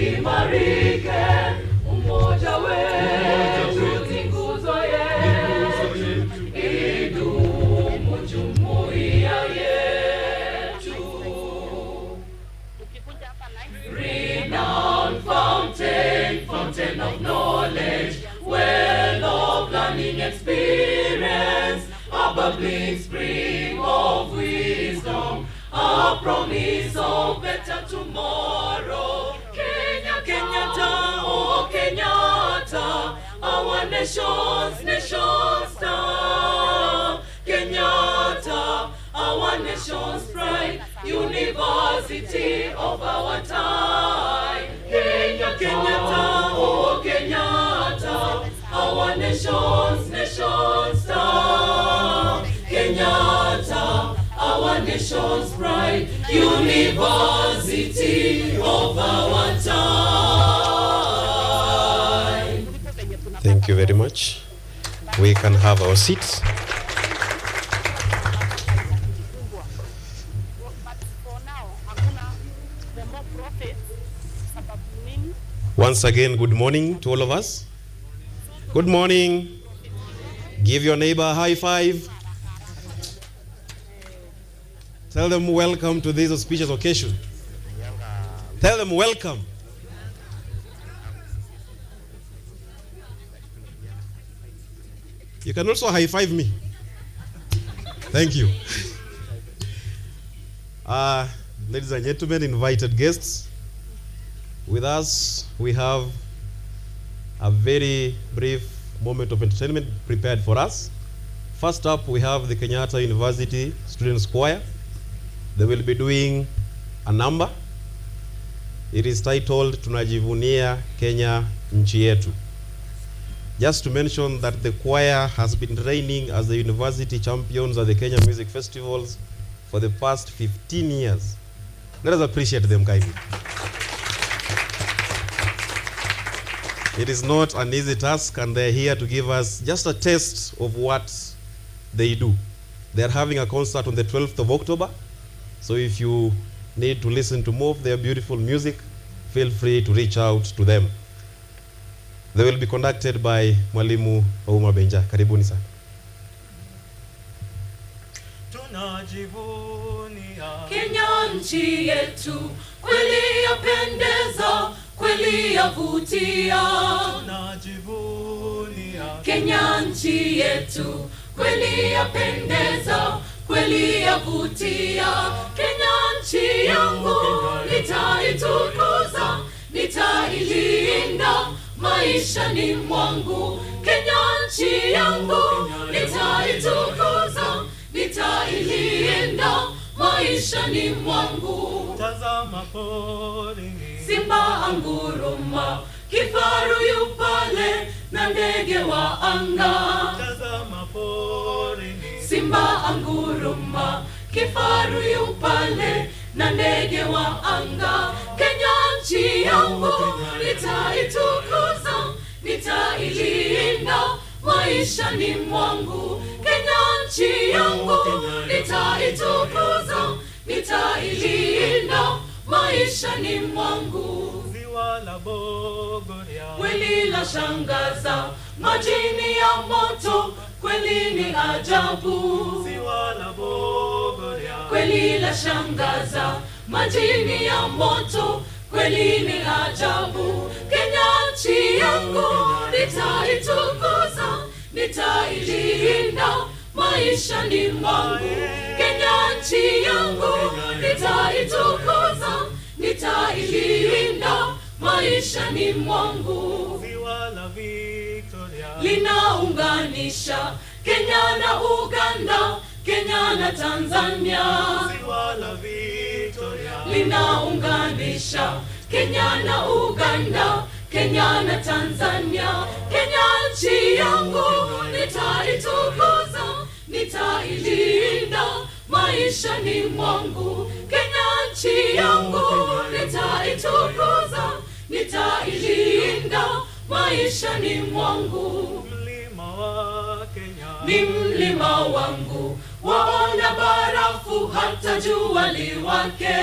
uimarike, umoja wetu ni nguzo yetu, idumu jumuiya yetu. Renowned fountain of knowledge, well of learning experience, a bubbling spring of wisdom, a promise of better tomorrow. Kenya, Kenyatta, oh Kenyatta, our nation's star. Kenyatta, our nation's pride, university of our time. Kenya, Kenyatta, oh Kenyatta, our nation's star. Kenyatta, our nation's pride, university of our time. Thank you very much. We can have our seats. Once again, good morning to all of us. Good morning. Give your neighbor a high five. Tell them welcome to this auspicious occasion. Tell them welcome. You can also high five me. Thank you. Ladies and gentlemen, invited guests, with us we have a very brief moment of entertainment prepared for us. First up, we have the Kenyatta University Students Choir. They will be doing a number. It is titled Tunajivunia Kenya Nchi Yetu. Just to mention that the choir has been reigning as the university champions at the Kenya Music Festivals for the past 15 years. Let us appreciate them kindly. It is not an easy task, and they're here to give us just a taste of what they do. They're having a concert on the 12th of October. So if you need to listen to more of their beautiful music, feel free to reach out to them. They will be conducted by Mwalimu Ouma Benja. Karibuni sana. Tunajivunia Kenya nchi yetu, kweli yapendeza, kweli yavutia. Tunajivunia Kenya nchi yetu, kweli yapendeza, kweli yavutia. Kenya nchi yangu, nitaitukuza, nitailinda maishani mwangu. Kenya nchi yangu, nitaitukuza, nitailinda maishani mwangu. Tazama porini, simba anguruma, kifaru yupale na ndege wa anga. tazama porini, Simba anguruma, kifaru yupale na ndege wa anga. Kenya nchi yangu, nitaitukuza, nitailinda maishani mwangu. Kenya nchi yangu, nitaitukuza, nitailinda maishani mwangu. ziwa la Bogoria, Kweli la shangaza, majini ya moto, kweli ni ajabu. ziwa la Bogoria, Kweli la shangaza, majini ya moto, kweli ni ajabu. Kenya nchi yangu, nitaitukuza, nitailinda maishani mwangu. Kenya nchi yangu, nitaitukuza, nitailinda maishani mwangu. ziwa la Victoria, Linaunganisha Kenya na Uganda, Kenya na Tanzania. ziwa la Victoria, Linaunganisha Kenya na Uganda, Kenya na Tanzania. Kenya nchi yangu, nitaitukuza, nitailinda maishani mwangu. Kenya nchi yangu, nitaitukuza, nitailinda maishani mwangu. mlima wa Kenya, Ni mlima wangu, waona barafu hata jua liwake.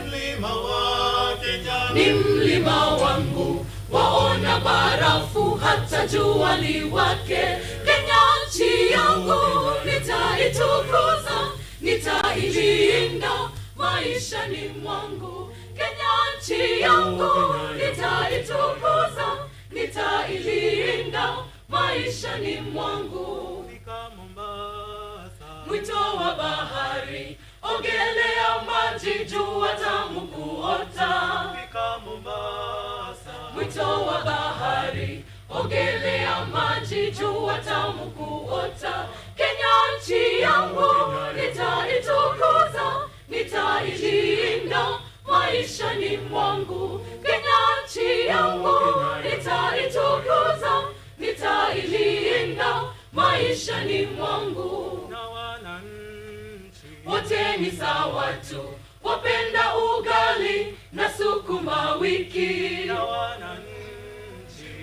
mlima wa Kenya, ni mlima wangu, waona barafu hata jua liwake. Kenya nchi yangu, nitaitukuza, nitailinda maishani mwangu. Kenya nchi yangu, nitaitukuza, nitailinda maishani mwangu. Fika Mombasa, Mwito wa bahari, ogelea maji, jua tamu kuota. fika Mombasa, Mwito wa bahari, ogelea maji, jua tamu kuota. Kenya nchi yangu, nitaitukuza, nitailinda maishani mwangu. Kenya nchi yangu, nitaitukuza, nitailinda maishani mwangu. na wananchi Wote ni sawa tu, wapenda ugali na sukuma wiki. na wananchi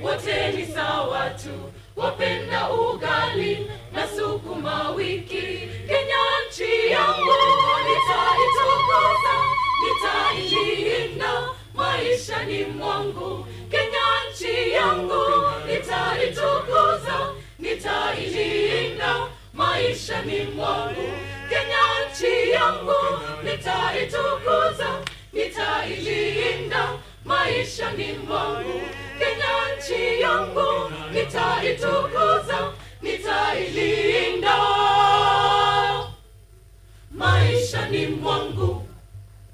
Wote ni sawa tu, wapenda ugali na sukuma wiki. Kenya nchi yangu, nitaitukuza, nitailinda maishani mwangu. Kenya nchi yangu, nitaitukuza, nitailinda maishani mwangu. Kenya nchi yangu, nitaitukuza, nitailinda maishani mwangu. Kenya nchi yangu, nitaitukuza, nitailinda maishani mwangu.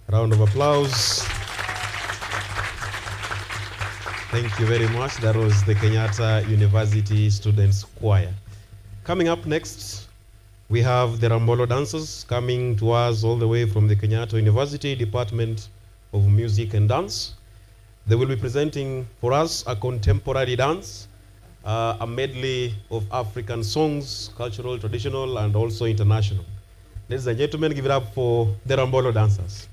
Round of applause. Thank you very much. That was the Kenyatta University Students Choir. Coming up next, we have the Rambolo dancers coming to us all the way from the Kenyatta University Department of Music and Dance. They will be presenting for us a contemporary dance, a medley of African songs, cultural, traditional, and also international. Ladies and gentlemen, give it up for the Rambolo dancers.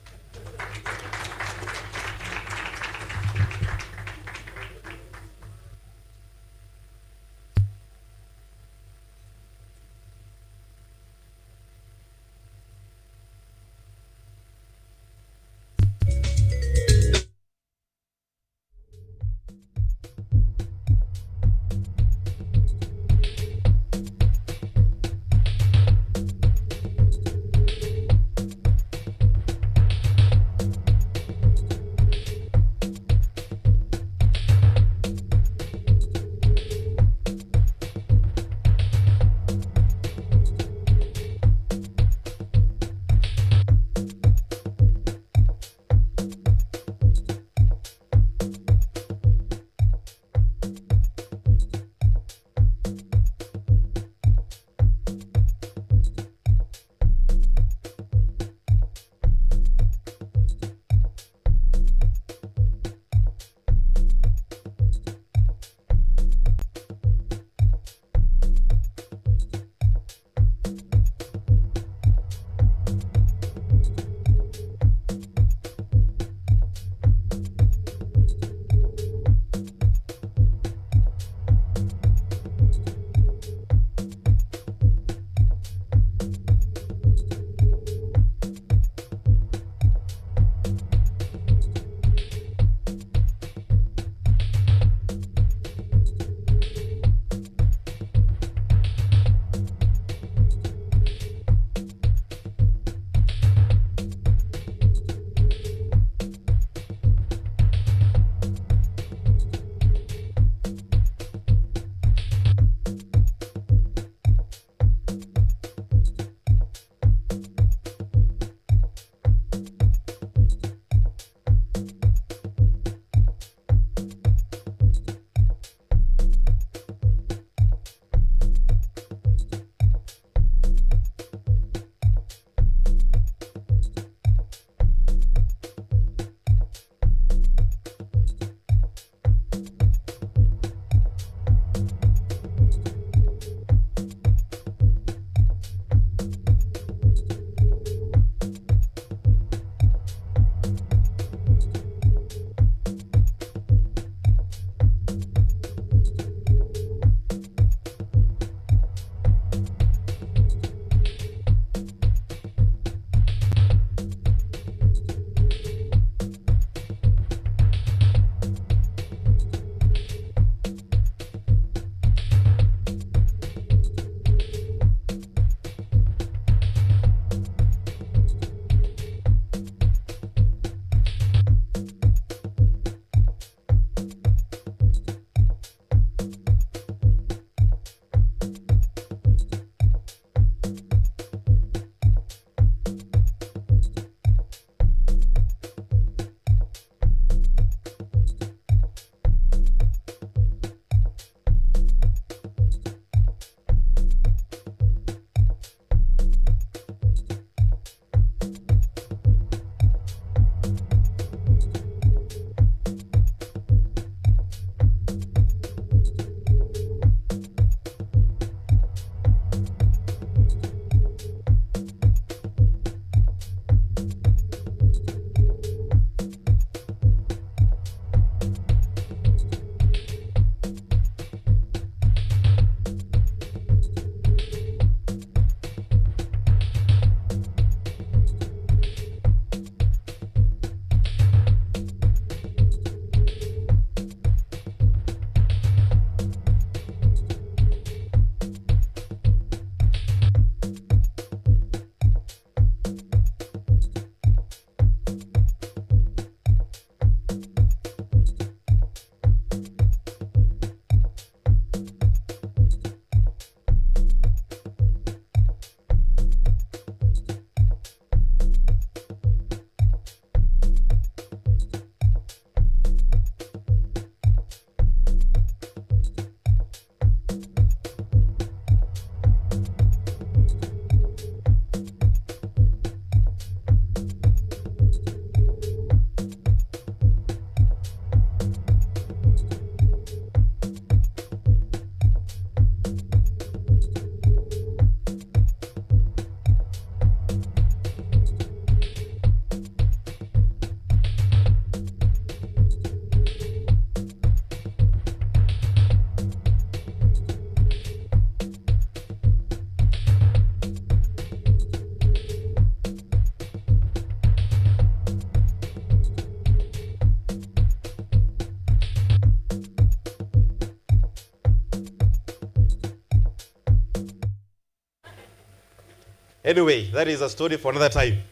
Anyway, that is a story for another time.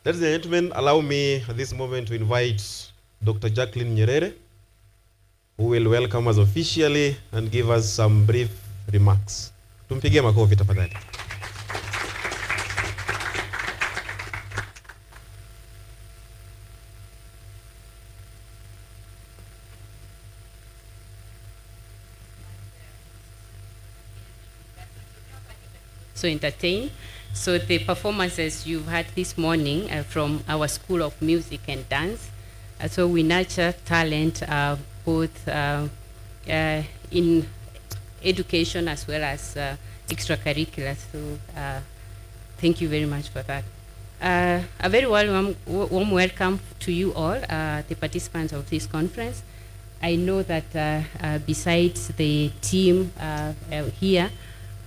Ladies and gentlemen, allow me at this moment to invite Dr. Jacqueline Nyerere, who will welcome us officially and give us some brief remarks. Tumpigie makofi tafadhali. So entertain. So the performances you've had this morning from our School of Music and Dance. So we nurture talent both in education as well as extracurricular. So thank you very much for that. A very warm welcome to you all, the participants of this conference. I know that besides the team here,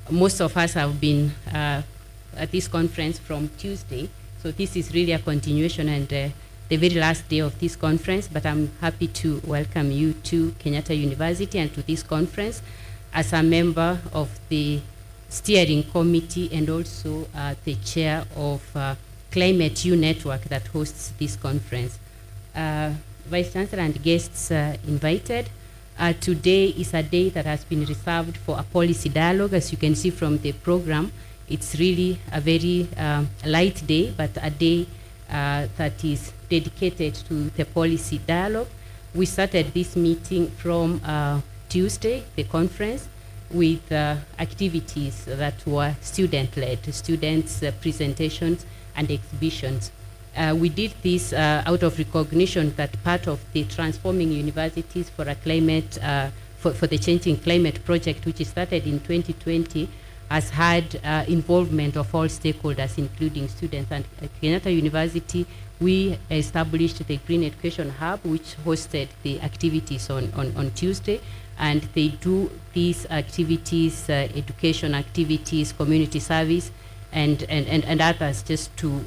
most of us have been at this conference from Tuesday. So this is really a continuation and the very last day of this conference, but I'm happy to welcome you to Kenyatta University and to this conference as a member of the steering committee and also the chair of Climate U Network that hosts this conference. Vice Chancellor and guests invited. Today is a day that has been reserved for a policy dialogue. As you can see from the program, it's really a very light day, but a day that is dedicated to the policy dialogue. We started this meeting from Tuesday, the conference, with activities that were student-led, students' presentations and exhibitions. We did this out of recognition that part of the Transforming Universities for a Climate, for the Changing Climate project, which started in 2020, has had involvement of all stakeholders, including students. And at Kenyatta University, we established the Green Education Hub, which hosted the activities on Tuesday. And they do these activities, education activities, community service, and others just to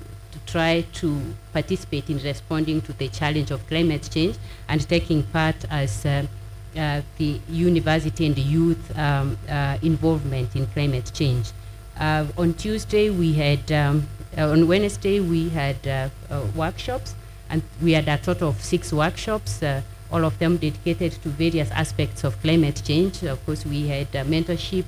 try to participate in responding to the challenge of climate change and taking part as the university and the youth involvement in climate change. On Tuesday, we had, on Wednesday, we had workshops, and we had a total of 6 workshops, all of them dedicated to various aspects of climate change. Of course, we had mentorship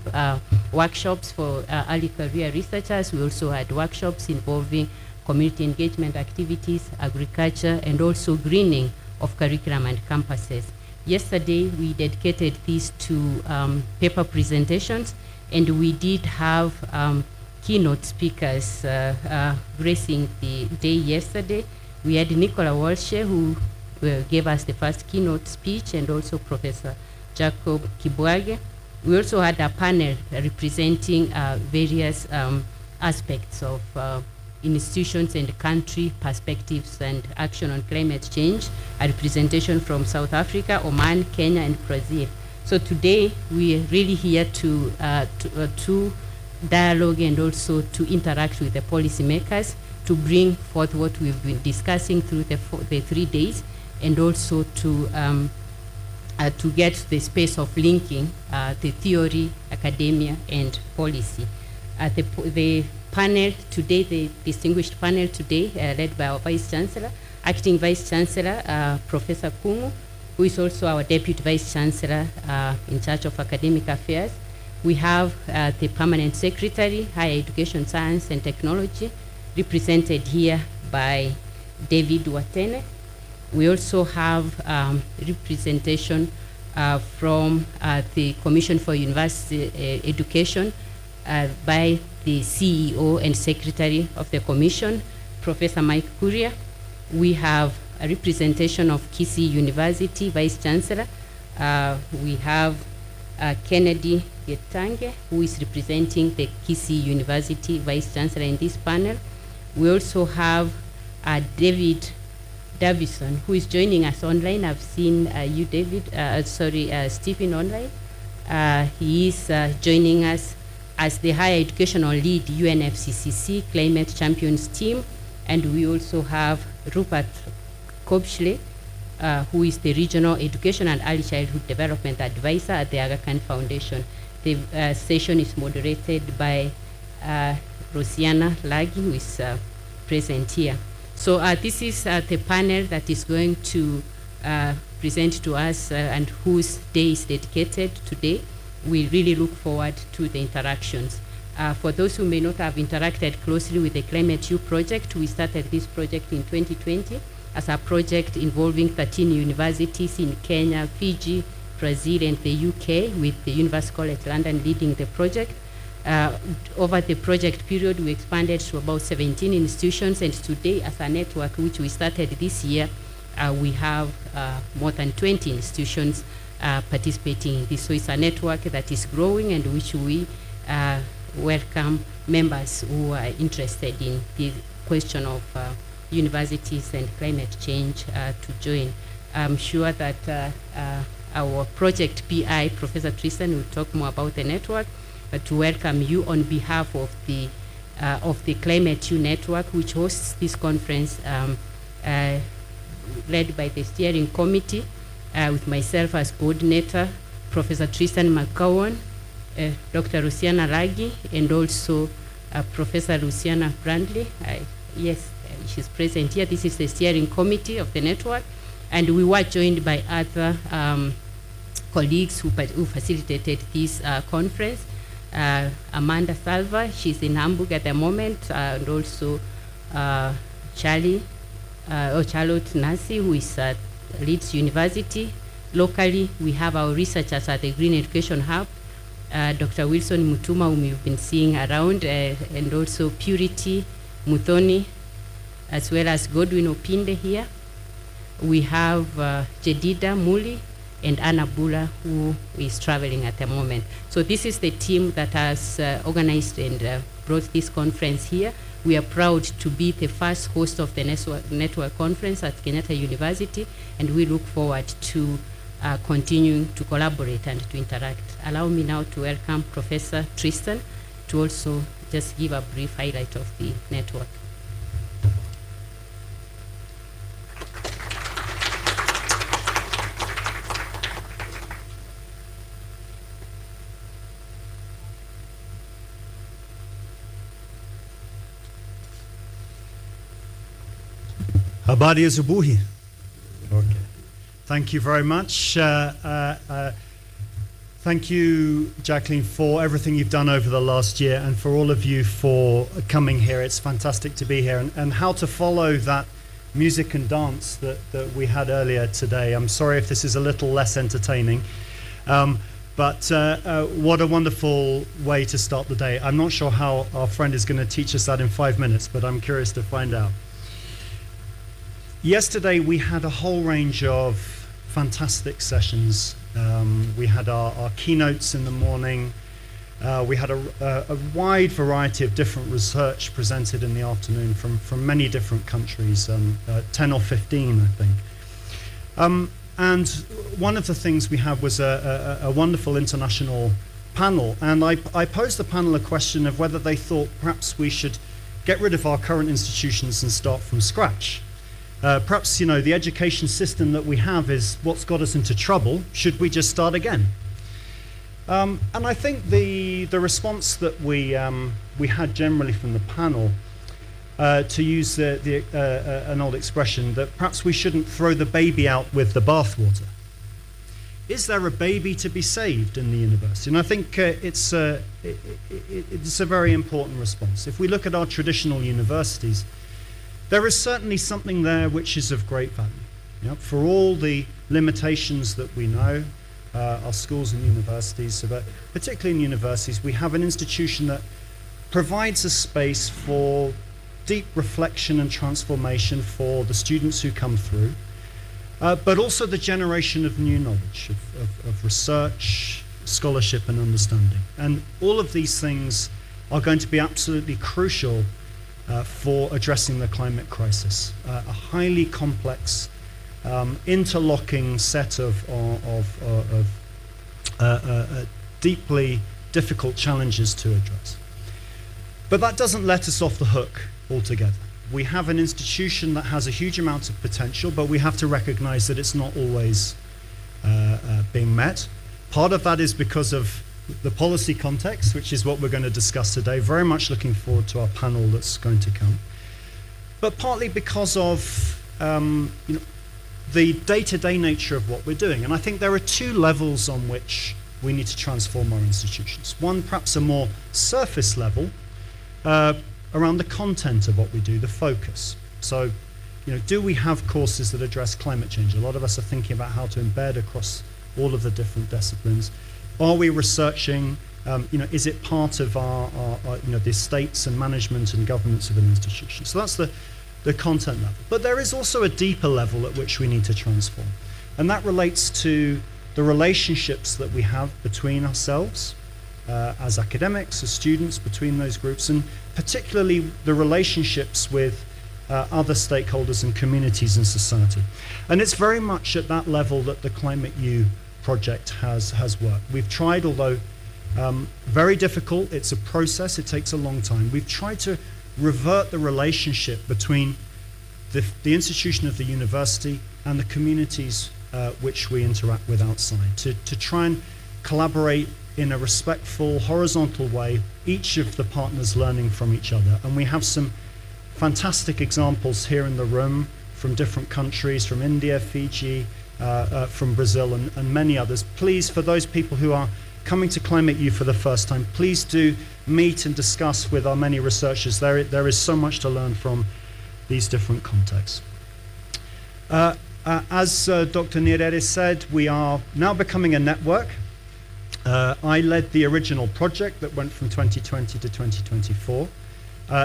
workshops for early career researchers. We also had workshops involving community engagement activities, agriculture, and also greening of curriculum and campuses. Yesterday, we dedicated these to paper presentations, and we did have keynote speakers gracing the day yesterday. We had Nicola Walsh, who gave us the first keynote speech, and also Professor Jacob Kibwage. We also had a panel representing various aspects of institutions and country perspectives and action on climate change, a representation from South Africa, Oman, Kenya, and Brazil. So today we are really here to dialogue and also to interact with the policymakers to bring forth what we've been discussing through the 3 days, and also to get the space of linking the theory, academia, and policy. The panel today, the distinguished panel today, led by our Vice Chancellor, Acting Vice Chancellor, Professor Kungu, who is also our Deputy Vice Chancellor in charge of academic affairs. We have the Permanent Secretary, Higher Education, Science and Technology, represented here by David Watene. We also have representation from the Commission for University Education by the CEO and Secretary of the Commission, Professor Mike Kuria. We have a representation of Kisii University, Vice Chancellor. We have Kennedy Getange, who is representing the Kisii University, Vice Chancellor in this panel. We also have David Davison, who is joining us online. I've seen you, David, Stephen online. He is joining us as the Higher Educational Lead, UNFCCC Climate Champions Team. And we also have Rupert Kobshle, who is the Regional Education and Early Childhood Development Advisor at the Aga Khan Foundation. The session is moderated by Rosiana Lagi, who is present here. So this is the panel that is going to present to us and whose day is dedicated today. We really look forward to the interactions. For those who may not have interacted closely with the Climate U project, we started this project in 2020 as a project involving 13 universities in Kenya, Fiji, Brazil, and the UK, with the University College London leading the project. Over the project period, we expanded to about 17 institutions, and today, as a network which we started this year, we have more than 20 institutions participating in this. So it's a network that is growing, and which we welcome members who are interested in the question of universities and climate change to join. I'm sure that our project PI, Professor Tristan, will talk more about the network, but to welcome you on behalf of the Climate U Network, which hosts this conference, led by the steering committee, with myself as coordinator, Professor Tristan McCowan, Dr. Luciana Lagi, and also Professor Luciana Brandley. Yes, she's present here. This is the steering committee of the network, and we were joined by other colleagues who facilitated this conference. Amanda Salva, she's in Hamburg at the moment, and also Charlotte Nasi, who is at Leeds University. Locally, we have our researchers at the Green Education Hub, Dr. Wilson Mutuma, whom you've been seeing around, and also Purity Muthoni, as well as Godwin Opinde here. We have Jedida Muli and Anna Bula, who is traveling at the moment. So this is the team that has organized and brought this conference here. We are proud to be the first host of the network conference at Kenyatta University, and we look forward to continuing to collaborate and to interact. Allow me now to welcome Professor Tristan to also just give a brief highlight of the network. Habari asubuhi. Okay. Thank you very much. Thank you, Jacqueline, for everything you've done over the last year, and for all of you for coming here. It's fantastic to be here, and how to follow that music and dance that we had earlier today. I'm sorry if this is a little less entertaining, but what a wonderful way to start the day. I'm not sure how our friend is going to teach us that in 5 minutes, but I'm curious to find out. Yesterday we had a whole range of fantastic sessions. We had our keynotes in the morning. We had a wide variety of different research presented in the afternoon from many different countries, 10 or 15 I think. And one of the things we had was a wonderful international panel, and I posed the panel a question of whether they thought perhaps we should get rid of our current institutions and start from scratch. Perhaps, you know, the education system that we have is what's got us into trouble. Should we just start again? And I think the response that we had generally from the panel, to use an old expression, that perhaps we shouldn't throw the baby out with the bathwater. Is there a baby to be saved in the university? And I think it's a very important response. If we look at our traditional universities, there is certainly something there which is of great value. You know, for all the limitations that we know, our schools and universities, but particularly in universities, we have an institution that provides a space for deep reflection and transformation for the students who come through, but also the generation of new knowledge, of research, scholarship and understanding. And all of these things are going to be absolutely crucial for addressing the climate crisis. A highly complex, interlocking set of deeply difficult challenges to address. But that doesn't let us off the hook altogether. We have an institution that has a huge amount of potential, but we have to recognize that it's not always being met. Part of that is because of the policy context, which is what we're going to discuss today. Very much looking forward to our panel that's going to come. But partly because of the day-to-day nature of what we're doing. And I think there are two levels on which we need to transform our institutions. One, perhaps a more surface level, around the content of what we do, the focus. So, do we have courses that address climate change? A lot of us are thinking about how to embed across all of the different disciplines. Are we researching? Is it part of our the estates and management and governance of an institution? So that's the content level. But there is also a deeper level at which we need to transform. And that relates to the relationships that we have between ourselves as academics, as students, between those groups, and particularly the relationships with other stakeholders and communities in society. And it's very much at that level that the Climate U project has worked. We've tried, although very difficult, it's a process, it takes a long time. We've tried to revert the relationship between the institution of the university and the communities which we interact with outside, to try and collaborate in a respectful, horizontal way, each of the partners learning from each other. And we have some fantastic examples here in the room from different countries, from India, Fiji, from Brazil, and many others. Please, for those people who are coming to Climate U for the first time, please do meet and discuss with our many researchers. There is so much to learn from these different contexts. As Dr. Nyerere said, we are now becoming a network. I led the original project that went from 2020 to 2024.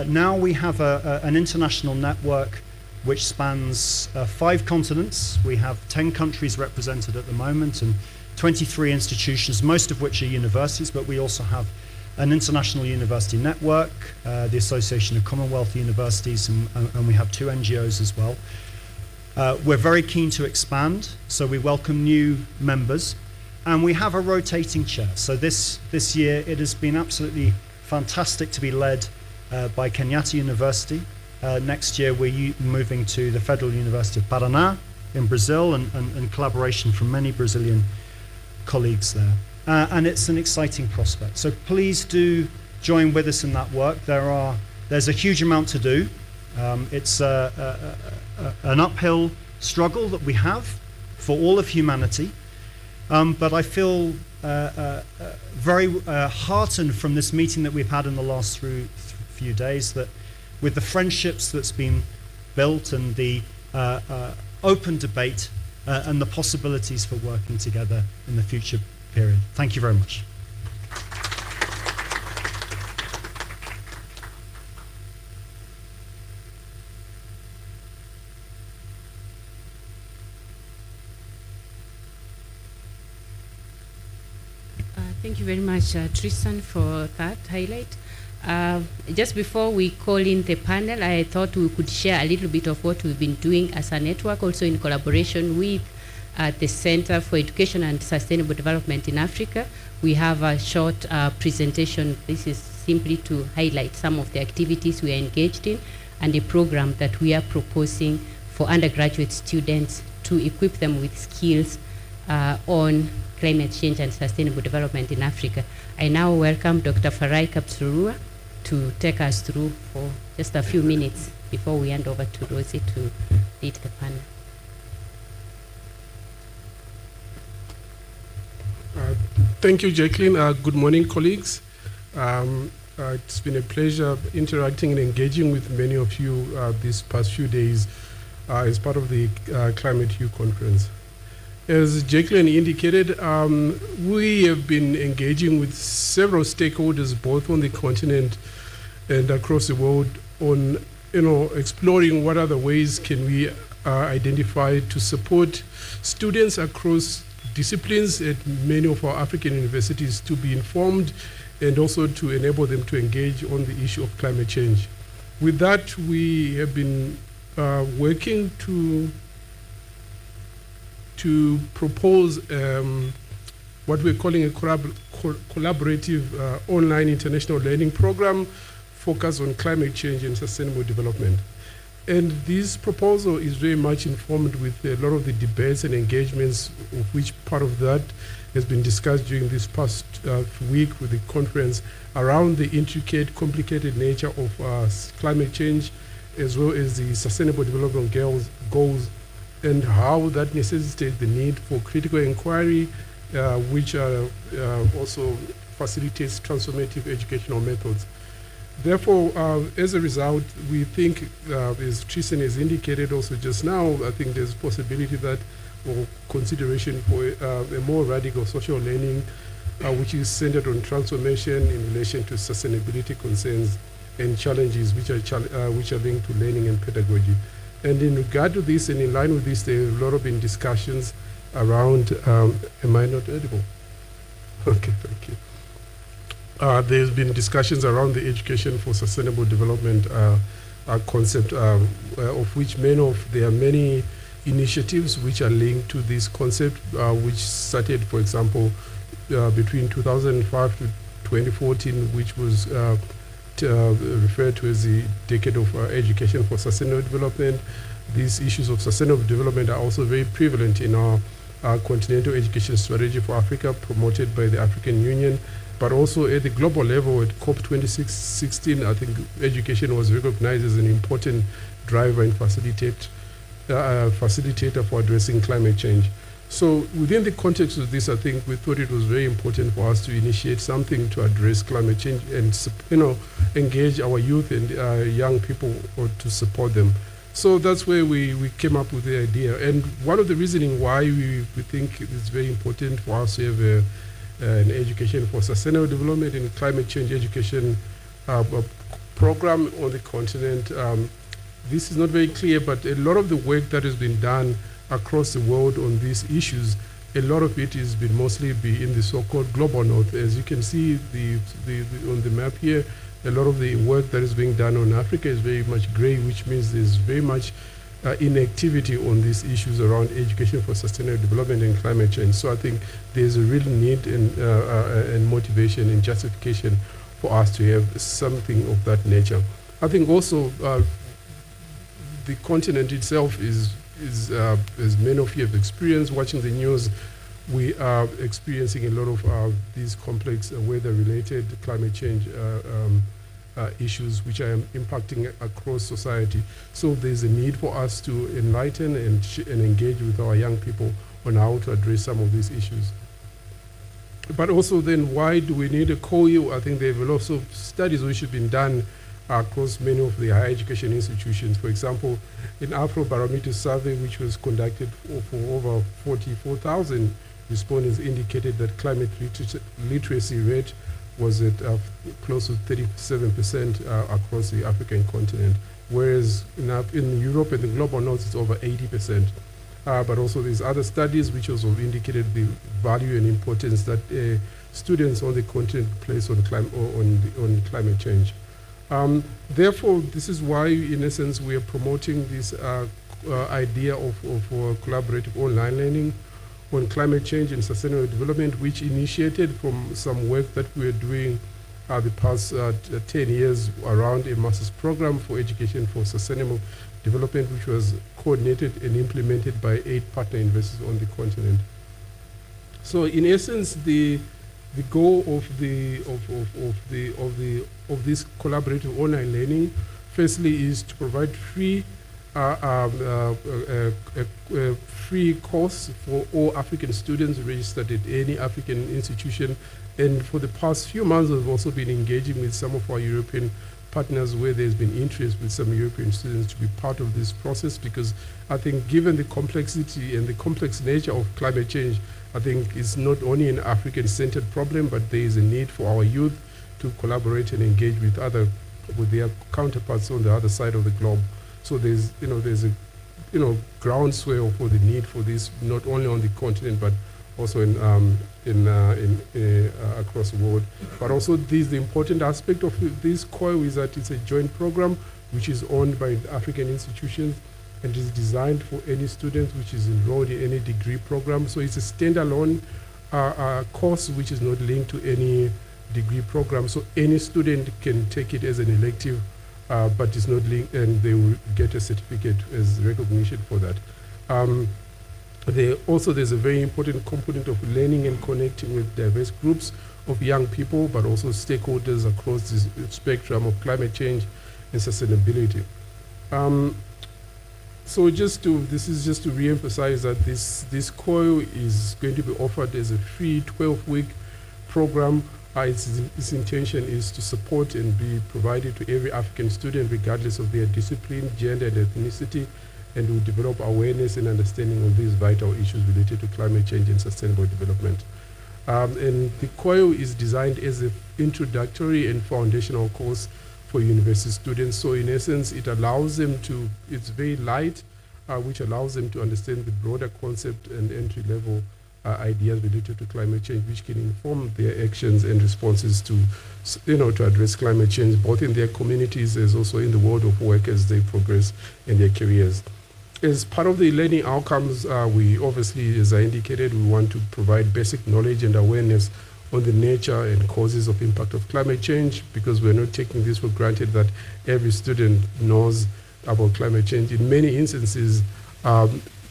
Now we have an international network which spans 5 continents. We have 10 countries represented at the moment and 23 institutions, most of which are universities, but we also have an international university network, the Association of Commonwealth Universities, and we have 2 NGOs as well. We're very keen to expand, so we welcome new members, and we have a rotating chair. So this year it has been absolutely fantastic to be led by Kenyatta University. Next year we're moving to the Federal University of Paraná in Brazil, and collaboration from many Brazilian colleagues there. And it's an exciting prospect. So please do join with us in that work. There's a huge amount to do. It's an uphill struggle that we have for all of humanity. But I feel very heartened from this meeting that we've had in the last few days, that with the friendships that's been built and the open debate and the possibilities for working together in the future period. Thank you very much. Thank you very much, Tristan, for that highlight. Just before we call in the panel, I thought we could share a little bit of what we've been doing as a network, also in collaboration with the Center for Education and Sustainable Development in Africa. We have a short presentation. This is simply to highlight some of the activities we are engaged in and a program that we are proposing for undergraduate students to equip them with skills on climate change and sustainable development in Africa. I now welcome Dr. Farai Kapsurua to take us through for just a few minutes before we hand over to Rosie to lead the panel. Thank you, Jacqueline. Good morning, colleagues. It's been a pleasure interacting and engaging with many of you these past few days as part of the Climate U conference. As Jacqueline indicated, we have been engaging with several stakeholders, both on the continent and across the world, on exploring what other ways can we identify to support students across disciplines at many of our African universities to be informed and also to enable them to engage on the issue of climate change. With that, we have been working to propose what we're calling a collaborative online international learning program focused on climate change and sustainable development. And this proposal is very much informed with a lot of the debates and engagements, of which part of that has been discussed during this past week with the conference around the intricate, complicated nature of climate change, as well as the sustainable development goals, and how that necessitates the need for critical inquiry, which also facilitates transformative educational methods. Therefore, as a result, we think, as Tristan has indicated also just now, I think there's possibility that, or consideration for a more radical social learning, which is centered on transformation in relation to sustainability concerns and challenges which are linked to learning and pedagogy. And in regard to this, and in line with this, there are a lot of discussions around, am I not audible? Okay, thank you. There's been discussions around the education for sustainable development concept, of which there are many initiatives which are linked to this concept, which started, for example, between 2005 to 2014, which was referred to as the decade of education for sustainable development. These issues of sustainable development are also very prevalent in our continental education strategy for Africa, promoted by the African Union. But also at the global level, at COP 2016, I think education was recognized as an important driver and facilitator for addressing climate change. So within the context of this, I think we thought it was very important for us to initiate something to address climate change and engage our youth and young people, or to support them. So that's where we came up with the idea. And one of the reasoning why we think it's very important for us to have an education for sustainable development and climate change education program on the continent. This is not very clear, but a lot of the work that has been done across the world on these issues, a lot of it has been mostly in the so-called global north. As you can see on the map here, a lot of the work that is being done on Africa is very much gray, which means there's very much inactivity on these issues around education for sustainable development and climate change. So I think there's a real need and motivation and justification for us to have something of that nature. I think also the continent itself is as many of you have experienced watching the news, we are experiencing a lot of these complex weather-related climate change issues which are impacting across society. So there's a need for us to enlighten and engage with our young people on how to address some of these issues. But also then, why do we need a COU? I think there have lots of studies which have been done across many of the higher education institutions. For example, an Afrobarometer survey which was conducted for over 44,000 respondents indicated that climate literacy rate was at close to 37% across the African continent, whereas in Europe and the global north it's over 80%. But also there's other studies which also indicated the value and importance that students on the continent place on climate change. Therefore, this is why, in essence, we are promoting this idea of collaborative online learning on climate change and sustainable development, which initiated from some work that we are doing the past 10 years around a master's program for education for sustainable development, which was coordinated and implemented by 8 partner universities on the continent. So, in essence, the goal of this collaborative online learning, firstly, is to provide free course for all African students registered at any African institution. And for the past few months, we've also been engaging with some of our European partners where there's been interest with some European students to be part of this process, because I think given the complexity and the complex nature of climate change, I think it's not only an African-centered problem, but there is a need for our youth to collaborate and engage with their counterparts on the other side of the globe. So there's a groundswell for the need for this, not only on the continent, but also across the world. But also the important aspect of this COIL is that it's a joint program which is owned by African institutions and is designed for any student which is enrolled in any degree program. So it's a standalone course which is not linked to any degree program. So any student can take it as an elective but it's not linked, and they will get a certificate as recognition for that. There's a very important component of learning and connecting with diverse groups of young people, but also stakeholders across the spectrum of climate change and sustainability. This is just to re-emphasize that this COIL is going to be offered as a free 12-week program. Its intention is to support and be provided to every African student, regardless of their discipline, gender, and ethnicity, and will develop awareness and understanding of these vital issues related to climate change and sustainable development. And the COIL is designed as an introductory and foundational course for university students. So in essence, it allows them to, it's very light, which allows them to understand the broader concept and entry-level ideas related to climate change, which can inform their actions and responses to, to address climate change, both in their communities as also in the world of work as they progress in their careers. As part of the learning outcomes, we obviously, as I indicated, we want to provide basic knowledge and awareness on the nature and causes of impact of climate change, because we're not taking this for granted that every student knows about climate change. In many instances,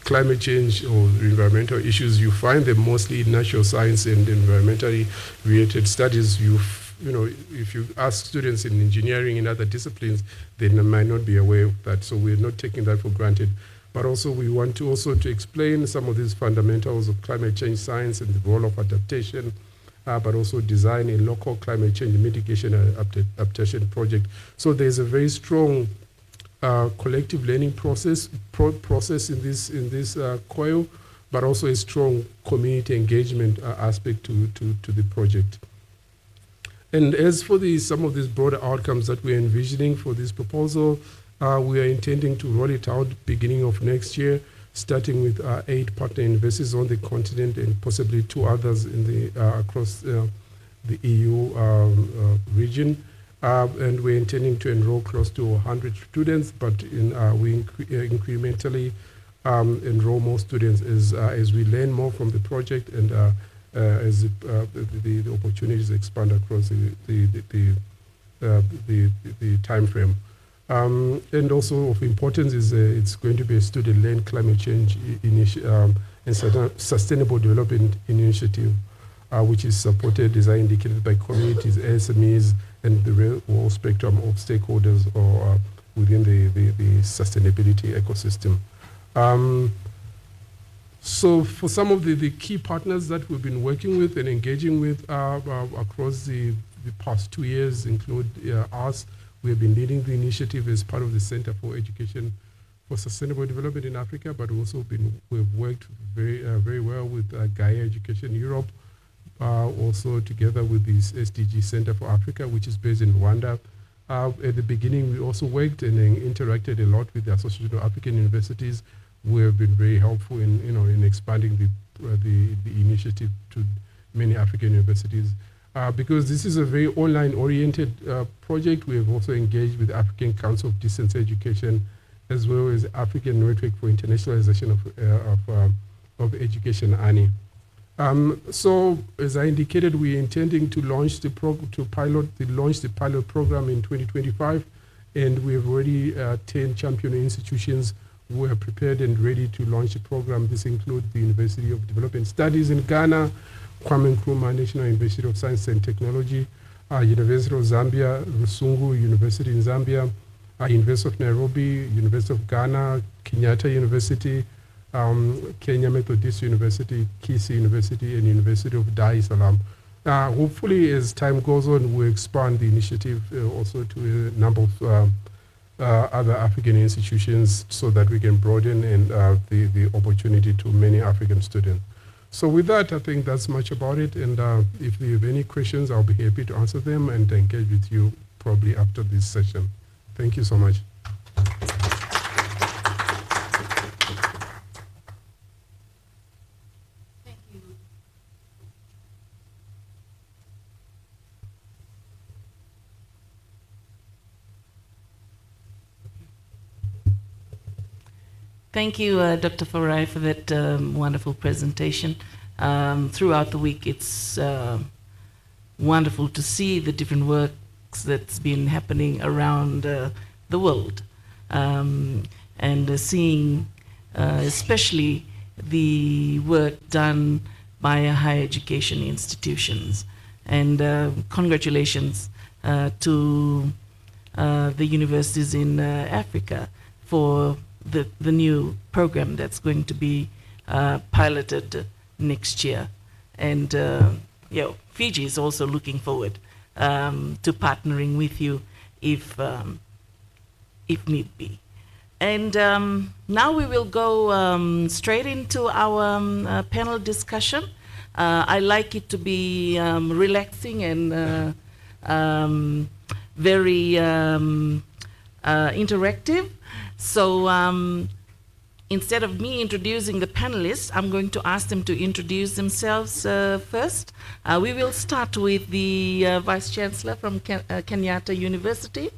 climate change or environmental issues, you find them mostly in natural science and environmentally related studies. If you ask students in engineering and other disciplines, they might not be aware of that. So we're not taking that for granted. But also we want to explain some of these fundamentals of climate change science and the role of adaptation, but also design a local climate change mitigation and adaptation project. So there's a very strong collective learning process in this COIL, but also a strong community engagement aspect to the project. And as for some of these broader outcomes that we're envisioning for this proposal, we are intending to roll it out beginning of next year, starting with 8 partner universities on the continent and possibly 2 others in across the EU region. And we're intending to enroll close to 100 students, but we incrementally enroll more students as we learn more from the project and as the opportunities expand across the time frame. And also of importance is it's going to be a student-led climate change and sustainable development initiative, which is supported, as I indicated, by communities, SMEs, and the whole spectrum of stakeholders or within the sustainability ecosystem. So for some of the key partners that we've been working with and engaging with across the past 2 years include us. We have been leading the initiative as part of the Center for Education for Sustainable Development in Africa, but we've worked very well with Gaia Education Europe, also together with the SDG Center for Africa, which is based in Rwanda. At the beginning, we also worked and interacted a lot with the Association of African Universities, who have been very helpful in expanding the initiative to many African universities. Because this is a very online-oriented project, we have also engaged with the African Council of Distance Education, as well as African Network for Internationalization of Education, ANI. So, as I indicated, we're intending to launch the pilot program in 2025, and we have already 10 champion institutions who are prepared and ready to launch the program. This includes the University of Development Studies in Ghana, Kwame Nkrumah National University of Science and Technology, University of Zambia, Rusungu University in Zambia, University of Nairobi, University of Ghana, Kenyatta University, Kenya Methodist University, Kisi University, and University of Dar es Salaam. Hopefully, as time goes on, we'll expand the initiative also to a number of other African institutions so that we can broaden the opportunity to many African students. So with that, I think that's much about it. And if you have any questions, I'll be happy to answer them and engage with you probably after this session. Thank you so much. Thank you. Thank you, Dr. Farai, for that wonderful presentation. Throughout the week, it's wonderful to see the different works that's been happening around the world, and seeing especially the work done by higher education institutions. And congratulations to the universities in Africa for the new program that's going to be piloted next year. And Fiji is also looking forward to partnering with you if need be. And now we will go straight into our panel discussion. I like it to be relaxing and very interactive. So instead of me introducing the panelists, I'm going to ask them to introduce themselves first. We will start with the Vice Chancellor from Kenyatta University,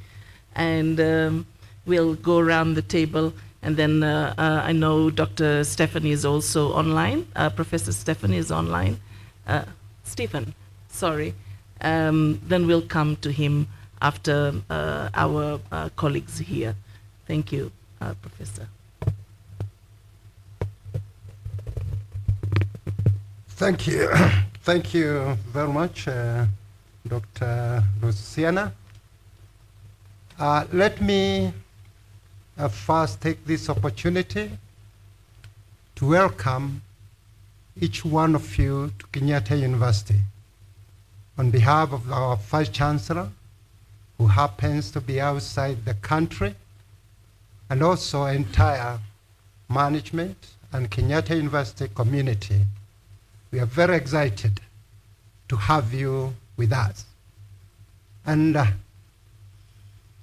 and we'll go around the table. And then I know Dr. Stephanie is also online. Professor Stephanie is online. Stephen, sorry. Then we'll come to him after our colleagues here. Thank you, Professor. Thank you. Thank you very much, Dr. Luciana. Let me first take this opportunity to welcome each one of you to Kenyatta University. On behalf of our Vice Chancellor, who happens to be outside the country, and also entire management and Kenyatta University community, we are very excited to have you with us. And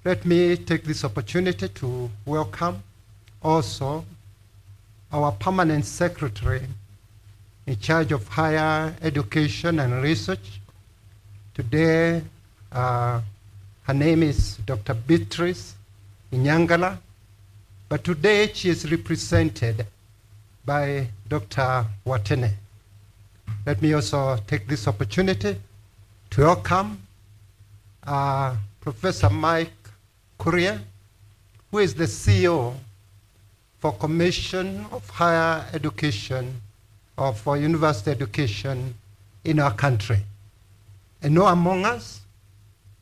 let me take this opportunity to welcome also our permanent secretary in charge of higher education and research. Today, her name is Dr. Beatrice Inyangala, but today she is represented by Dr. Watene. Let me also take this opportunity to welcome Professor Mike Kuria, who is the CEO for Commission of Higher Education or for University Education in our country. And now among us,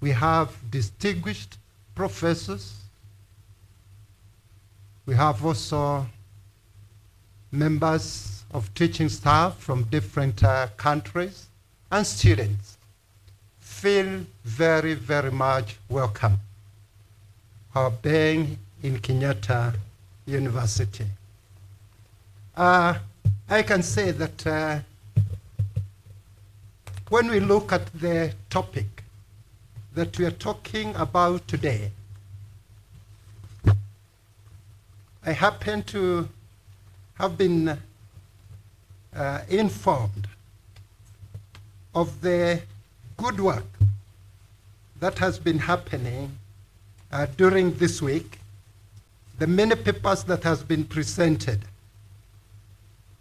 we have distinguished professors. We have also members of teaching staff from different countries and students. Feel very, very much welcome for being in Kenyatta University. I can say that when we look at the topic that we are talking about today, I happen to have been informed of the good work that has been happening during this week, the many papers that has been presented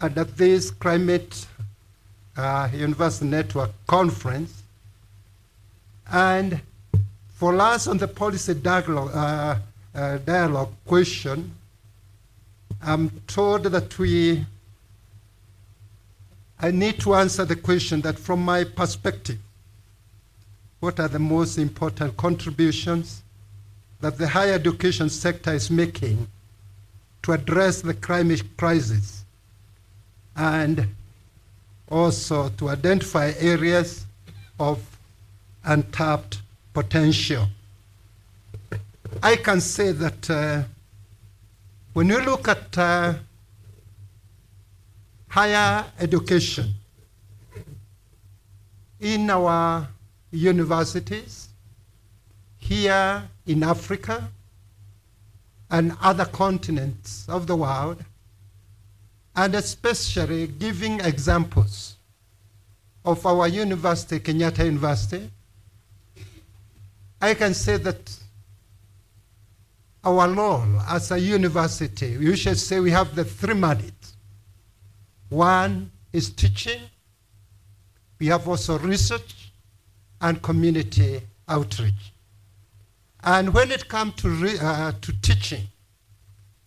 at this Climate University Network Conference. And for us on the policy dialogue question, I'm told that I need to answer the question that from my perspective, what are the most important contributions that the higher education sector is making to address the climate crisis and also to identify areas of untapped potential. I can say that when you look at higher education in our universities here in Africa and other continents of the world, and especially giving examples of our university, Kenyatta University, I can say that our role as a university, we should say we have the three mandates. One is teaching, we have also research and community outreach. And when it comes to teaching,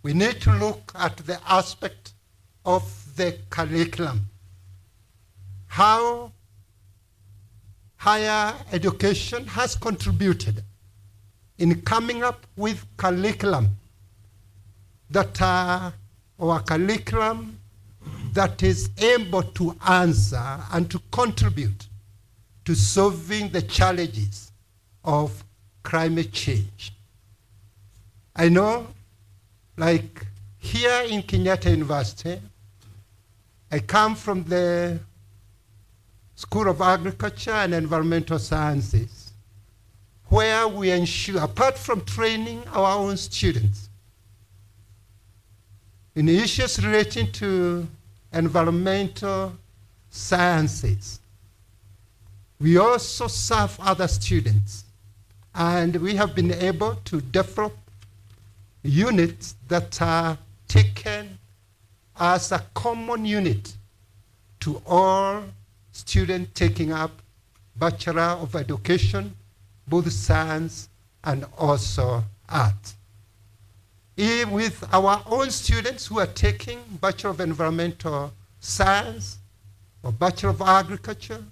we need to look at the aspect of the curriculum. How higher education has contributed in coming up with curriculum that are, or a curriculum that is able to answer and to contribute to solving the challenges of climate change. I know, like here in Kenyatta University, I come from the School of Agriculture and Environmental Sciences, where we ensure, apart from training our own students in issues relating to environmental sciences, we also serve other students. And we have been able to develop units that are taken as a common unit to all students taking up Bachelor of Education, both science and also art. With our own students who are taking Bachelor of Environmental Science, or Bachelor of Agriculture,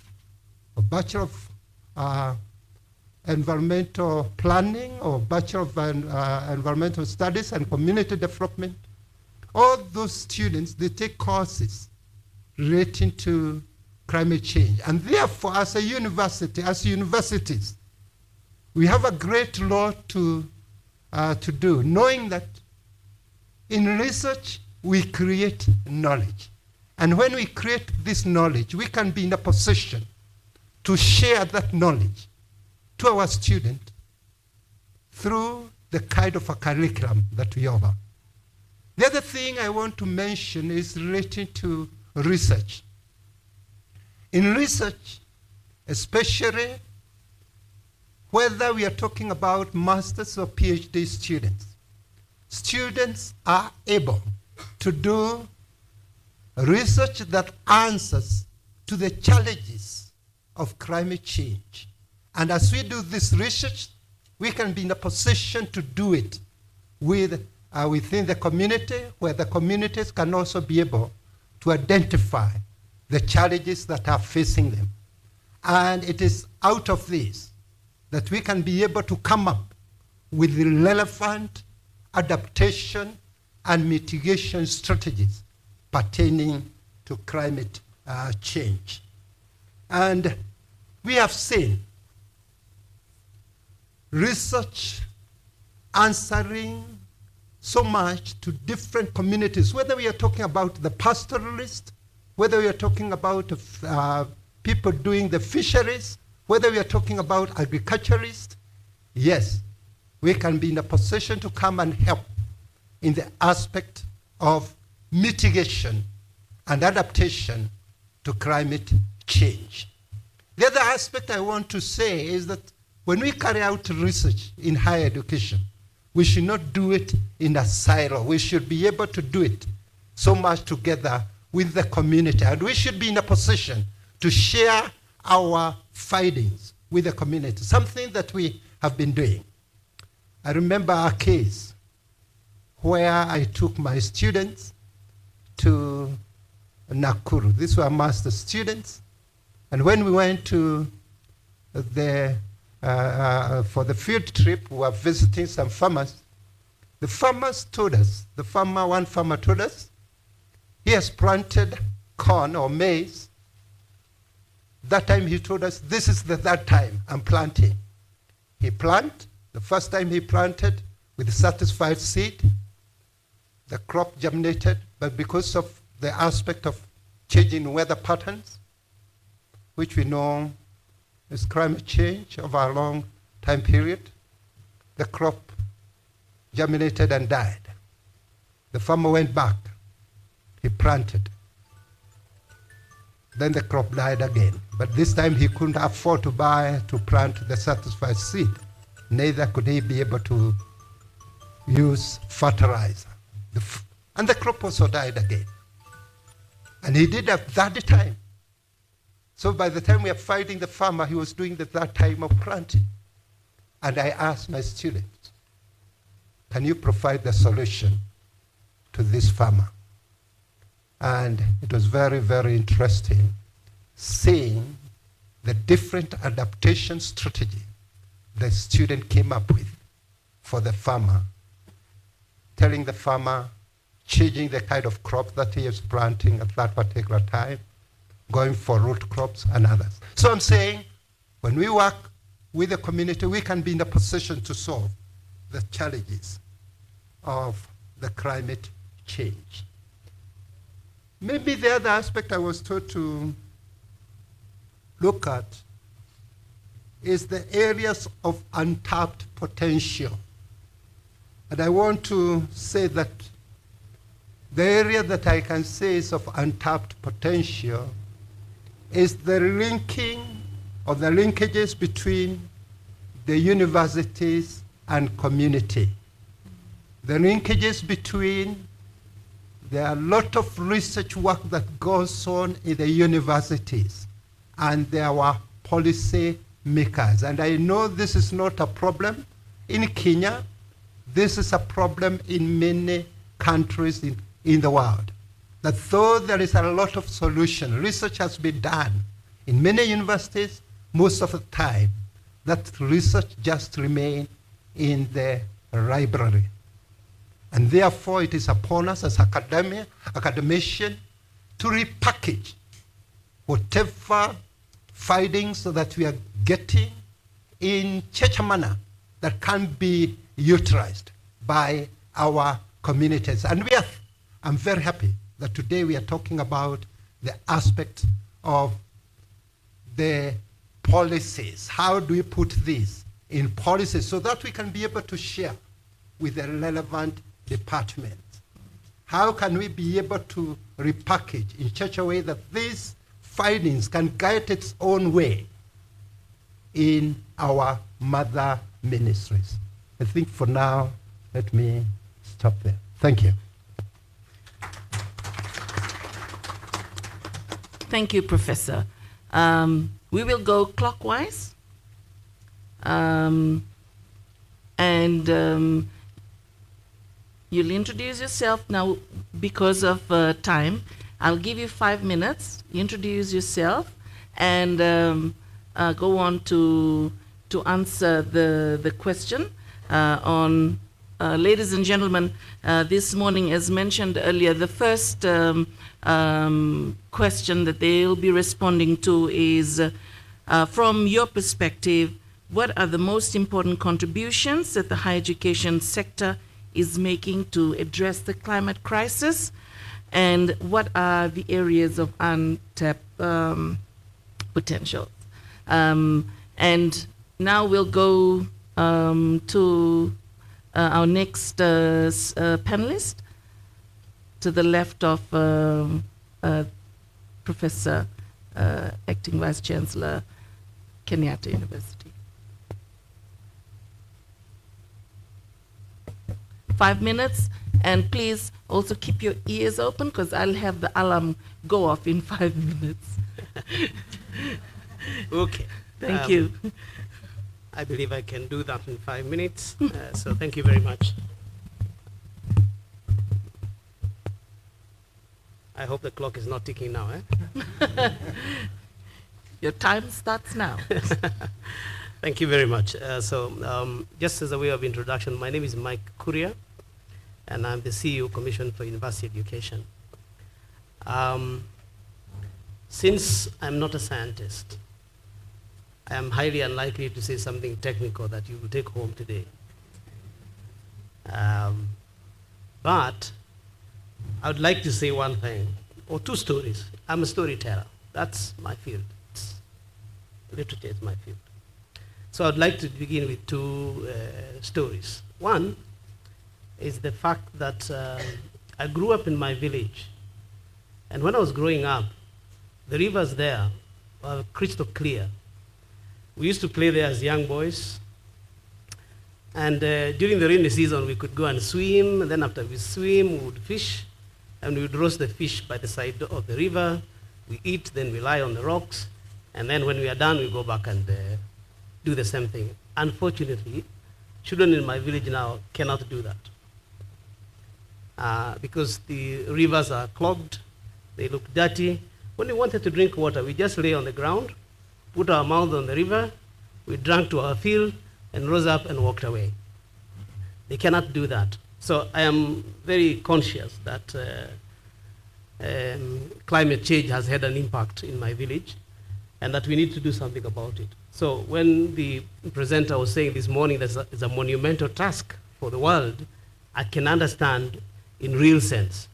or Bachelor of Environmental Planning, or Bachelor of Environmental Studies and Community Development, all those students, they take courses relating to climate change. And therefore, as a university, as universities, we have a great lot to do, knowing that in research, we create knowledge. And when we create this knowledge, we can be in a position to share that knowledge to our students through the kind of a curriculum that we offer. The other thing I want to mention is relating to research. In research, especially whether we are talking about master's or PhD students, students are able to do research that answers to the challenges of climate change. And as we do this research, we can be in a position to do it within the community, where the communities can also be able to identify the challenges that are facing them. And it is out of this that we can be able to come up with relevant adaptation and mitigation strategies pertaining to climate change. And we have seen research answering so much to different communities, whether we are talking about the pastoralists, whether we are talking about people doing the fisheries, whether we are talking about agriculturists. Yes, we can be in a position to come and help in the aspect of mitigation and adaptation to climate change. The other aspect I want to say is that when we carry out research in higher education, we should not do it in a silo. We should be able to do it so much together with the community. And we should be in a position to share our findings with the community, something that we have been doing. I remember a case where I took my students to Nakuru. These were master students. And when we went to for the field trip, we were visiting some farmers. The farmers told us, one farmer told us, he has planted corn or maize. That time he told us, this is the third time I'm planting. He planted, the first time he planted with satisfied seed, the crop germinated, but because of the aspect of changing weather patterns, which we know is climate change over a long time period, the crop germinated and died. The farmer went back. He planted. Then the crop died again. But this time he couldn't afford to plant the satisfied seed. Neither could he be able to use fertilizer. And the crop also died again. And he did a third time. So by the time we are finding the farmer, he was doing the third time of planting. And I asked my students, can you provide the solution to this farmer? And it was very, very interesting seeing the different adaptation strategy the student came up with for the farmer, telling the farmer, changing the kind of crop that he is planting at that particular time, going for root crops and others. So I'm saying, when we work with the community, we can be in a position to solve the challenges of the climate change. Maybe the other aspect I was told to look at is the areas of untapped potential. And I want to say that the area that I can say is of untapped potential is the linking or the linkages between the universities and community. The linkages between, there are a lot of research work that goes on in the universities, and there are policy makers. And I know this is not a problem in Kenya. This is a problem in many countries in the world. That though there is a lot of solution, research has been done in many universities, most of the time, that research just remains in the library. And therefore, it is upon us as academicians to repackage whatever findings that we are getting in such a manner that can be utilized by our communities. And I'm very happy that today we are talking about the aspect of the policies. How do we put this in policies so that we can be able to share with the relevant departments? How can we be able to repackage in such a way that these findings can guide its own way in our mother ministries? I think for now, let me stop there. Thank you. Thank you, Professor. We will go clockwise. You'll introduce yourself now because of time. I'll give you 5 minutes. Introduce yourself and go on to answer the question on. Ladies and gentlemen, this morning, as mentioned earlier, the first question that they'll be responding to is, from your perspective, what are the most important contributions that the higher education sector is making to address the climate crisis, and what are the areas of untapped potential? And now we'll go to our next panelist, to the left of Professor Acting Vice Chancellor, Kenyatta University. 5 minutes, and please also keep your ears open because I'll have the alarm go off in 5 minutes. Okay. Thank you. I believe I can do that in 5 minutes. So thank you very much. I hope the clock is not ticking now. Your time starts now. Thank you very much. Just as a way of introduction, my name is Mike Kuria, and I'm the CEO Commission for University Education. Since I'm not a scientist, I am highly unlikely to say something technical that you will take home today. But I would like to say one thing, or two stories. I'm a storyteller. That's my field. Literature is my field. So I'd like to begin with two stories. One is the fact that I grew up in my village. And when I was growing up, the rivers there were crystal clear. We used to play there as young boys. And during the rainy season, we could go and swim. And then after we swim, we would fish. And we would roast the fish by the side of the river. We eat, then we lie on the rocks. And then when we are done, we go back and do the same thing. Unfortunately, children in my village now cannot do that because the rivers are clogged, they look dirty. When we wanted to drink water, we just lay on the ground, put our mouth on the river, we drank to our fill, and rose up and walked away. They cannot do that. So I am very conscious that climate change has had an impact in my village and that we need to do something about it. So when the presenter was saying this morning that it's a monumental task for the world, I can understand in real sense.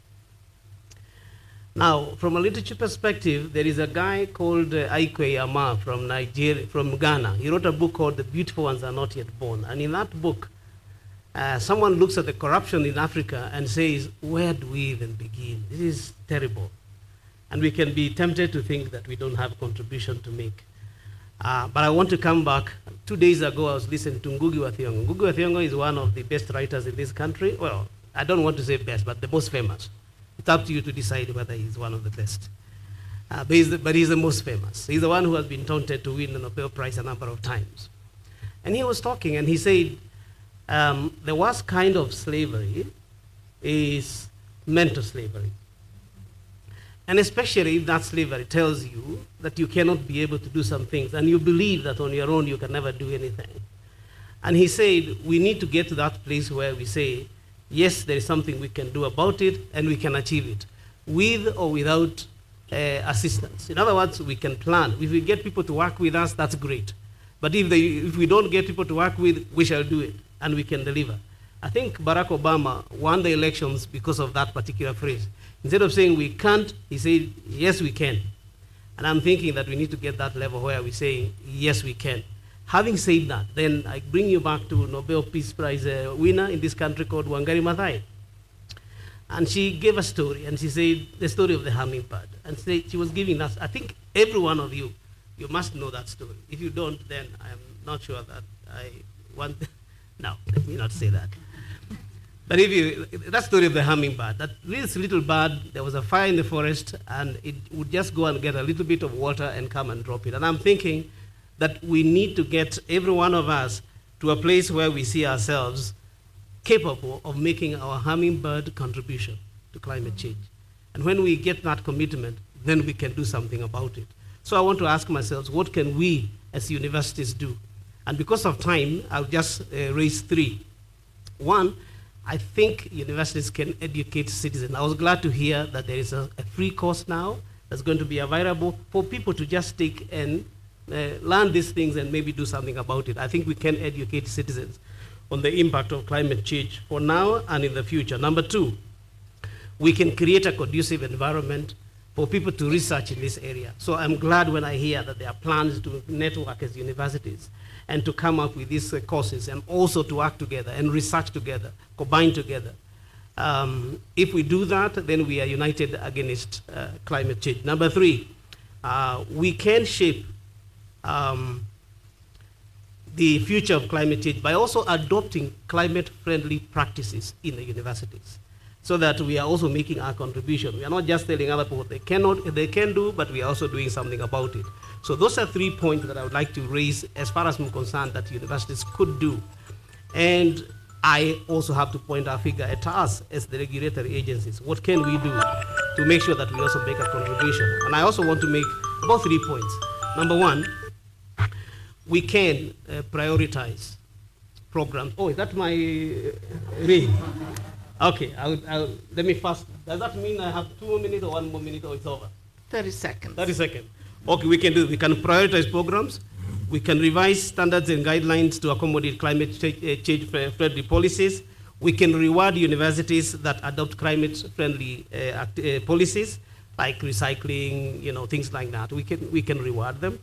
Now, from a literature perspective, there is a guy called Aikwe Ama from Nigeria, from Ghana. He wrote a book called The Beautiful Ones Are Not Yet Born. And in that book, someone looks at the corruption in Africa and says, where do we even begin? This is terrible. And we can be tempted to think that we don't have a contribution to make. But I want to come back. 2 days ago, I was listening to Ngugi wa Thiong'o. Ngugi wa Thiong'o is one of the best writers in this country. Well, I don't want to say best, but the most famous. It's up to you to decide whether he's one of the best. But he's the most famous. He's the one who has been taunted to win the Nobel Prize a number of times. And he was talking, and he said, the worst kind of slavery is mental slavery. And especially if that slavery tells you that you cannot be able to do some things, and you believe that on your own you can never do anything. And he said, we need to get to that place where we say, yes, there is something we can do about it, and we can achieve it, with or without assistance. In other words, we can plan. If we get people to work with us, that's great. But if we don't get people to work with, we shall do it, and we can deliver. I think Barack Obama won the elections because of that particular phrase. Instead of saying we can't, he said, yes, we can. And I'm thinking that we need to get that level where we say, yes, we can. Having said that, then I bring you back to Nobel Peace Prize winner in this country called Wangari Maathai. And she gave a story, and she said the story of the hummingbird. And she was giving us, I think every one of you, you must know that story. If you don't, then I'm not sure that I want, no, let me not say that. But that story of the hummingbird, this little bird, there was a fire in the forest, and it would just go and get a little bit of water and come and drop it. And I'm thinking that we need to get every one of us to a place where we see ourselves capable of making our hummingbird contribution to climate change. And when we get that commitment, then we can do something about it. So I want to ask myself, what can we as universities do? And because of time, I'll just raise three. One, I think universities can educate citizens. I was glad to hear that there is a free course now that's going to be available for people to just take and learn these things and maybe do something about it. I think we can educate citizens on the impact of climate change for now and in the future. Number two, we can create a conducive environment for people to research in this area. So I'm glad when I hear that there are plans to network as universities and to come up with these courses and also to work together and research together, combine together. If we do that, then we are united against climate change. Number three, we can shape the future of climate change by also adopting climate-friendly practices in the universities, so that we are also making our contribution. We are not just telling other people they can do, but we are also doing something about it. So those are 3 points that I would like to raise as far as I'm concerned that universities could do. And I also have to point our finger at us as the regulatory agencies. What can we do to make sure that we also make a contribution? And I also want to make about 3 points. Number one, we can prioritize programs. Oh, is that my ring? Okay, let me first. Does that mean I have 2 more minutes or 1 more minute or it's over? 30 seconds. 30 seconds. Okay, we can do it. We can prioritize programs. We can revise standards and guidelines to accommodate climate change-friendly policies. We can reward universities that adopt climate-friendly policies, like recycling, things like that. We can reward them.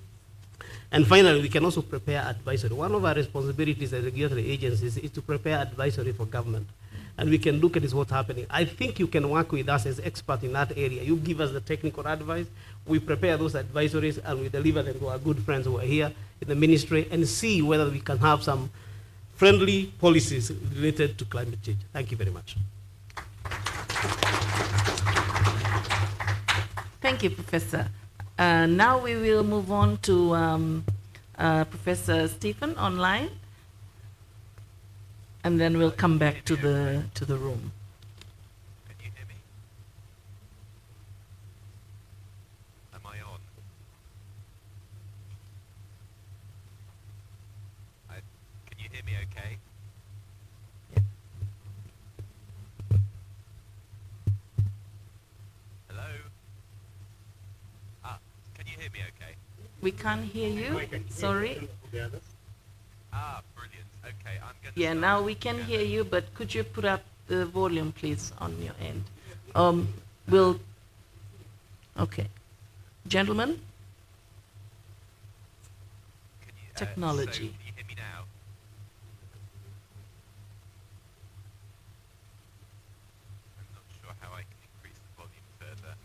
And finally, we can also prepare advisory. One of our responsibilities as regulatory agencies is to prepare advisory for government. And we can look at what's happening. I think you can work with us as experts in that area. You give us the technical advice, we prepare those advisories, and we deliver them to our good friends who are here in the ministry and see whether we can have some friendly policies related to climate change. Thank you very much. Thank you, Professor. Now we will move on to Professor Stephen online, and then we'll come back to the room. Can you hear me? Am I on? Can you hear me okay? Hello? Can you hear me okay? We can't hear you. Sorry. Brilliant. Okay, I'm going to... Yeah, now we can hear you, but could you put up the volume, please, on your end? Okay. Gentlemen? Technology. So, can you hear me now? I'm not sure how I can increase the volume further.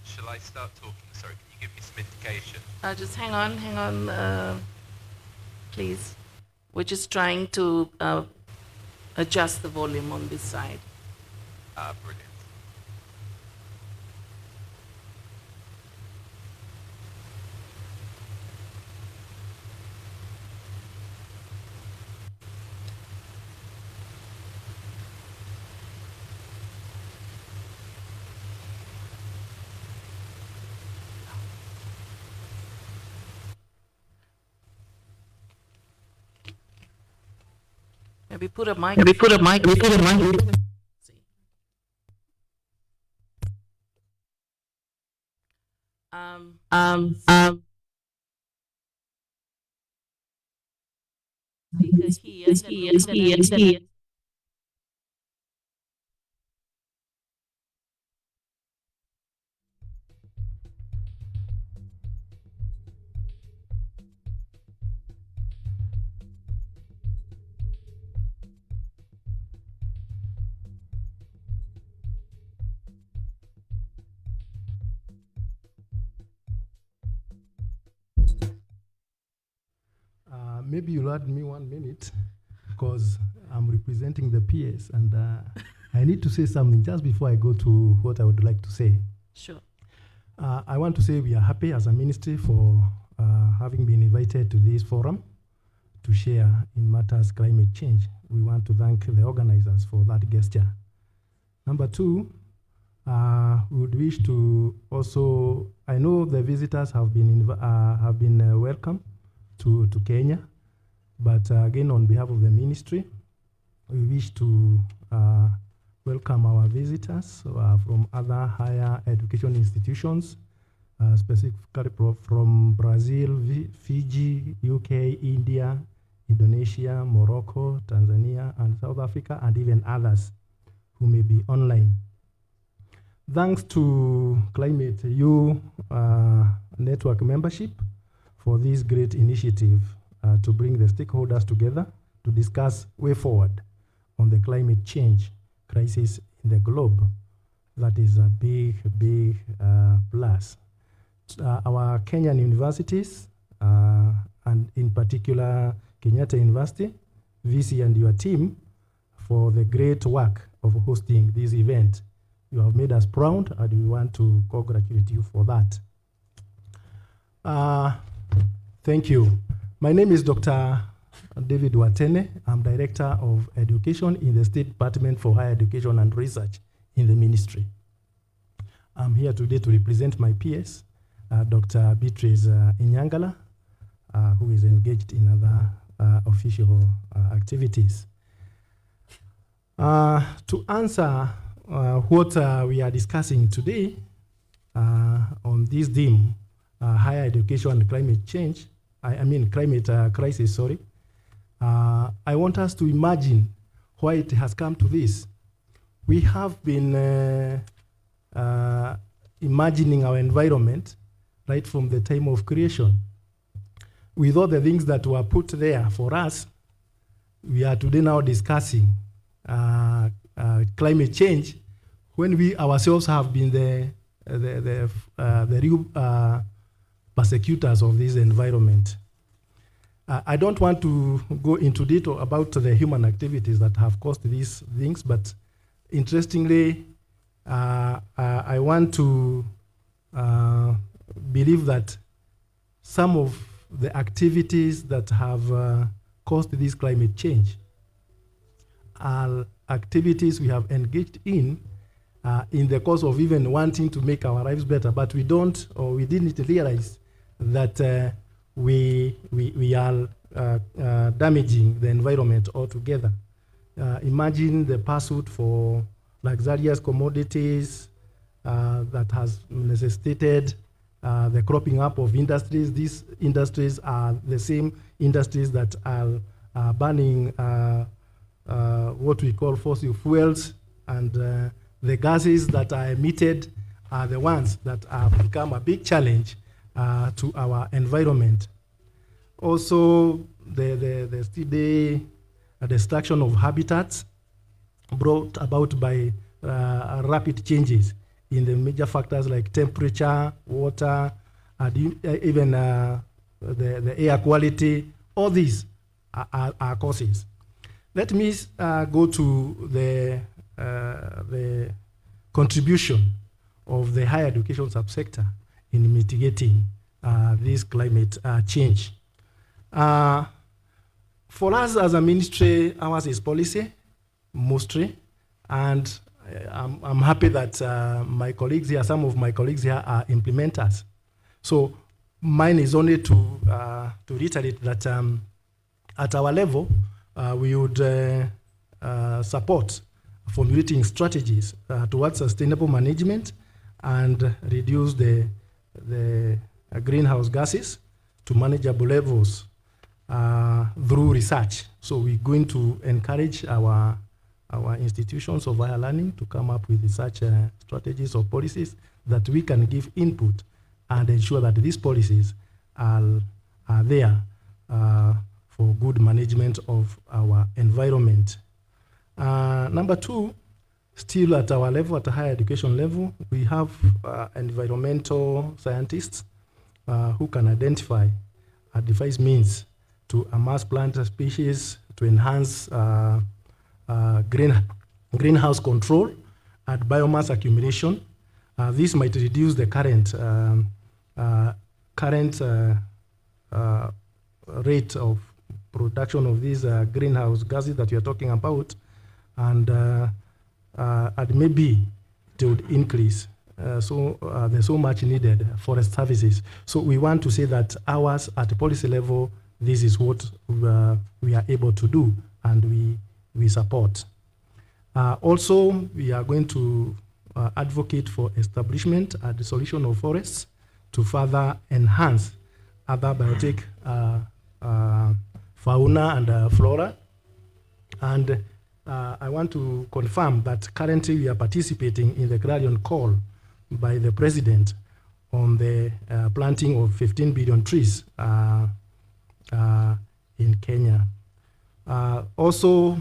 Shall I start talking? Sorry, can you give me some indication? Just hang on, please. We're just trying to adjust the volume on this side. Brilliant. Maybe put a mic. See. Speaker here. Maybe you'll add me 1 minute because I'm representing the PS and I need to say something just before I go to what I would like to say. Sure. I want to say we are happy as a ministry for having been invited to this forum to share in matters climate change. We want to thank the organizers for that gesture. Number two, we would wish to also, I know the visitors have been welcome to Kenya, but again, on behalf of the ministry, we wish to welcome our visitors from other higher education institutions, specifically from Brazil, Fiji, UK, India, Indonesia, Morocco, Tanzania, and South Africa, and even others who may be online. Thanks to Climate U network membership for this great initiative to bring the stakeholders together to discuss way forward on the climate change crisis in the globe. That is a big plus. Our Kenyan universities, and in particular Kenyatta University, VC and your team, for the great work of hosting this event. You have made us proud and we want to congratulate you for that. Thank you. My name is Dr. David Watene. I'm Director of Education in the State Department for Higher Education and Research in the ministry. I'm here today to represent my PS, Dr. Beatrice Inyangala, who is engaged in other official activities. To answer what we are discussing today on this theme, higher education and climate change, climate crisis, sorry. I want us to imagine why it has come to this. We have been imagining our environment right from the time of creation. With all the things that were put there for us, we are today now discussing climate change when we ourselves have been the real persecutors of this environment. I don't want to go into detail about the human activities that have caused these things, but interestingly, I want to believe that some of the activities that have caused this climate change are activities we have engaged in the course of even wanting to make our lives better, but we don't, or we didn't realize that we are damaging the environment altogether. Imagine the pursuit for luxurious commodities that has necessitated the cropping up of industries. These industries are the same industries that are burning what we call fossil fuels, and the gases that are emitted are the ones that have become a big challenge to our environment. Also, the steady destruction of habitats brought about by rapid changes in the major factors like temperature, water, and even the air quality. All these are causes. Let me go to the contribution of the higher education subsector in mitigating this climate change. For us as a ministry, ours is policy, mostly, and I'm happy that my colleagues here, some of my colleagues here are implementers. So mine is only to reiterate that at our level, we would support formulating strategies towards sustainable management and reduce the greenhouse gases to manageable levels through research. So we're going to encourage our institutions of higher learning to come up with such strategies or policies that we can give input and ensure that these policies are there for good management of our environment. Number two, still at our level, at a higher education level, we have environmental scientists who can identify and devise means to amass plant species, to enhance greenhouse control and biomass accumulation. This might reduce the current rate of production of these greenhouse gases that we are talking about, and maybe they would increase. So there's so much needed forest services. So we want to say that ours at the policy level, this is what we are able to do, and we support. Also, we are going to advocate for establishment and the solution of forests to further enhance other biotic fauna and flora. And I want to confirm that currently we are participating in the clarion call by the President on the planting of 15 billion trees in Kenya. Also,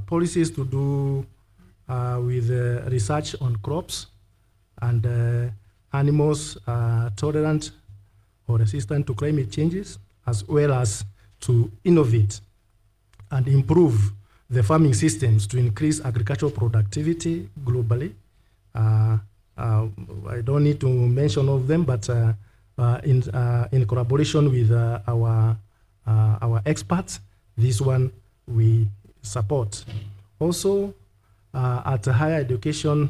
policies to do with research on crops and animals tolerant or resistant to climate changes, as well as to innovate and improve the farming systems to increase agricultural productivity globally. I don't need to mention all of them, but in collaboration with our experts, this one we support. Also, at the higher education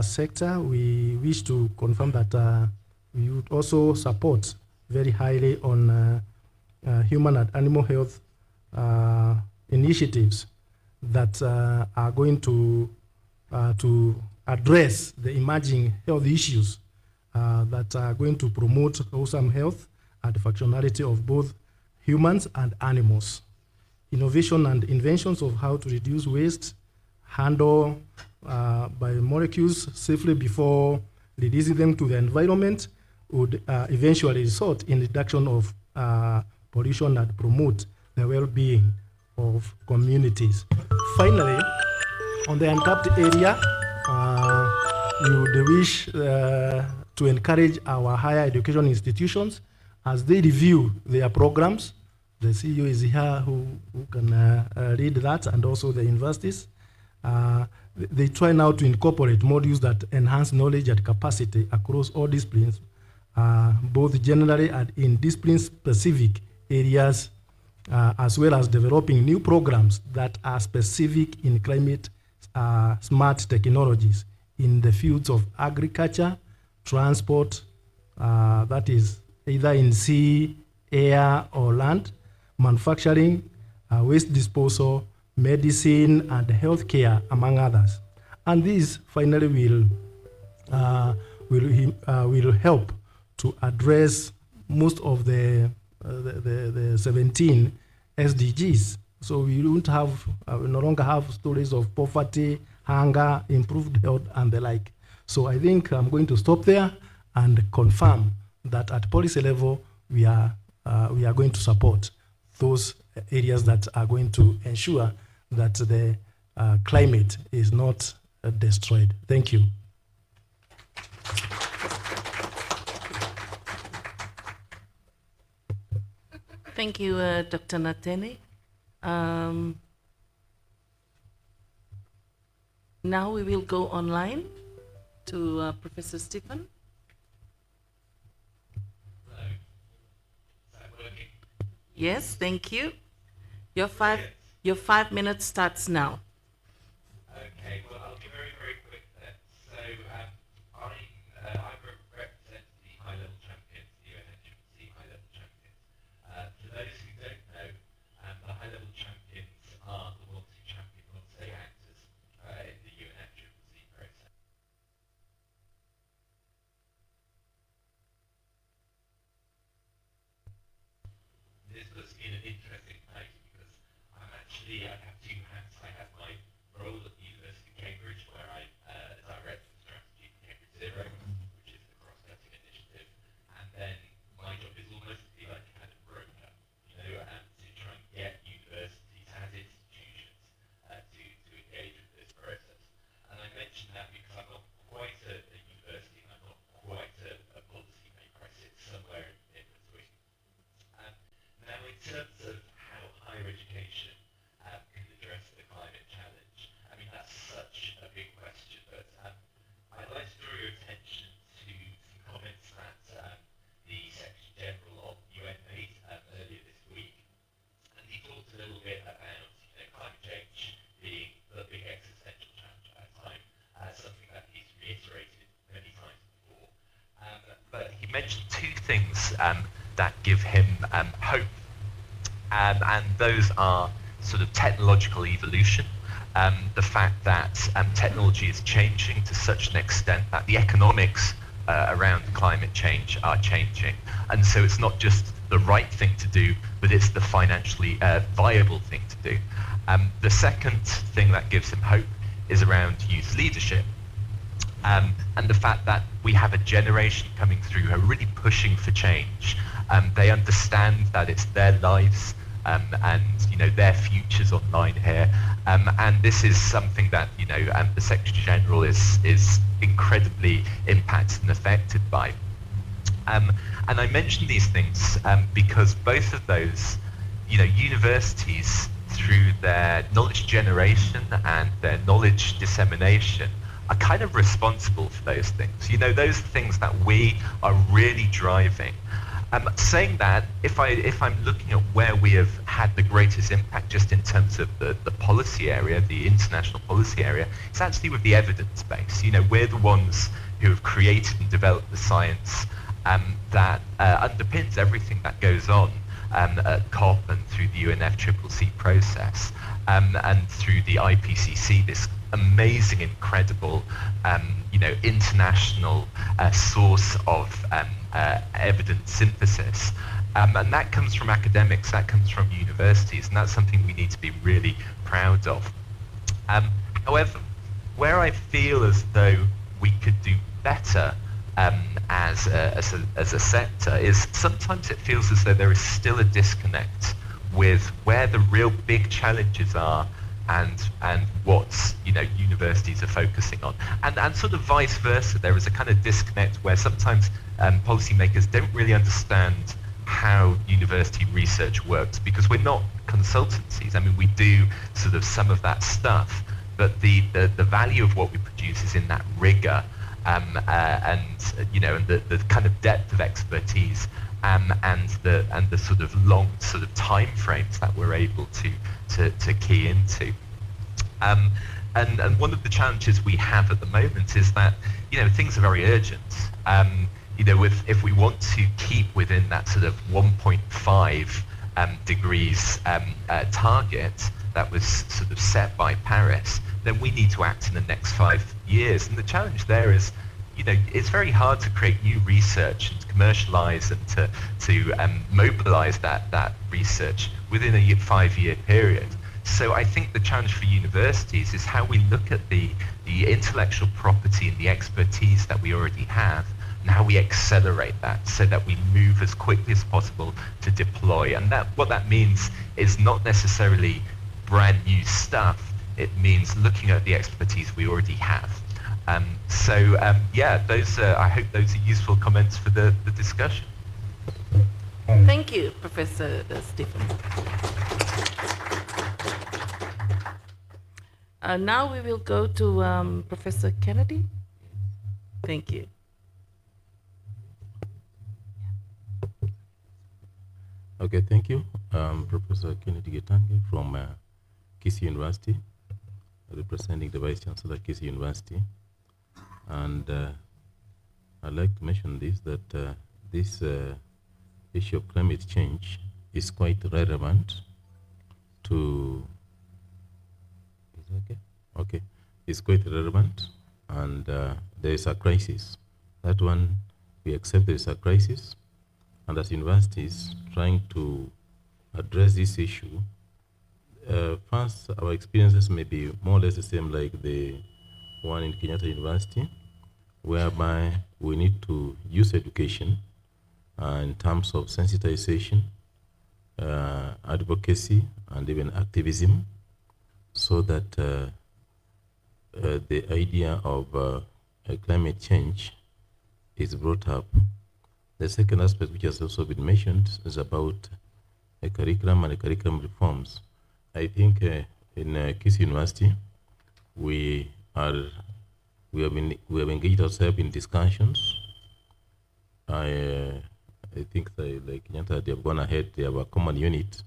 sector, we wish to confirm that we would also support very highly on human and animal health initiatives that are going to address the emerging health issues that are going to promote wholesome health and the functionality of both humans and animals. Innovation and inventions of how to reduce waste, handle biomolecules safely before releasing them to the environment would eventually result in reduction of pollution and promote the well-being of communities. Finally, on the untapped area, we would wish to encourage our higher education institutions as they review their programs. The CEO is here who can read that, and also the universities, They try now to incorporate modules that enhance knowledge and capacity across all disciplines, both generally and in discipline-specific areas, as well as developing new programs that are specific in climate smart technologies in the fields of agriculture, transport, that is either in sea, air, or land, manufacturing, waste disposal, medicine, and healthcare, among others. And these finally will help to address most of the 17 SDGs. So we don't have, we no longer have stories of poverty, hunger, improved health, and the like. So I think I'm going to stop there and confirm that at policy level, we are going to support those areas that are going to ensure that the climate is not destroyed. Thank you. Thank you, Dr. Natene. Now we will go online to Professor Stephen. Hello. Is that working? Yes, thank you. Your 5 minutes starts now. Okay, well, I'll be very, very quick then. So, I represent the high-level champions, the UNFCCC high-level champions. For those who don't know, the high-level champions are the ones who champion non-state actors in the UNFCCC process. This puts me in an interesting place because I have two hats. I have my role at the University of Cambridge, where I direct the strategy for Cambridge Zero, which is the cross-cutting initiative, and then my job is almost to be like a kind of broker, to try and get universities as institutions to engage with this process. And I mention that because I'm not quite a university, and I'm not quite a policy maker. I sit somewhere in between. Now, in terms of how higher education can address the climate challenge, I mean, that's such a big question, but I'd like to draw your attention to some comments that the Secretary General of UN made earlier this week. And he talked a little bit about climate change being the big existential challenge at that time, something that he's reiterated many times before. But he mentioned two things that give him hope. And those are sort of technological evolution, the fact that technology is changing to such an extent that the economics around climate change are changing. And so it's not just the right thing to do, but it's the financially viable thing to do. The second thing that gives him hope is around youth leadership. And the fact that we have a generation coming through who are really pushing for change. They understand that it's their lives and their futures online here, and this is something that the Secretary General is incredibly impacted and affected by. And I mention these things because both of those, universities through their knowledge generation and their knowledge dissemination are kind of responsible for those things. Those things that we are really driving. Saying that, if I'm looking at where we have had the greatest impact just in terms of the policy area, the international policy area, it's actually with the evidence base. We're the ones who have created and developed the science that underpins everything that goes on at COP and through the UNFCCC process and through the IPCC, this amazing, incredible, international source of evidence synthesis. And that comes from academics, that comes from universities, and that's something we need to be really proud of. However, where I feel as though we could do better as a sector is sometimes it feels as though there is still a disconnect with where the real big challenges are and what universities are focusing on, and sort of vice versa. There is a kind of disconnect where sometimes policymakers don't really understand how university research works, because we're not consultancies. I mean, we do sort of some of that stuff, but the value of what we produce is in that rigor, and the kind of depth of expertise, and the sort of long sort of time frames that we're able to key into. And one of the challenges we have at the moment is that, things are very urgent. If we want to keep within that sort of 1.5 degrees target that was sort of set by Paris, then we need to act in the next 5 years. And the challenge there is, it's very hard to create new research and to commercialize and to mobilize that research within a 5-year period. So I think the challenge for universities is how we look at the intellectual property and the expertise that we already have, and how we accelerate that so that we move as quickly as possible to deploy. And what that means is not necessarily brand new stuff. It means looking at the expertise we already have. Those I hope those are useful comments for the discussion. Thank you, Professor Stephen. Now we will go to Professor Kennedy. Thank you. Okay, thank you. Professor Kennedy Getange from Kisii University, representing the Vice Chancellor at Kisii University. And I'd like to mention this, that this issue of climate change is quite relevant to, is it okay? Okay, it's quite relevant, and there is a crisis. That one, we accept there is a crisis, and as universities trying to address this issue, first, our experiences may be more or less the same like the one in Kenyatta University, whereby we need to use education in terms of sensitization, advocacy, and even activism, so that the idea of climate change is brought up. The second aspect, which has also been mentioned, is about a curriculum and curriculum reforms. I think in Kisii University, we have engaged ourselves in discussions. I think like Kenyatta, they have gone ahead. They have a common unit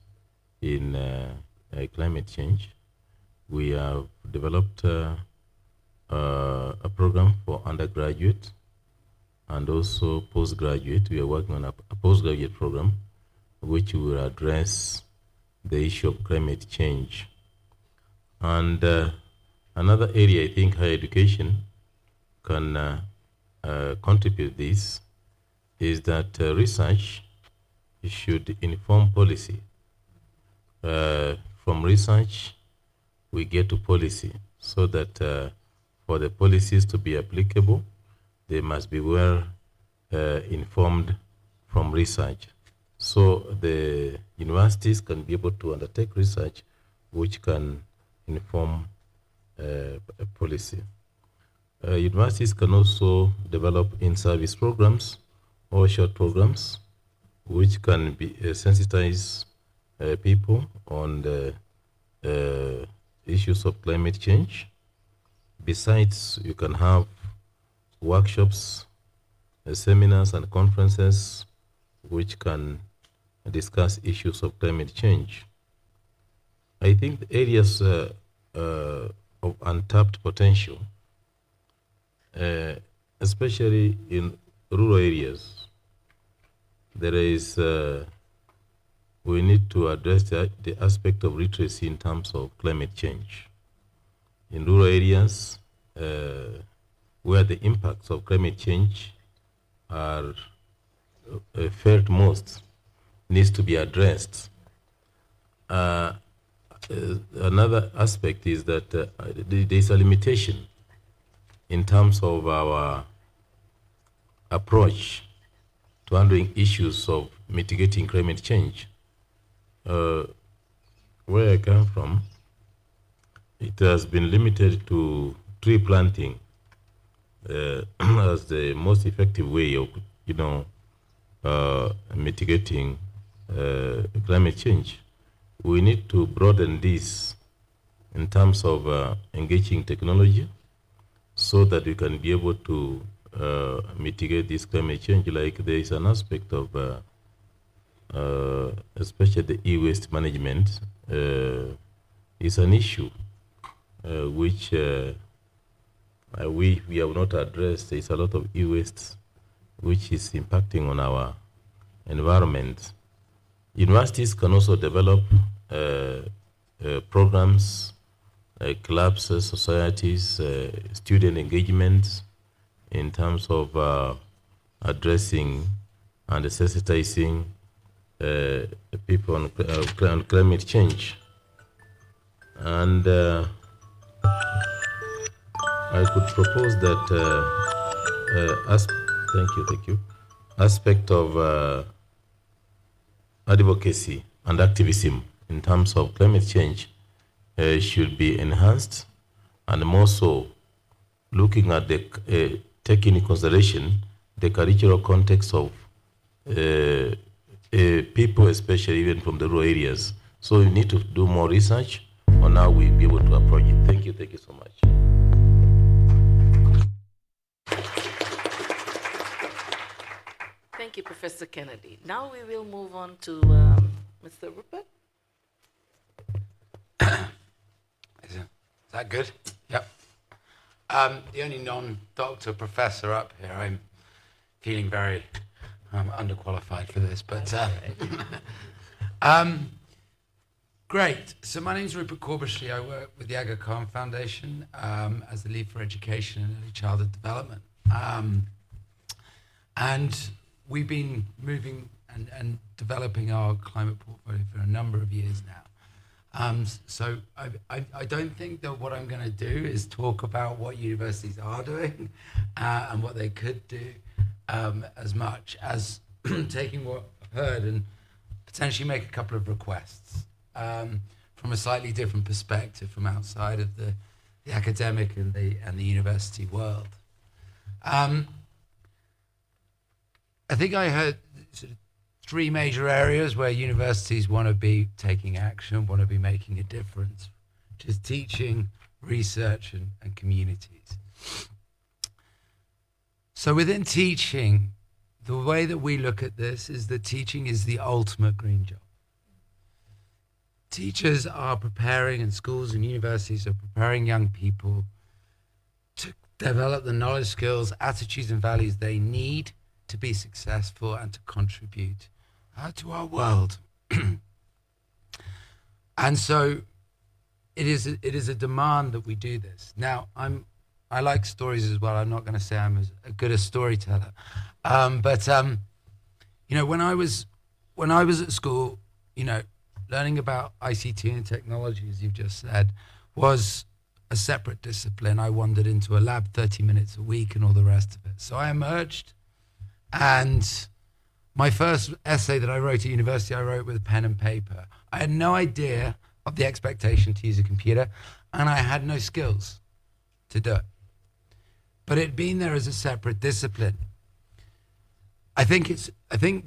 in climate change. We have developed a program for undergraduate and also postgraduate. We are working on a postgraduate program which will address the issue of climate change. And another area, I think higher education can contribute this, is that research should inform policy. From research, we get to policy, so that for the policies to be applicable, they must be well informed from research. So the universities can be able to undertake research which can inform policy. Universities can also develop in-service programs or short programs which can be sensitize people on the issues of climate change. Besides, you can have workshops, seminars, and conferences which can discuss issues of climate change. I think the areas of untapped potential, especially in rural areas, there is, we need to address the aspect of literacy in terms of climate change. In rural areas, where the impacts of climate change are felt most, needs to be addressed. Another aspect is that there is a limitation in terms of our approach to handling issues of mitigating climate change. Where I come from, it has been limited to tree planting as the most effective way of, mitigating climate change. We need to broaden this in terms of engaging technology so that we can be able to mitigate this climate change. Like there is an aspect of especially the e-waste management is an issue which we have not addressed. There is a lot of e-waste which is impacting on our environment. Universities can also develop programs, clubs, societies, student engagement in terms of addressing and sensitizing people on climate change. And I could propose that thank you, aspect of advocacy and activism in terms of climate change should be enhanced, and more so looking at the taking into consideration the cultural context of people, especially even from the rural areas. So we need to do more research on how we be able to approach it. Thank you so much. Thank you, Professor Kennedy. Now we will move on to Mr. Rupert. Is that good? Yep. The only non-doctor professor up here. I'm feeling very underqualified for this, but great. So my name is Rupert Corbishley. I work with the Aga Khan Foundation as the lead for education and early childhood development. And we've been moving and developing our climate portfolio for a number of years now. So I don't think that what I'm going to do is talk about what universities are doing and what they could do as much as taking what I've heard and potentially make a couple of requests from a slightly different perspective from outside of the academic and the university world. I think I heard sort of three major areas where universities want to be taking action, want to be making a difference, which is teaching, research, and communities. So within teaching, the way that we look at this is that teaching is the ultimate green job. Teachers are preparing, and schools and universities are preparing young people to develop the knowledge, skills, attitudes, and values they need to be successful and to contribute to our world. And so it is a demand that we do this. Now, I like stories as well. I'm not going to say I'm as good a storyteller, but you know, when I was at school, you know, learning about ICT and technology, as you've just said, was a separate discipline. I wandered into a lab 30 minutes a week and all the rest of it. So I emerged, and my first essay that I wrote at university, I wrote with pen and paper. I had no idea of the expectation to use a computer, and I had no skills to do it. But it being there as a separate discipline, I think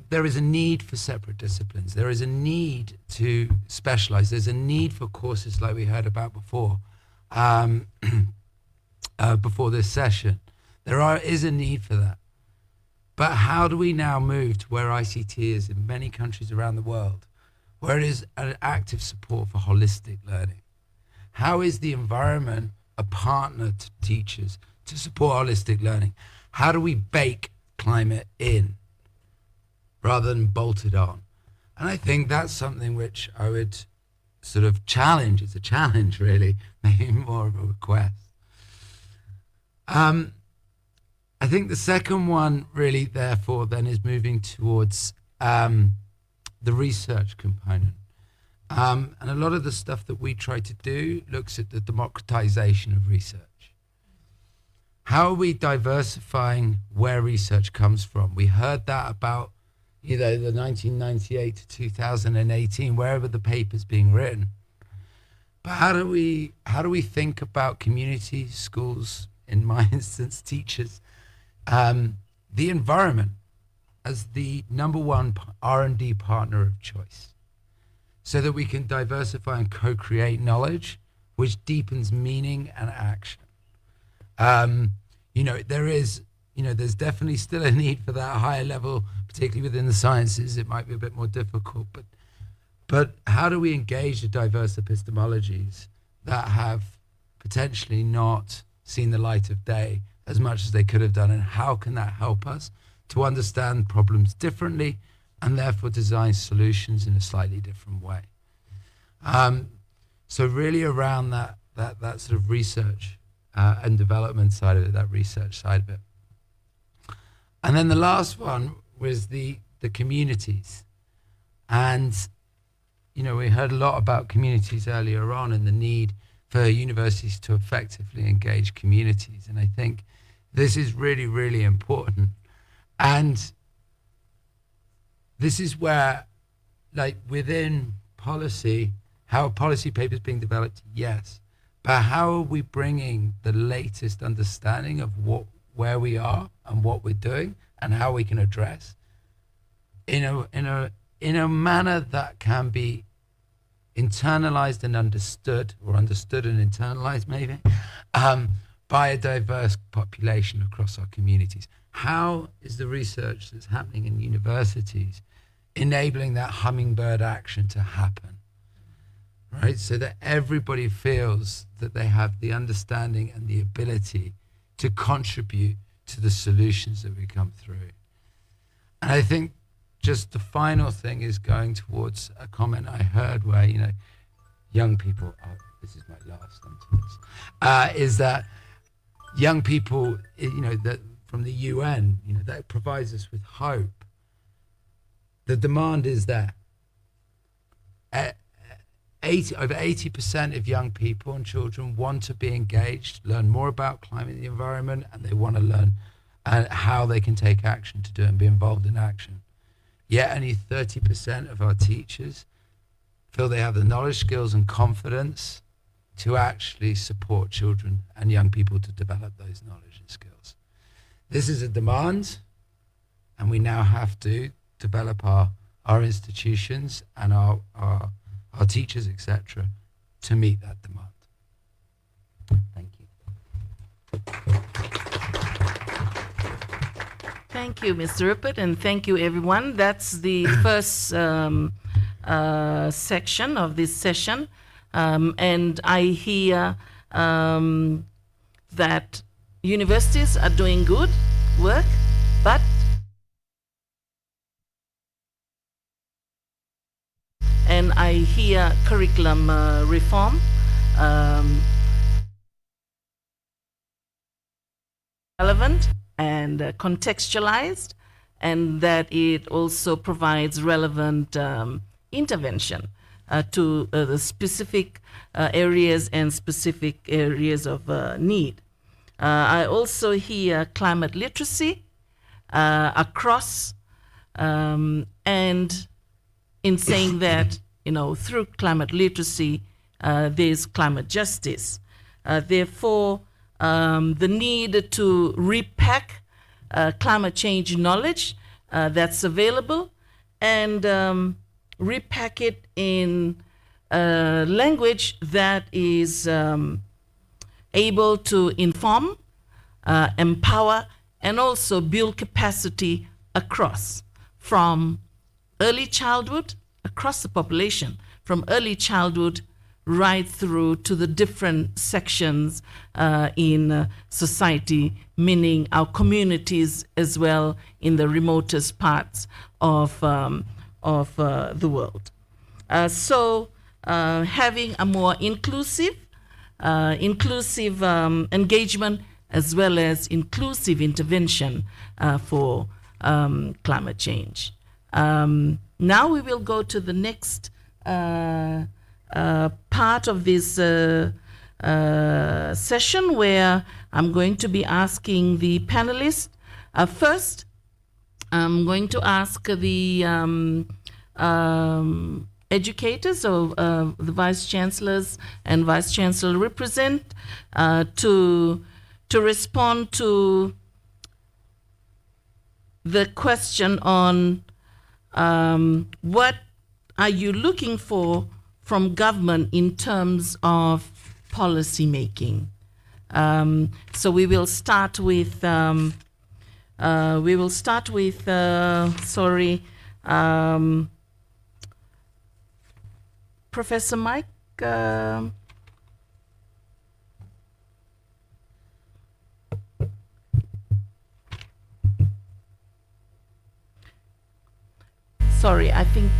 there is a need for separate disciplines. There is a need to specialize. There's a need for courses like we heard about before, before this session. There is a need for that. But how do we now move to where ICT is in many countries around the world, where it is an active support for holistic learning? How is the environment a partner to teachers to support holistic learning? How do we bake climate in rather than bolt it on? And I think that's something which I would sort of challenge. It's a challenge, really, maybe more of a request. I think the second one really, therefore, then is moving towards the research component. And a lot of the stuff that we try to do looks at the democratization of research. How are we diversifying where research comes from? We heard that about, you know, the 1998 to 2018, wherever the paper's being written. But how do we think about communities, schools, in my instance, teachers, the environment as the number one R&D partner of choice, so that we can diversify and co-create knowledge which deepens meaning and action. There's definitely still a need for that higher level, particularly within the sciences. It might be a bit more difficult, but how do we engage the diverse epistemologies that have potentially not seen the light of day as much as they could have done, and how can that help us to understand problems differently and therefore design solutions in a slightly different way? So really around that sort of research and development side of it, that research side of it. And then the last one was the communities. And, we heard a lot about communities earlier on and the need for universities to effectively engage communities. And I think this is really, really important. And this is where, like within policy, how a policy paper is being developed, yes. But how are we bringing the latest understanding of where we are and what we're doing and how we can address in a manner that can be internalized and understood, or understood and internalized maybe, by a diverse population across our communities? How is the research that's happening in universities enabling that hummingbird action to happen? Right, so that everybody feels that they have the understanding and the ability to contribute to the solutions that we come through. And I think just the final thing is going towards a comment I heard where, young people, this is my last sentence, is that young people, that from the UN, that provides us with hope. The demand is there. Over 80% of young people and children want to be engaged, learn more about climate and the environment, and they want to learn how they can take action to do it and be involved in action. Yet only 30% of our teachers feel they have the knowledge, skills, and confidence to actually support children and young people to develop those knowledge and skills. This is a demand, and we now have to develop our institutions and our teachers, etc., to meet that demand. Thank you. Thank you, Mr. Rupert, and thank you, everyone. That's the first section of this session, and I hear that universities are doing good work, but and I hear curriculum reform, relevant and contextualized, and that it also provides relevant intervention to the specific areas and specific areas of need. I also hear climate literacy across, and in saying that, through climate literacy, there's climate justice. Therefore, the need to repack climate change knowledge that's available and repack it in language that is able to inform, empower, and also build capacity across, from early childhood, across the population, from early childhood right through to the different sections in society, meaning our communities as well in the remotest parts of the world. So having a more inclusive engagement as well as inclusive intervention for climate change. Now we will go to the next part of this session, where I'm going to be asking the panelists. First, I'm going to ask the educators of the vice chancellors and vice chancellor represent to respond to the question on what are you looking for from government in terms of policy making. So we will start with Professor Mike. Sorry, I think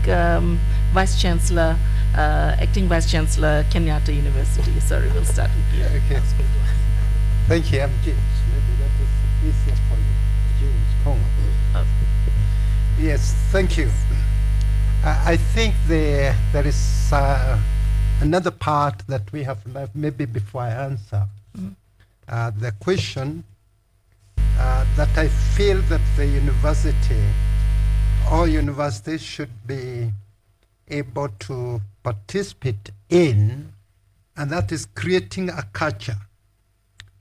Vice Chancellor, Acting Vice Chancellor, Kenyatta University. Sorry, we'll start with you. Okay. Thank you. I'm James. Maybe that was easier for you. James Kongo. Yes, thank you. I think there is another part that we have left, maybe before I answer the question, that I feel that the university, all universities should be able to participate in, and that is creating a culture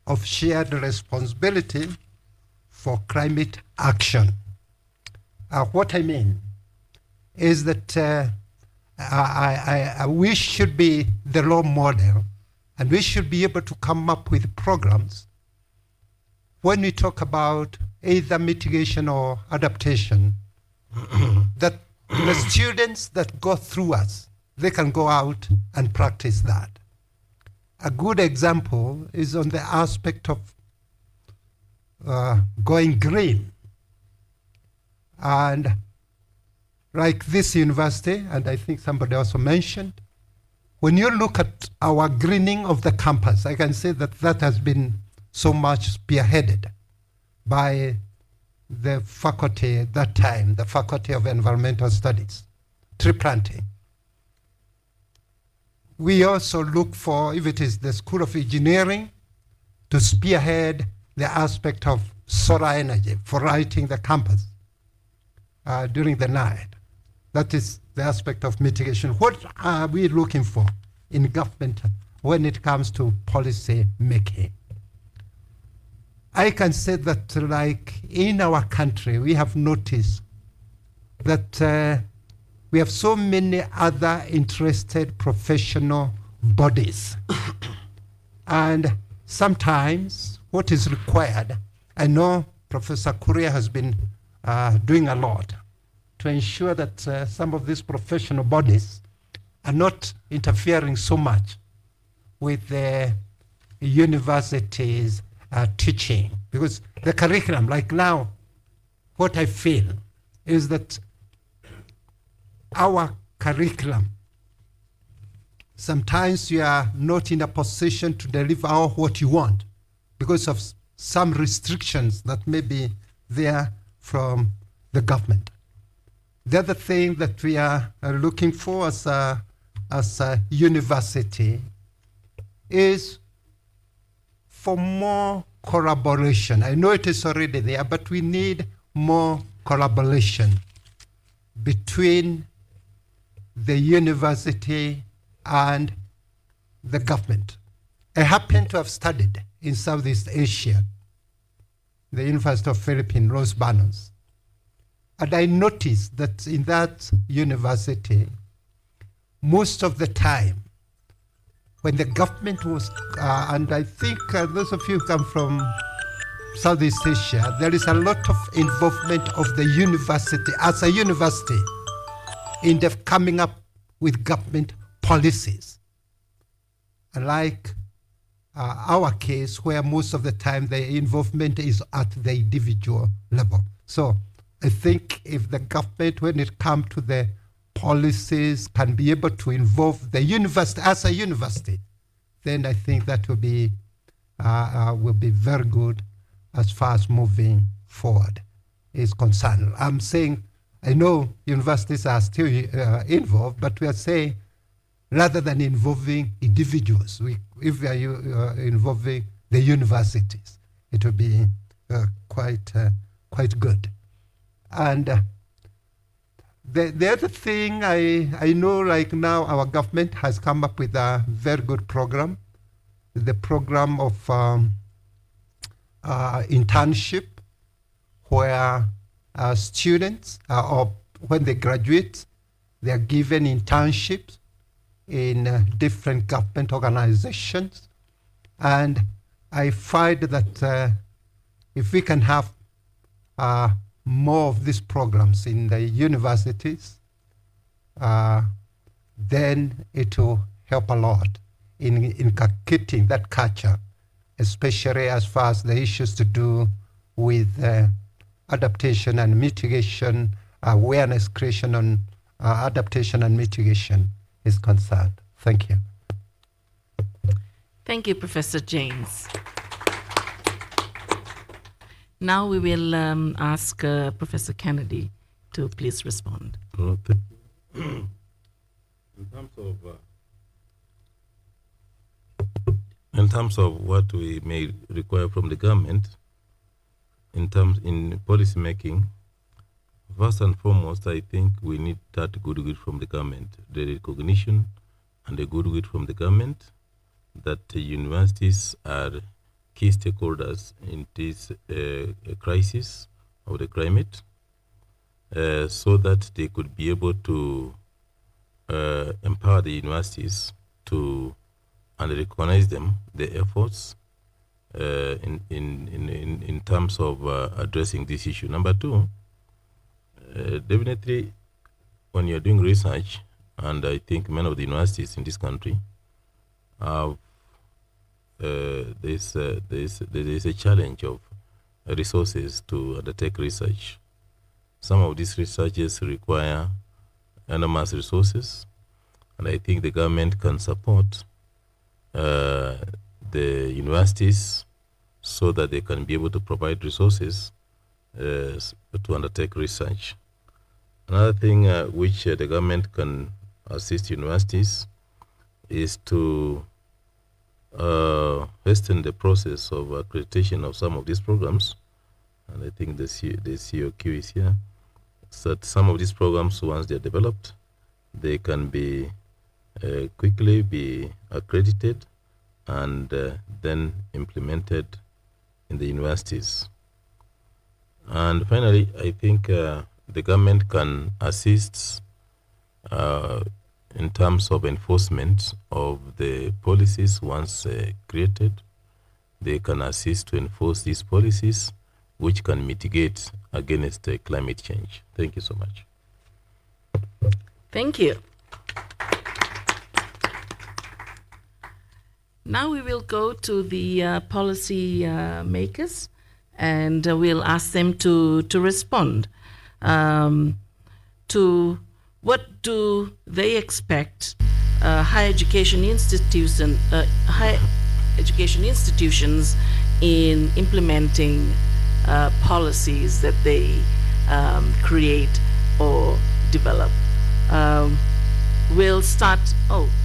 of shared responsibility for climate action. What I mean is that we should be the role model, and we should be able to come up with programs when we talk about either mitigation or adaptation, that the students that go through us, they can go out and practice that. A good example is on the aspect of going green. And like this university, and I think somebody also mentioned, when you look at our greening of the campus, I can say that that has been so much spearheaded by the faculty at that time, the Faculty of Environmental Studies, tree planting. We also look for, if it is the School of Engineering, to spearhead the aspect of solar energy for lighting the campus during the night. That is the aspect of mitigation. What are we looking for in government when it comes to policy making? I can say that, like in our country, we have noticed that we have so many other interested professional bodies. And sometimes what is required, I know Professor Kuria has been doing a lot to ensure that some of these professional bodies are not interfering so much with the universities teaching. Because the curriculum, like now, what I feel is that our curriculum, sometimes you are not in a position to deliver all what you want because of some restrictions that may be there from the government. The other thing that we are looking for as a university is for more collaboration. I know it is already there, but we need more collaboration between the university and the government. I happen to have studied in Southeast Asia, the University of Philippines, Los Banos. And I noticed that in that university, most of the time, when the government was, and I think those of you who come from Southeast Asia, there is a lot of involvement of the university as a university in the coming up with government policies. Unlike our case, where most of the time the involvement is at the individual level. So I think if the government, when it comes to the policies, can be able to involve the university as a university, then I think that will be very good as far as moving forward is concerned. I'm saying, I know universities are still involved, but we are saying rather than involving individuals, if we are involving the universities, it will be quite good. And the other thing I know, like now our government has come up with a very good program, the program of internship, where students, or when they graduate, they are given internships in different government organizations And I find that if we can have more of these programs in the universities, then it will help a lot in inculcating that culture, especially as far as the issues to do with adaptation and mitigation, awareness creation on adaptation and mitigation is concerned. Thank you. Thank you, Professor James. Now we will ask Professor Kennedy to please respond. In terms of what we may require from the government, in policy making, first and foremost, I think we need that goodwill from the government, the recognition and the goodwill from the government that the universities are key stakeholders in this crisis of the climate, so that they could be able to empower the universities to and recognize them, the efforts in terms of addressing this issue. Number two, definitely when you're doing research, and I think many of the universities in this country have there's a challenge of resources to undertake research. Some of these researches require enormous resources, and I think the government can support the universities so that they can be able to provide resources to undertake research. Another thing which the government can assist universities is to hasten the process of accreditation of some of these programs, and I think the COQ is here, so that some of these programs, once they're developed, they can be quickly be accredited and then implemented in the universities. And finally, I think the government can assist in terms of enforcement of the policies once created. They can assist to enforce these policies, which can mitigate against climate change. Thank you so much. Thank you. Now we will go to the policy makers, and we'll ask them to respond to what do they expect higher education institutions in implementing policies that they create or develop. We'll start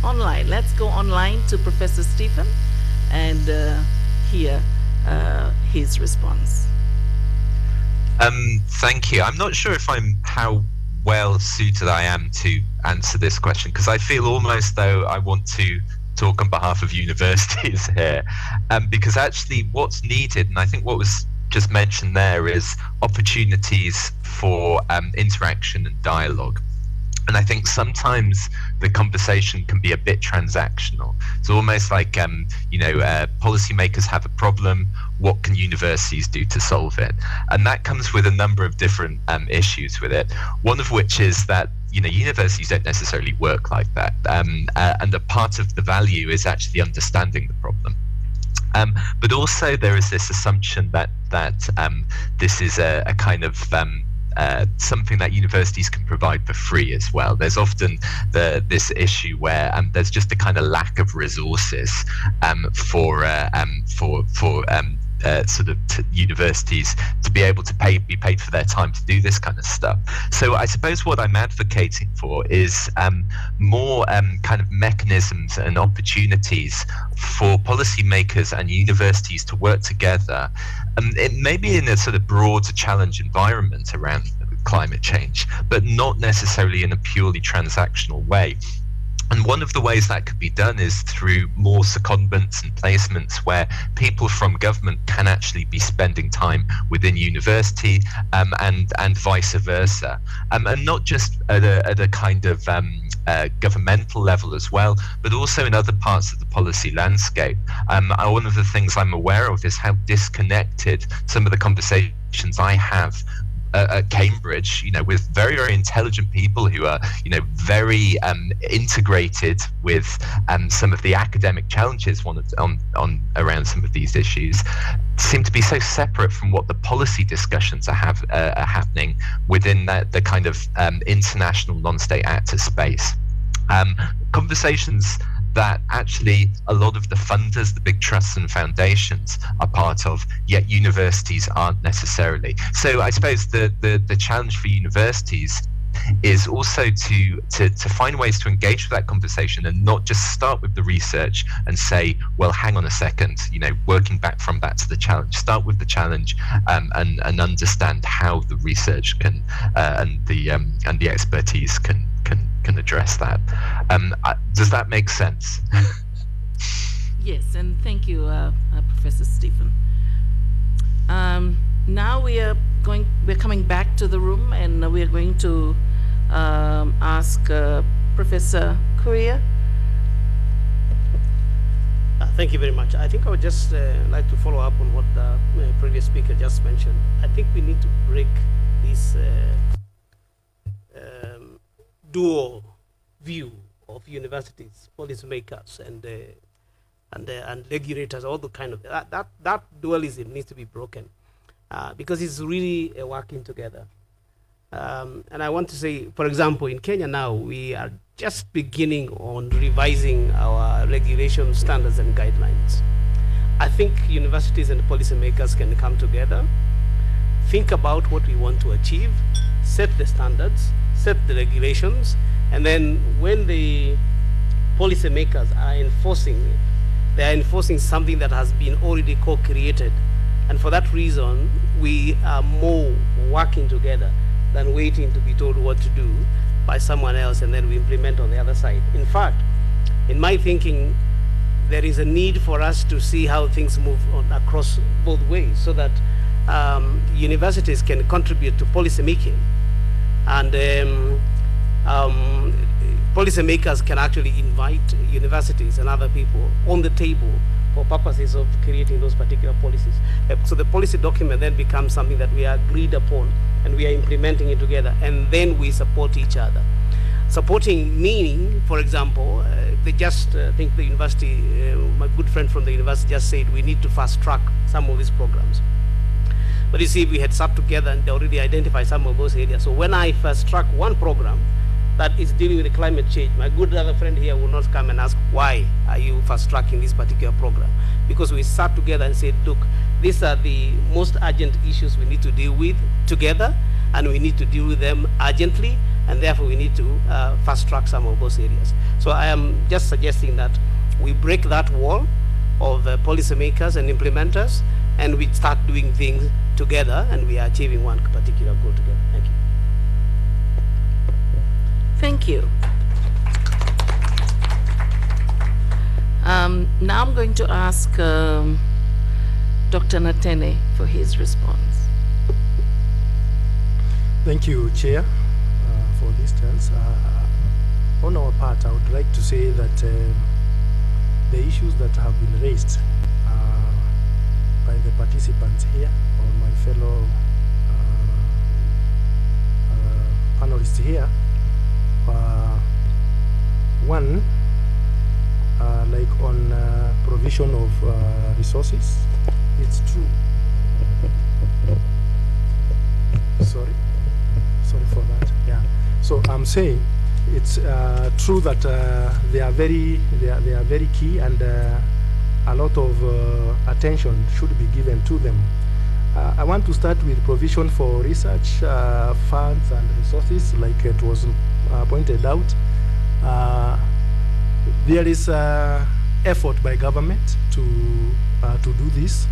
online. Let's go online to Professor Stephen and hear his response. Thank you. I'm not sure if how well suited I am to answer this question, because I feel almost though I want to talk on behalf of universities here, because actually what's needed, and I think what was just mentioned there, is opportunities for interaction and dialogue. And I think sometimes the conversation can be a bit transactional. It's almost like, policymakers have a problem. What can universities do to solve it? And that comes with a number of different issues with it. One of which is that, universities don't necessarily work like that. And a part of the value is actually understanding the problem. But also there is this assumption that this is a kind of something that universities can provide for free as well. There's often this issue where there's just a kind of lack of resources for universities to be able to be paid for their time to do this kind of stuff. So I suppose what I'm advocating for is more kind of mechanisms and opportunities for policymakers and universities to work together. It may be in a sort of broad challenge environment around climate change, but not necessarily in a purely transactional way. And one of the ways that could be done is through more secondments and placements where people from government can actually be spending time within university and vice versa. And not just at a kind of governmental level as well, but also in other parts of the policy landscape. One of the things I'm aware of is how disconnected some of the conversations I have at Cambridge, with very, very intelligent people who are, very integrated with some of the academic challenges on around some of these issues, seem to be so separate from what the policy discussions are happening within the kind of international non-state actor space. Conversations that actually a lot of the funders, the big trusts and foundations are part of, yet universities aren't necessarily. So I suppose the challenge for universities is also to find ways to engage with that conversation and not just start with the research and say, well, hang on a second, working back from that to the challenge. Start with the challenge and understand how the research can and the expertise can address that. Does that make sense? Yes, and thank you, Professor Stephen. Now we're coming back to the room, and we're going to ask Professor Korea. Thank you very much. I think I would just like to follow up on what the previous speaker just mentioned. I think we need to break this dual view of universities, policymakers, and regulators. All the kind of that dualism needs to be broken because it's really a working together. And I want to say, for example, in Kenya now, we are just beginning on revising our regulation standards and guidelines. I think universities and policymakers can come together, think about what we want to achieve, set the standards, set the regulations, and then when the policymakers are enforcing it, they are enforcing something that has been already co-created. And for that reason, we are more working together than waiting to be told what to do by someone else and then we implement on the other side. In fact, in my thinking, there is a need for us to see how things move across both ways so that universities can contribute to policy making, and policymakers can actually invite universities and other people on the table for purposes of creating those particular policies. So the policy document then becomes something that we are agreed upon and we are implementing it together, and then we support each other. Supporting meaning, for example, they just think the university, my good friend from the university just said we need to fast track some of these programs. But you see, we had sat together and they already identified some of those areas. So when I fast track one program that is dealing with the climate change, my good other friend here will not come and ask, why are you fast tracking this particular program? Because we sat together and said, look, these are the most urgent issues we need to deal with together, and we need to deal with them urgently, and therefore we need to fast track some of those areas. So I am just suggesting that we break that wall of policymakers and implementers, and we start doing things together, and we are achieving one particular goal together. Thank you. Thank you. Now I'm going to ask Dr. Natene for his response. Thank you, Chair, for this chance. On our part, I would like to say that the issues that have been raised by the participants here, or my fellow panelists here, one, like on provision of resources, it's true. Sorry for that. Yeah. So I'm saying it's true that they are very key, and a lot of attention should be given to them. I want to start with provision for research funds and resources, like it was pointed out. There is effort by government to do this.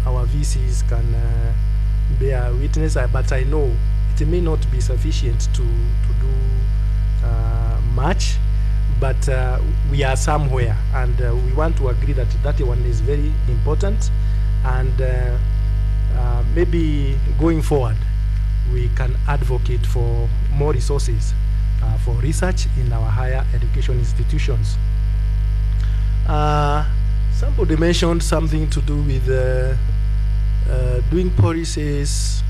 Our VCs can bear witness, but I know it may not be sufficient to do much. but we are somewhere, and we want to agree that that one is very important, and maybe going forward we can advocate for more resources for research in our higher education institutions. Somebody mentioned something to do with doing policies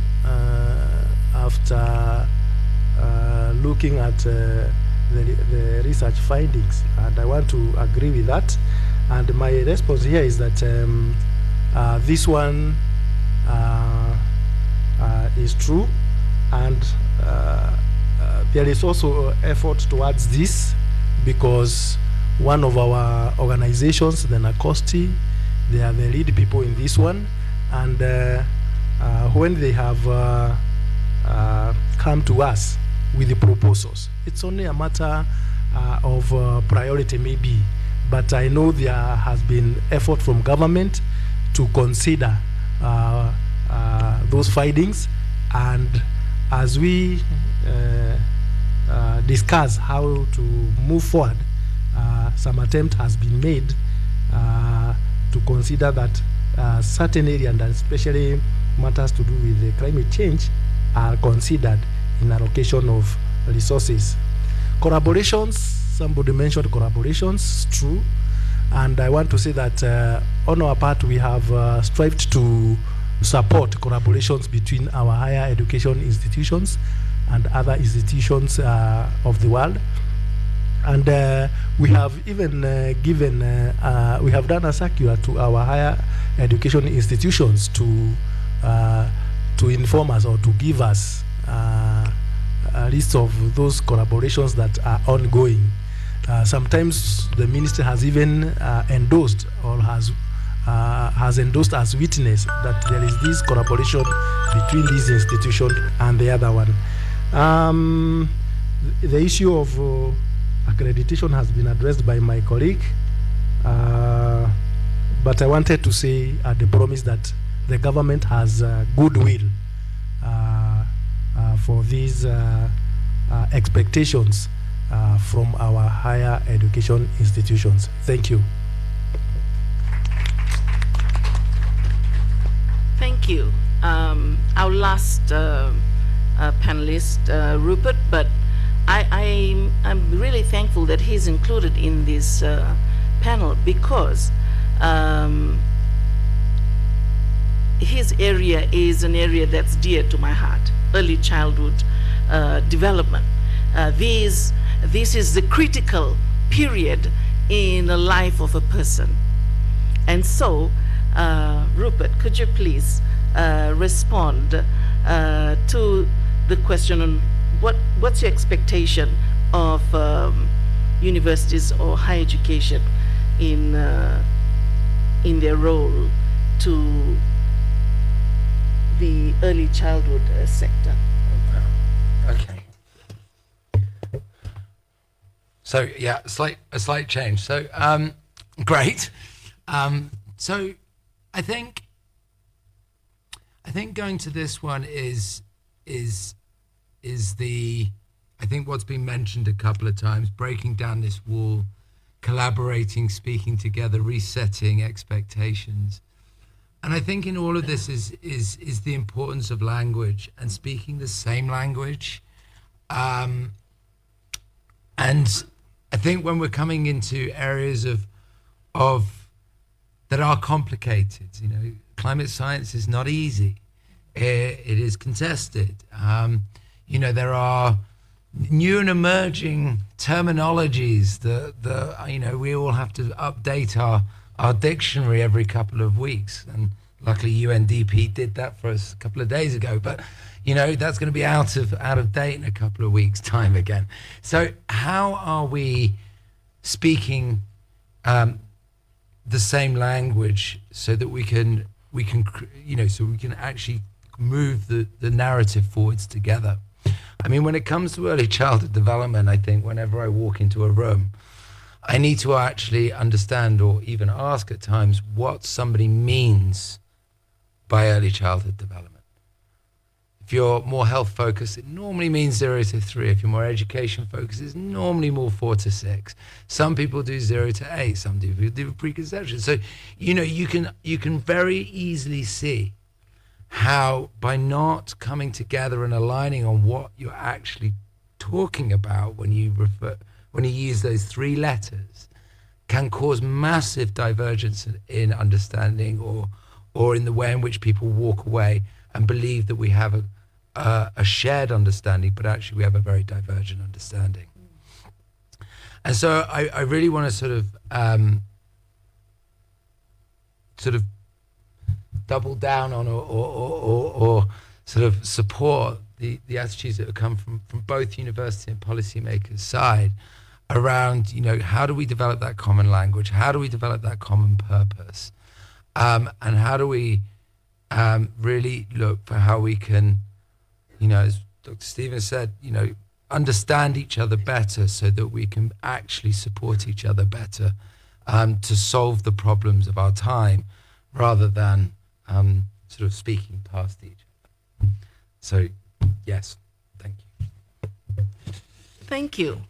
after looking at the research findings, and I want to agree with that. And my response here is that this one is true, and there is also effort towards this, because one of our organizations, the NACOSTI, they are the lead people in this one, and when they have come to us with the proposals, it's only a matter of priority maybe, but I know there has been effort from government to consider those findings, and as we discuss how to move forward, some attempt has been made to consider that certain areas, and especially matters to do with the climate change, are considered in allocation of resources. Collaborations, somebody mentioned collaborations, true, and I want to say that on our part we have strived to support collaborations between our higher education institutions and other institutions of the world. And we have even given, we have done a circular to our higher education institutions to inform us or to give us a list of those collaborations that are ongoing. Sometimes the minister has even endorsed or has endorsed as witness that there is this collaboration between this institution and the other one. The issue of accreditation has been addressed by my colleague, but I wanted to say the promise that the government has goodwill for these expectations from our higher education institutions. Thank you. Thank you. Our last panelist, Rupert, but I'm really thankful that he's included in this panel, because his area is an area that's dear to my heart, early childhood development. This is the critical period in the life of a person. And so, Rupert, could you please respond to the question on what's your expectation of universities or higher education in their role to the early childhood sector? Okay. So yeah, a slight change. So great. So I think going to this one is the, I think what's been mentioned a couple of times, breaking down this wall, collaborating, speaking together, resetting expectations. And I think in all of this is the importance of language and speaking the same language. And I think when we're coming into areas of that are complicated, you know, climate science is not easy. It is contested. You know, there are new and emerging terminologies that you know, we all have to update our dictionary every couple of weeks, and luckily UNDP did that for us a couple of days ago, but you know, that's going to be out of date in a couple of weeks' time again. So how are we speaking the same language so that we can you know, so we can actually move the narrative forwards together? I mean, when it comes to early childhood development, I think whenever I walk into a room, I need to actually understand, or even ask at times, what somebody means by early childhood development. If you're more health focused, it normally means 0 to 3. If you're more education focused, it's normally more 4 to 6. Some people do 0 to 8. Some people do preconception. So, you can very easily see how by not coming together and aligning on what you're actually talking about when you use those 3 letters can cause massive divergence in understanding or in the way in which people walk away and believe that we have a shared understanding, but actually we have a very divergent understanding. And so I really want to sort of double down on or sort of support the attitudes that have come from both university and policymakers' side around, how do we develop that common language? How do we develop that common purpose? And how do we really look for how we can, as Dr. Stevens said, understand each other better so that we can actually support each other better to solve the problems of our time rather than sort of speaking past each other. So, yes, thank you. Thank you.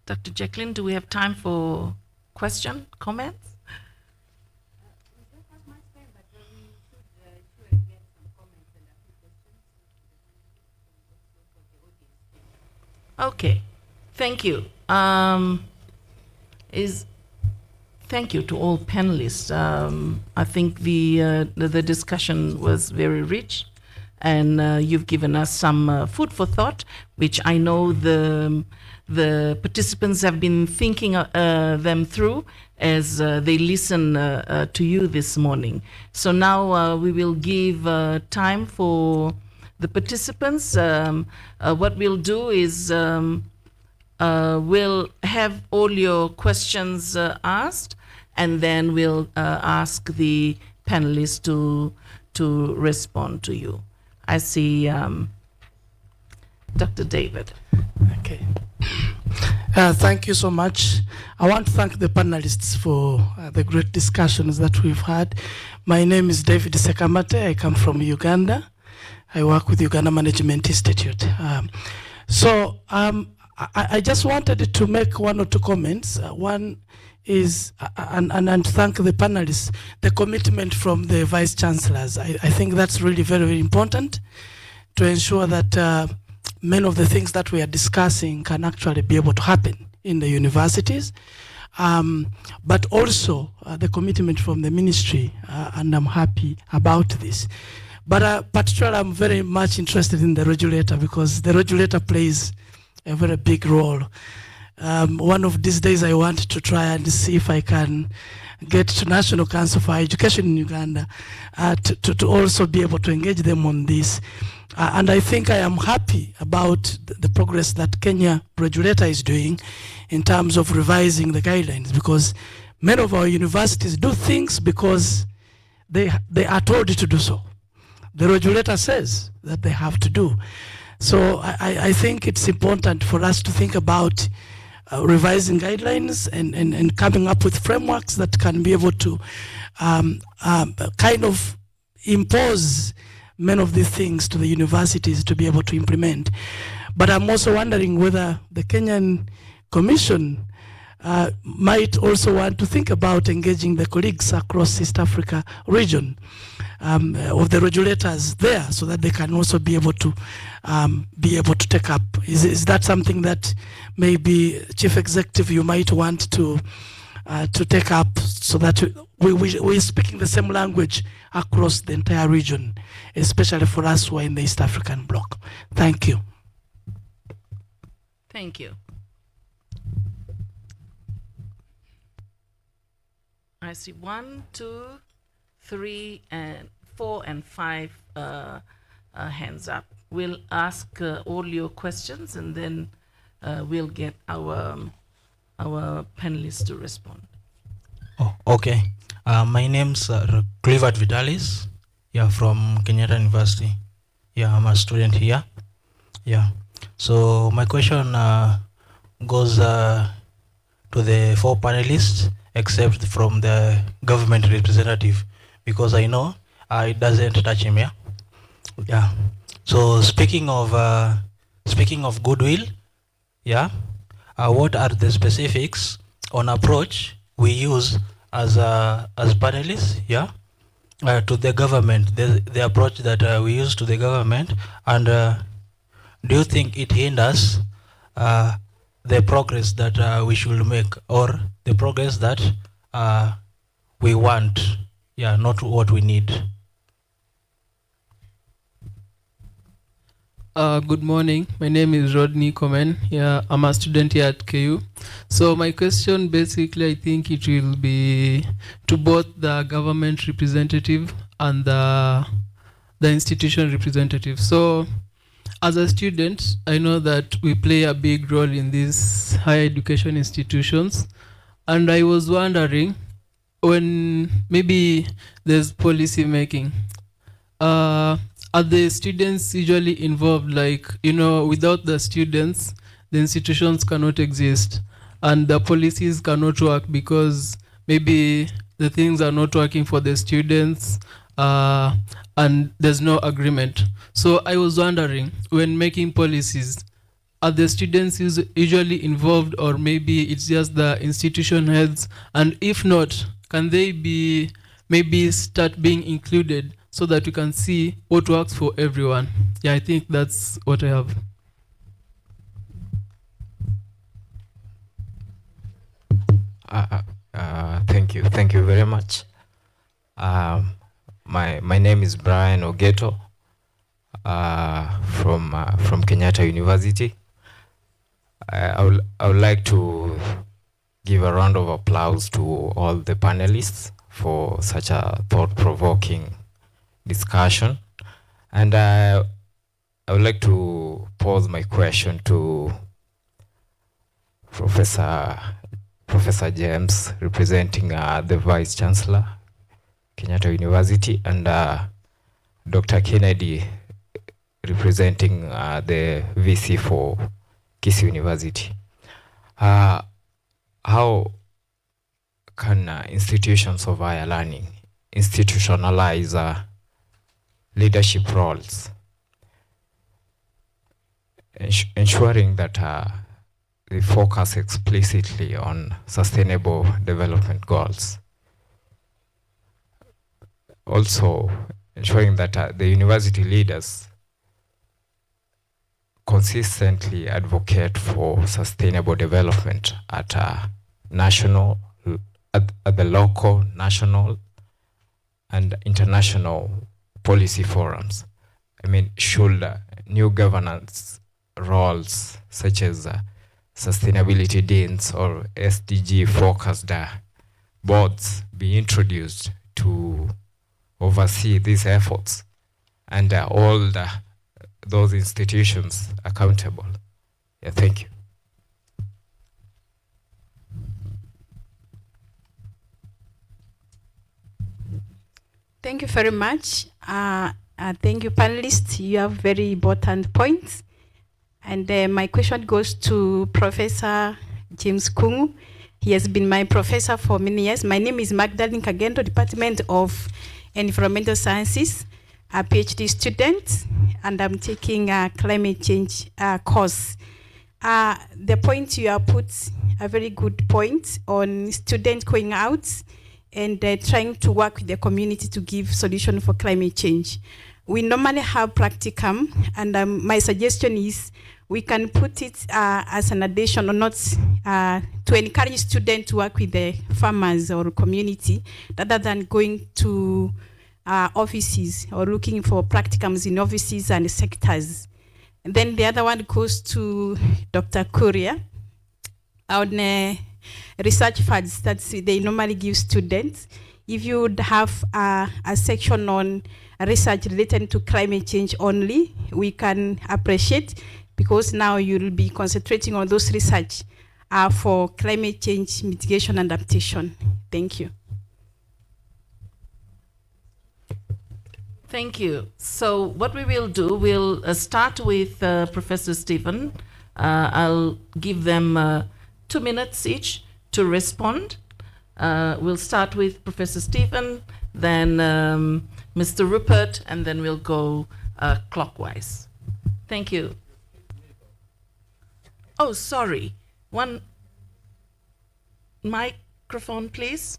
Dr. Jacqueline, do we have time for question, comments? Okay, thank you. Thank you to all panelists. I think the discussion was very rich, and you've given us some food for thought, which I know the participants have been thinking them through as they listen to you this morning. So now we will give time for the participants. What we'll do is we'll have all your questions asked, and then we'll ask the panelists to respond to you. I see Dr. David. Okay. Thank you so much. I want to thank the panelists for the great discussions that we've had. My name is David Sekamate. I come from Uganda. I work with Uganda Management Institute. I just wanted to make 1 or 2 comments. One is, and thank the panelists, the commitment from the vice chancellors. I think that's really very, very important to ensure that many of the things that we are discussing can actually be able to happen in the universities. But also the commitment from the ministry, and I'm happy about this. But particularly, I'm very much interested in the regulator, because the regulator plays a very big role. One of these days, I want to try and see if I can get to National Council for Education in Uganda to also be able to engage them on this. And I think I am happy about the progress that Kenya regulator is doing in terms of revising the guidelines, because many of our universities do things because they are told to do so. The regulator says that they have to do. So I think it's important for us to think about revising guidelines and coming up with frameworks that can be able to kind of impose many of these things to the universities to be able to implement. But I'm also wondering whether the Kenyan Commission might also want to think about engaging the colleagues across East Africa region of the regulators there, so that they can also be able to take up. Is that something that maybe Chief Executive you might want to take up, so that we're speaking the same language across the entire region, especially for us who are in the East African bloc? Thank you. Thank you. I see 1, 2, 3, and 4, and 5 hands up. We'll ask all your questions, and then we'll get our panelists to respond. Oh, okay. My name's Clifford Vitalis. Yeah, from Kenyatta University. Yeah, I'm a student here. Yeah. So my question goes to the 4 panelists, except from the government representative, because I know it doesn't touch him. Yeah. Yeah. So speaking of goodwill, yeah, what are the specifics on approach we use as panelists, yeah, to the government, the approach that we use to the government, and do you think it hinders the progress that we should make, or the progress that we want, yeah, not what we need? Good morning. My name is Rodney Komen. Yeah, I'm a student here at KU. So my question basically, I think it will be to both the government representative and the institution representative. So as a student, I know that we play a big role in these higher education institutions. And I was wondering, when maybe there's policy making, are the students usually involved? Like, you know, without the students, the institutions cannot exist and the policies cannot work because maybe the things are not working for the students and there's no agreement. So I was wondering, when making policies, are the students usually involved, or maybe it's just the institution heads? And if not, can they be maybe start being included so that we can see what works for everyone? Yeah, I think that's what I have. Thank you very much. My name is Brian Ogeto from Kenyatta University. I would like to give a round of applause to all the panelists for such a thought-provoking discussion. And I would like to pose my question to Professor James, representing the Vice Chancellor, Kenyatta University, and Dr. Kennedy, representing the VC for Kisii University. How can institutions of higher learning institutionalize leadership roles, ensuring that they focus explicitly on sustainable development goals? Also, ensuring that the university leaders consistently advocate for sustainable development at national, at the local, national, and international policy forums. I mean, should new governance roles such as sustainability deans or SDG-focused boards be introduced to oversee these efforts and hold those institutions accountable? Yeah, thank you. Thank you very much. Thank you, panelists. You have very important points. And my question goes to Professor James Kungu. He has been my professor for many years. My name is Magdalene Kagendo, Department of Environmental Sciences, a PhD student, and I'm taking a climate change course. The point you have put, a very good point on students going out and trying to work with the community to give solution for climate change. We normally have practicum, and my suggestion is we can put it as an addition, or not, to encourage students to work with the farmers or community rather than going to offices or looking for practicums in offices and sectors. And then the other one goes to Dr. Kuria on research funds that they normally give students. If you would have a section on research related to climate change only, we can appreciate, because now you'll be concentrating on those research for climate change mitigation and adaptation. Thank you. Thank you. So what we will do, we'll start with Professor Stephen. I'll give them 2 minutes each to respond. We'll start with Professor Stephen, then Mr. Rupert, and then we'll go clockwise. Thank you. Oh, sorry. One microphone, please.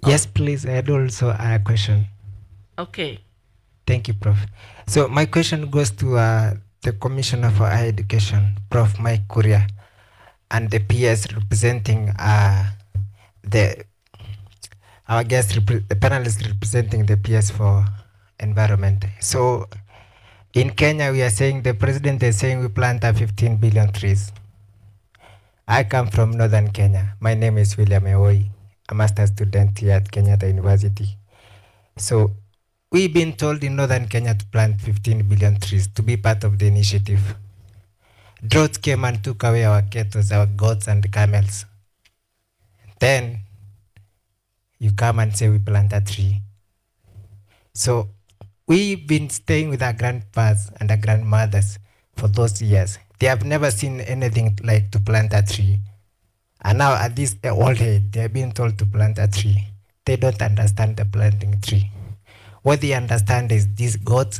Yes, please. I had also a question. Okay. Thank you, Prof. So my question goes to the Commissioner for Higher Education, Prof. Mike Kuria, and the PS representing our guest, the panelists representing the PS for environment. So in Kenya, we are saying, the president is saying we plant 15 billion trees. I come from northern Kenya. My name is William Ewoi, a master's student here at Kenyatta University. So we've been told in northern Kenya to plant 15 billion trees to be part of the initiative. Drought came and took away our cattle, our goats and camels. Then you come and say we plant a tree. So we've been staying with our grandpas and our grandmothers for those years. They have never seen anything like to plant a tree. And now at this old age, they are being told to plant a tree. They don't understand the planting tree. What they understand is this goat,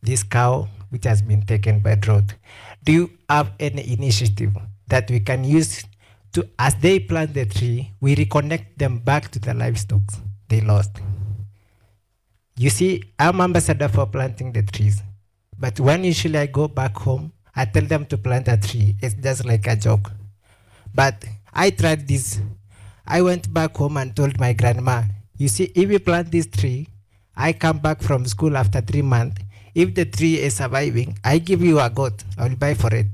this cow, which has been taken by drought. Do you have any initiative that we can use to, as they plant the tree, we reconnect them back to the livestock they lost? You see, I'm ambassador for planting the trees. But when usually I go back home, I tell them to plant a tree. It's just like a joke. But I tried this. I went back home and told my grandma, you see, if you plant this tree, I come back from school after 3 months. If the tree is surviving, I give you a goat. I will buy for it.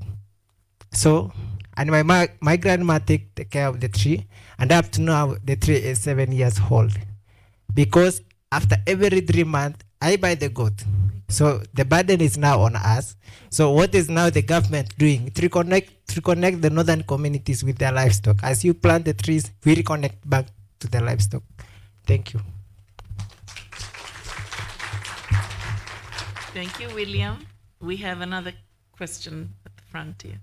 So, and my grandma take care of the tree. And up to now, the tree is 7 years old. Because after every 3 months, I buy the goat. So the burden is now on us. So what is now the government doing to reconnect the northern communities with their livestock? As you plant the trees, we reconnect back to the livestock. Thank you. Thank you, William. We have another question at the front here.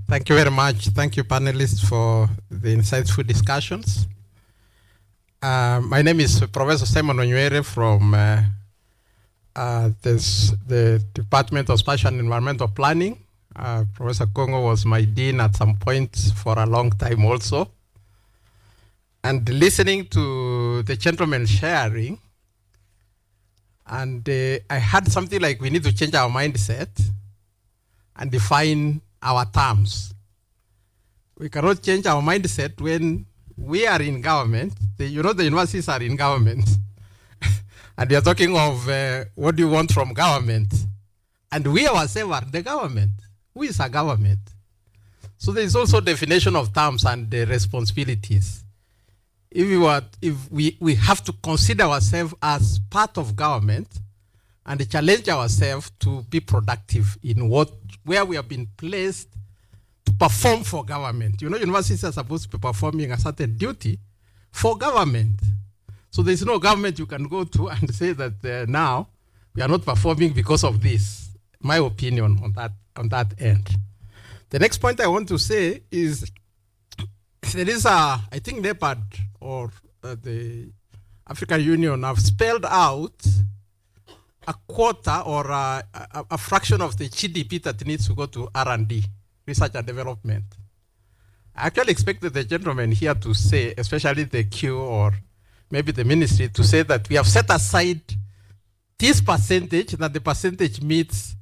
Thank you very much. Thank you, panelists, for the insightful discussions. My name is Professor Simon Onywere from the Department of Spatial and Environmental Planning. Professor Kongo was my dean at some point for a long time also. And listening to the gentleman sharing, and I had something like we need to change our mindset and define our terms. We cannot change our mindset when we are in government. The universities are in government. And we are talking of what do you want from government? And we ourselves are the government. Who is a government? So there is also definition of terms and the responsibilities. If we have to consider ourselves as part of government and challenge ourselves to be productive in where we have been placed to perform for government. Universities are supposed to be performing a certain duty for government. So there's no government you can go to and say that now we are not performing because of this. My opinion on that end. The next point I want to say is there is I think NEPAD or the African Union have spelled out a quota or a fraction of the GDP that needs to go to R&D, research and development. I actually expected the gentleman here to say, especially the Q or maybe the ministry, to say that we have set aside this percentage, that the percentage meets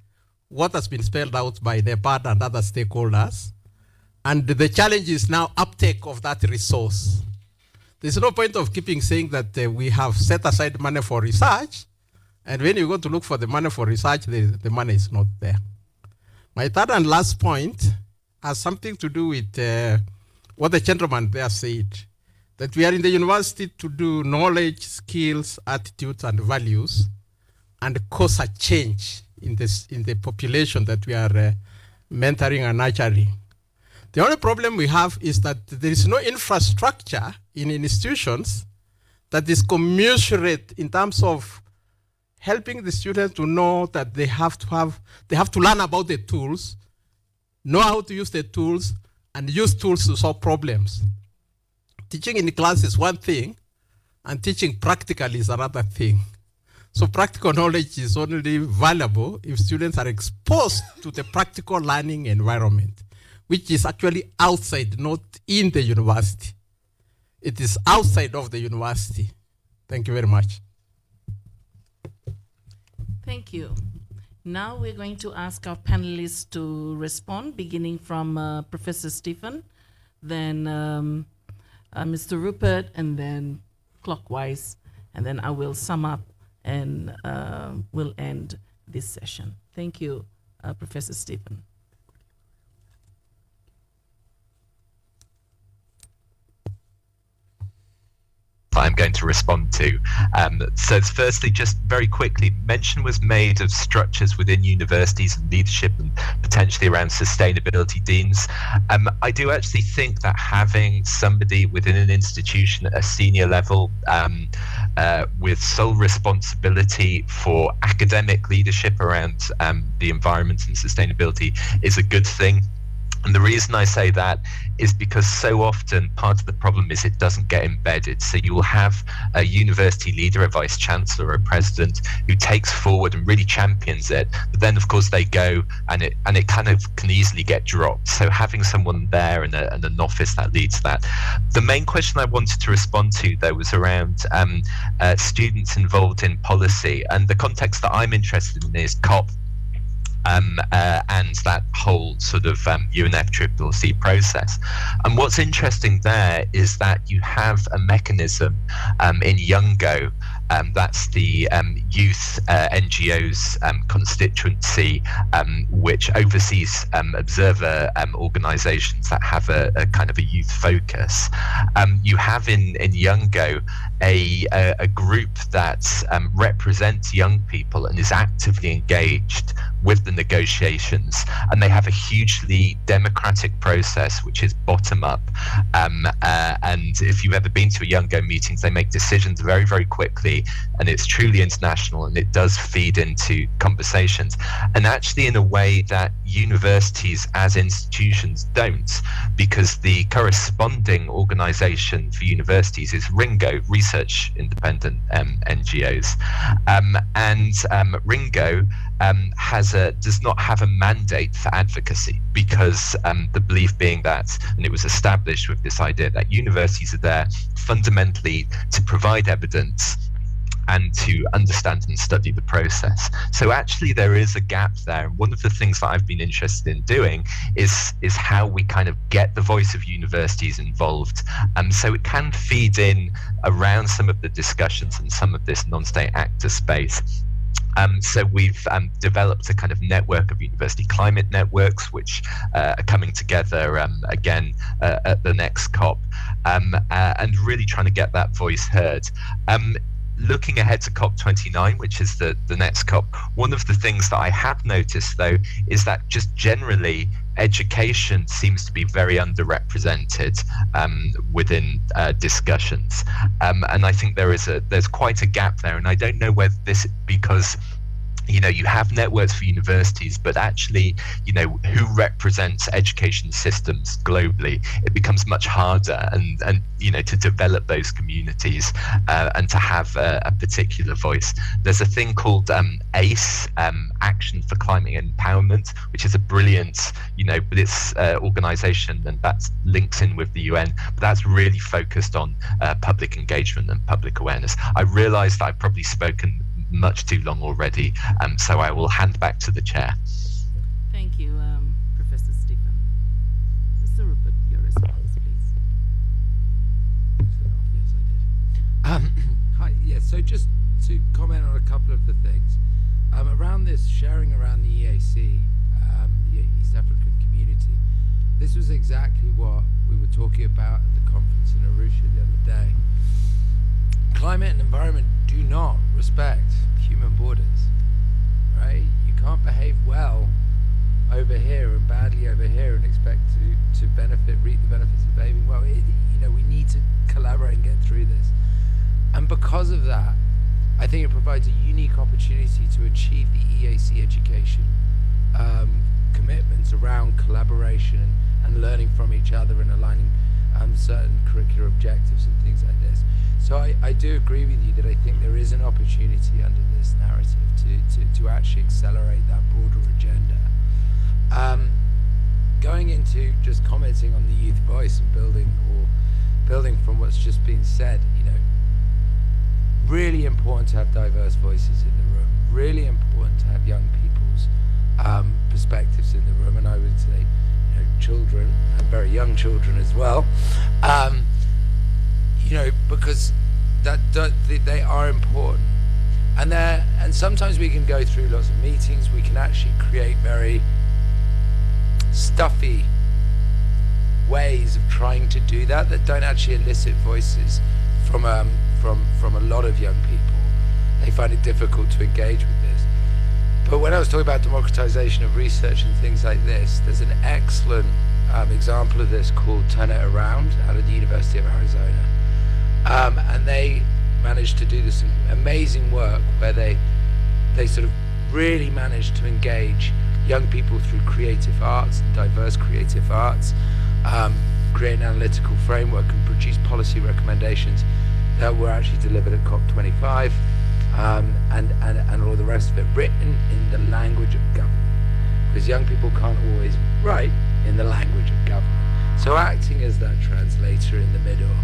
what has been spelled out by NEPAD and other stakeholders. And the challenge is now uptake of that resource. There's no point of keeping saying that we have set aside money for research, and when you go to look for the money for research, the money is not there. My third and last point has something to do with what the gentleman there said, that we are in the university to do knowledge, skills, attitudes, and values, and cause a change in the population that we are mentoring and nurturing. The only problem we have is that there is no infrastructure in institutions that is commensurate in terms of helping the students to know that they have to learn about the tools, know how to use the tools, and use tools to solve problems. Teaching in the class is one thing, and teaching practically is another thing. So practical knowledge is only valuable if students are exposed to the practical learning environment, which is actually outside, not in the university. It is outside of the university. Thank you very much. Thank you. Now we're going to ask our panelists to respond, beginning from Professor Stephen, then Mr. Rupert, and then clockwise, and then I will sum up and we'll end this session. Thank you, Professor Stephen. I'm going to respond to. So firstly, just very quickly, mention was made of structures within universities and leadership and potentially around sustainability deans. I do actually think that having somebody within an institution at a senior level with sole responsibility for academic leadership around the environment and sustainability is a good thing. And the reason I say that is because so often part of the problem is it doesn't get embedded. So you will have a university leader, a vice chancellor, or a president who takes forward and really champions it. But then, of course, they go and it kind of can easily get dropped. So having someone there and an office that leads that. The main question I wanted to respond to, though, was around students involved in policy. And the context that I'm interested in is COP. And that whole sort of UNFCCC process. And what's interesting there is that you have a mechanism in Youngo, that's the youth NGOs constituency, which oversees observer organizations that have a kind of a youth focus. You have in Youngo a group that represents young people and is actively engaged with the negotiations, and they have a hugely democratic process which is bottom up, and if you've ever been to a Youngo meetings, they make decisions very, very quickly, and it's truly international, and it does feed into conversations, and actually in a way that universities as institutions don't, because the corresponding organization for universities is RINGO, Research Independent NGOs, and RINGO does not have a mandate for advocacy, because the belief being that, and it was established with this idea that universities are there fundamentally to provide evidence and to understand and study the process. So actually there is a gap there. And one of the things that I've been interested in doing is how we kind of get the voice of universities involved. So it can feed in around some of the discussions and some of this non-state actor space. So we've developed a kind of network of university climate networks, which are coming together again at the next COP, and really trying to get that voice heard. Looking ahead to COP29, which is the next COP, one of the things that I have noticed, though, is that just generally education seems to be very underrepresented within discussions, and I think there's quite a gap there, and I don't know whether this because you have networks for universities, but actually, who represents education systems globally, it becomes much harder and to develop those communities and to have a particular voice. There's a thing called ACE, Action for Climate Empowerment, which is a brilliant, but it's organization, and that links in with the UN, but that's really focused on public engagement and public awareness. I realize that I've probably spoken much too long already, so I will hand back to the chair. Thank you, Professor Stephen. Mr. Rupert, your response, please. Yes, I did. Hi, yes, so just to comment on a couple of the things. Around this sharing around the EAC, the East African community, this was exactly what we were talking about at the conference in Arusha the other day. Climate and environment do not respect human borders, right? You can't behave well over here and badly over here and expect to reap the benefits of behaving well. We need to collaborate and get through this. And because of that, I think it provides a unique opportunity to achieve the EAC education commitments around collaboration and and learning from each other and aligning certain curricular objectives and things like this. So I do agree with you that I think there is an opportunity under this narrative to actually accelerate that broader agenda. Going into just commenting on the youth voice and building from what's just been said, you know, really important to have diverse voices in the room, really important to have young people's perspectives in the room, and I would say, you know, children, and very young children as well, you know, because they are important. And sometimes we can go through lots of meetings, we can actually create very stuffy ways of trying to do that don't actually elicit voices from a lot of young people. They find it difficult to engage with this. But when I was talking about democratization of research and things like this, there's an excellent example of this called Turn It Around out of the University of Arizona. And they managed to do this amazing work where they sort of really managed to engage young people through creative arts and diverse creative arts, create an analytical framework and produce policy recommendations that were actually delivered at COP25, and all the rest of it, written in the language of government, because young people can't always write in the language of government. So acting as that translator in the middle.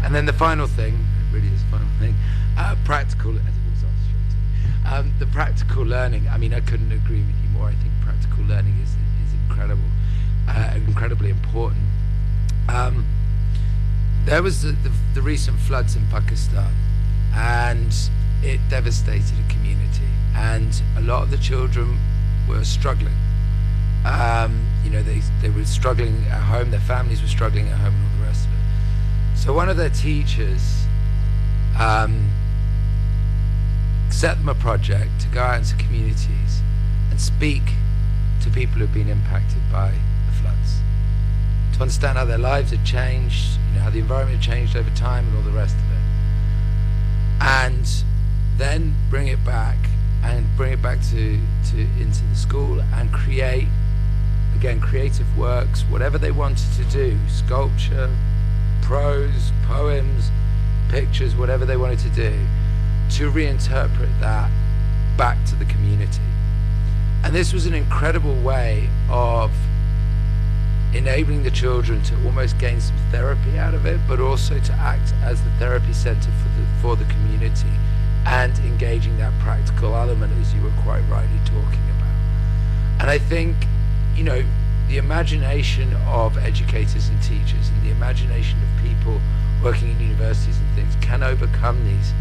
And then the final thing, it really is the final thing, practical, as it was straight to me, the practical learning. I mean, I couldn't agree with you more. I think practical learning is incredible, incredibly important. There was the recent floods in Pakistan, and it devastated a community, and a lot of the children were struggling. You know, they were struggling at home, their families were struggling at home, and all the rest of it. So one of their teachers set them a project to go out into communities and speak to people who've been impacted by the floods, to understand how their lives had changed, you know, how the environment had changed over time and all the rest of it. And then bring it back to into the school and create, again, creative works, whatever they wanted to do, sculpture, prose, poems, pictures, whatever they wanted to do, to reinterpret that back to the community. And this was an incredible way of enabling the children to almost gain some therapy out of it, but also to act as the therapy center for the community, and engaging that practical element, as you were quite rightly talking about. And I think, you know, the imagination of educators and teachers and the imagination of people working in universities and things can overcome these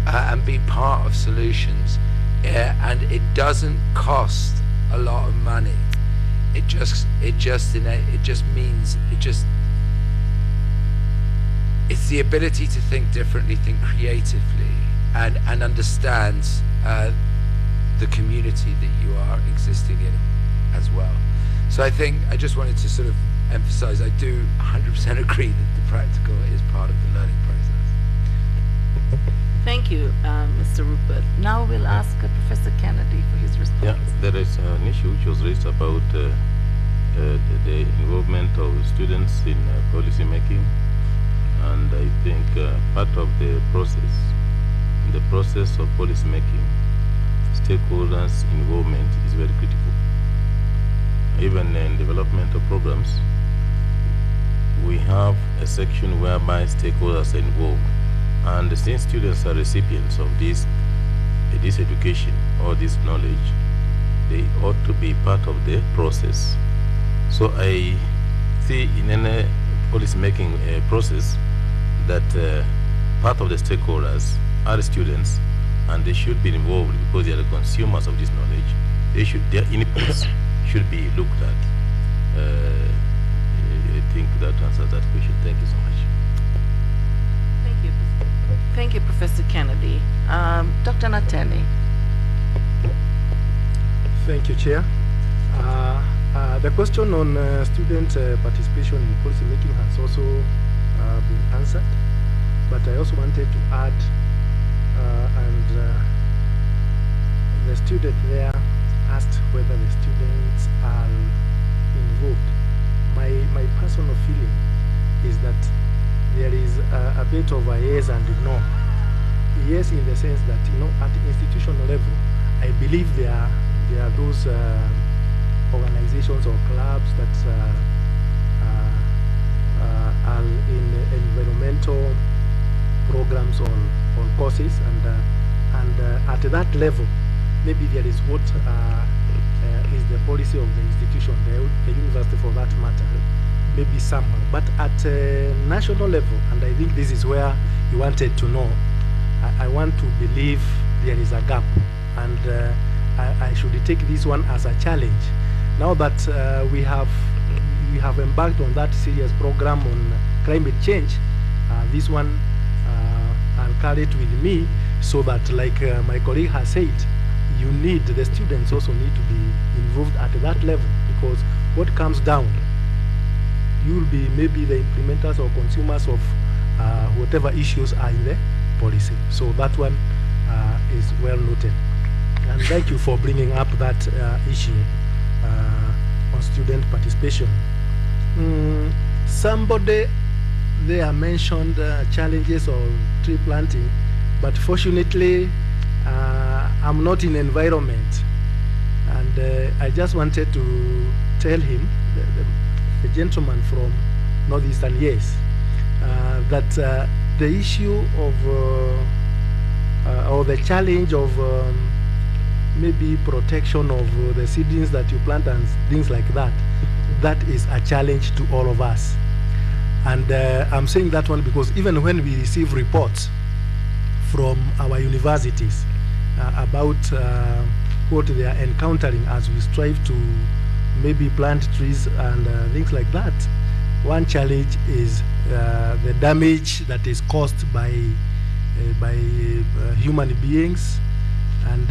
and be part of solutions. And it doesn't cost a lot of money. It's the ability to think differently, think creatively, and understand the community that you are existing in as well. So I think I just wanted to sort of emphasize, I do 100% agree that the practical is part of the learning process. Thank you, Mr. Rupert. Now we'll ask Professor Kennedy for his response. Yeah, there is an issue which was raised about the involvement of students in policy making, and I think part of the process, in the process of policy making, stakeholders' involvement is very critical. Even in development of programs, we have a section whereby stakeholders are involved, and since students are recipients of this education or this knowledge, they ought to be part of the process. So I see in any policy making process that part of the stakeholders are students, and they should be involved because they are the consumers of this knowledge. Their inputs should be looked at. I think that answers that question. Thank you so much. Thank you. Thank you, Professor Kennedy. Dr. Nateni. Thank you, Chair. The question on student participation in policy making has also been answered, but I also wanted to add, the student there asked whether the students are involved a bit of a yes and no. Yes, in the sense that, at the institutional level, I believe there are those organizations or clubs that are in environmental programs or courses, and at that level, maybe there is what is the policy of the institution, the university for that matter, maybe somehow. But at a national level, and I think this is where you wanted to know, I want to believe there is a gap, and I should take this one as a challenge. Now that we have embarked on that serious program on climate change, this one I'll carry it with me, so that, like my colleague has said, the students also need to be involved at that level, because what comes down, you will be maybe the implementers or consumers of whatever issues are in the policy. So that one is well noted. And thank you for bringing up that issue on student participation. Somebody there mentioned challenges of tree planting, but fortunately I'm not in environment, and I just wanted to tell him, the gentleman from Northeastern, yes, that the issue of or the challenge of maybe protection of the seedlings that you plant and things like that, that is a challenge to all of us. And I'm saying that one because even when we receive reports from our universities about what they are encountering as we strive to maybe plant trees and things like that, one challenge is the damage that is caused by human beings and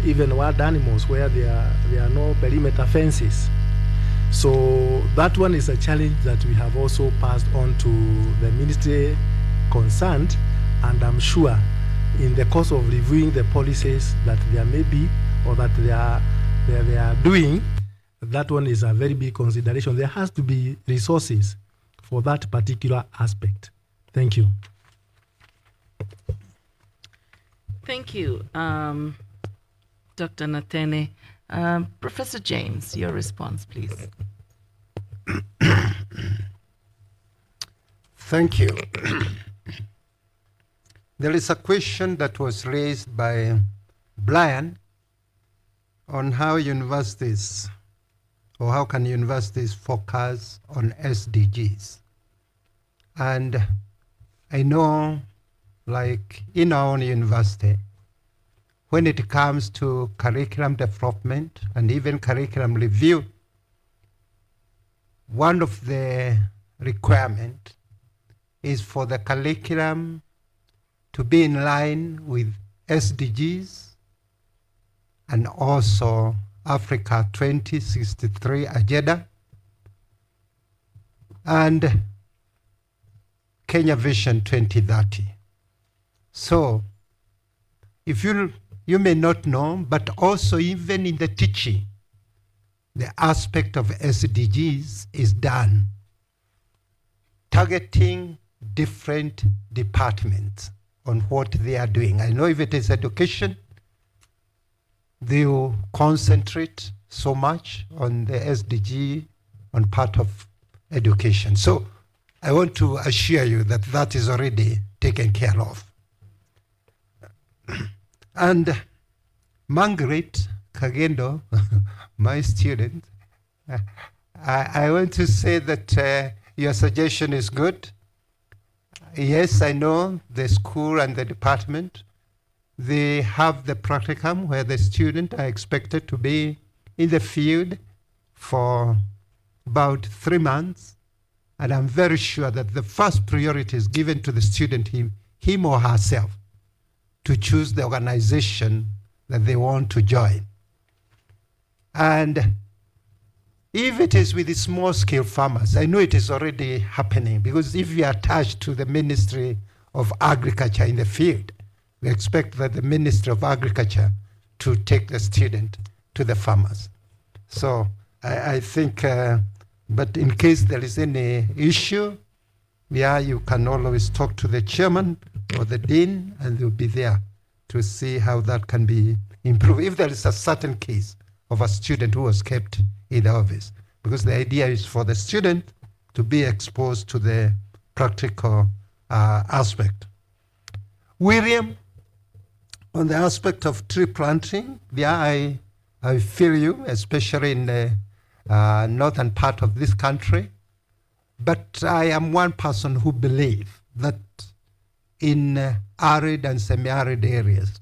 even wild animals where there are no perimeter fences. So that one is a challenge that we have also passed on to the ministry concerned, and I'm sure in the course of reviewing the policies that there may be or that they are doing, that one is a very big consideration. There has to be resources for that particular aspect. Thank you. Thank you, Dr. Natene. Professor James, your response, please. Thank you. There is a question that was raised by Brian on how universities, or how can universities focus on SDGs. And I know, like in our own university, when it comes to curriculum development and even curriculum review, one of the requirements is for the curriculum to be in line with SDGs and also Africa 2063 agenda and Kenya Vision 2030. So if you may not know, but also even in the teaching, the aspect of SDGs is done, targeting different departments on what they are doing. I know if it is education, they will concentrate so much on the SDG on part of education. So I want to assure you that that is already taken care of. And Margaret Kagendo, my student, I want to say that your suggestion is good. Yes, I know the school and the department, they have the practicum where the students are expected to be in the field for about 3 months. And I'm very sure that the first priority is given to the student, him or herself, to choose the organization that they want to join. And if it is with the small-scale farmers, I know it is already happening, because if we are attached to the Ministry of Agriculture in the field, we expect that the Ministry of Agriculture to take the student to the farmers. So I think, but in case there is any issue, Yeah, you can always talk to the chairman or the dean, and they'll be there to see how that can be improved. If there is a certain case of a student who was kept in the office, because the idea is for the student to be exposed to the practical aspect. William, on the aspect of tree planting, yeah, I feel you, especially in the northern part of this country. But I am one person who believes that in arid and semi-arid areas,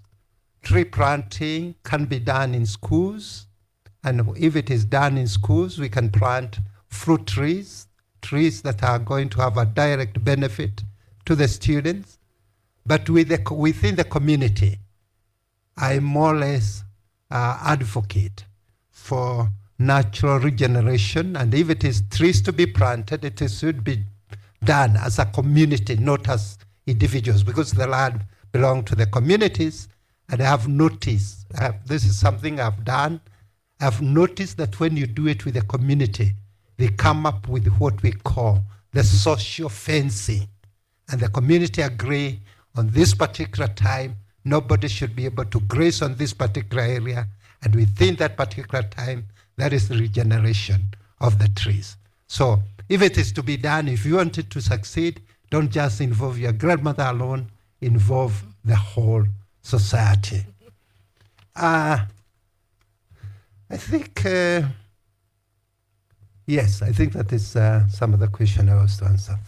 tree planting can be done in schools. And if it is done in schools, we can plant fruit trees, trees that are going to have a direct benefit to the students. But within the community, I more or less advocate for natural regeneration. And if it is trees to be planted, it should be done as a community, not as individuals, because the land belongs to the communities. And I have noticed, this is something I've done, I've noticed that when you do it with the community, they come up with what we call the social fencing. And the community agree on this particular time, nobody should be able to graze on this particular area. And within that particular time, that is the regeneration of the trees. So if it is to be done, if you want it to succeed, don't just involve your grandmother alone, involve the whole society. I think, yes, I think that is some of the question I was to answer.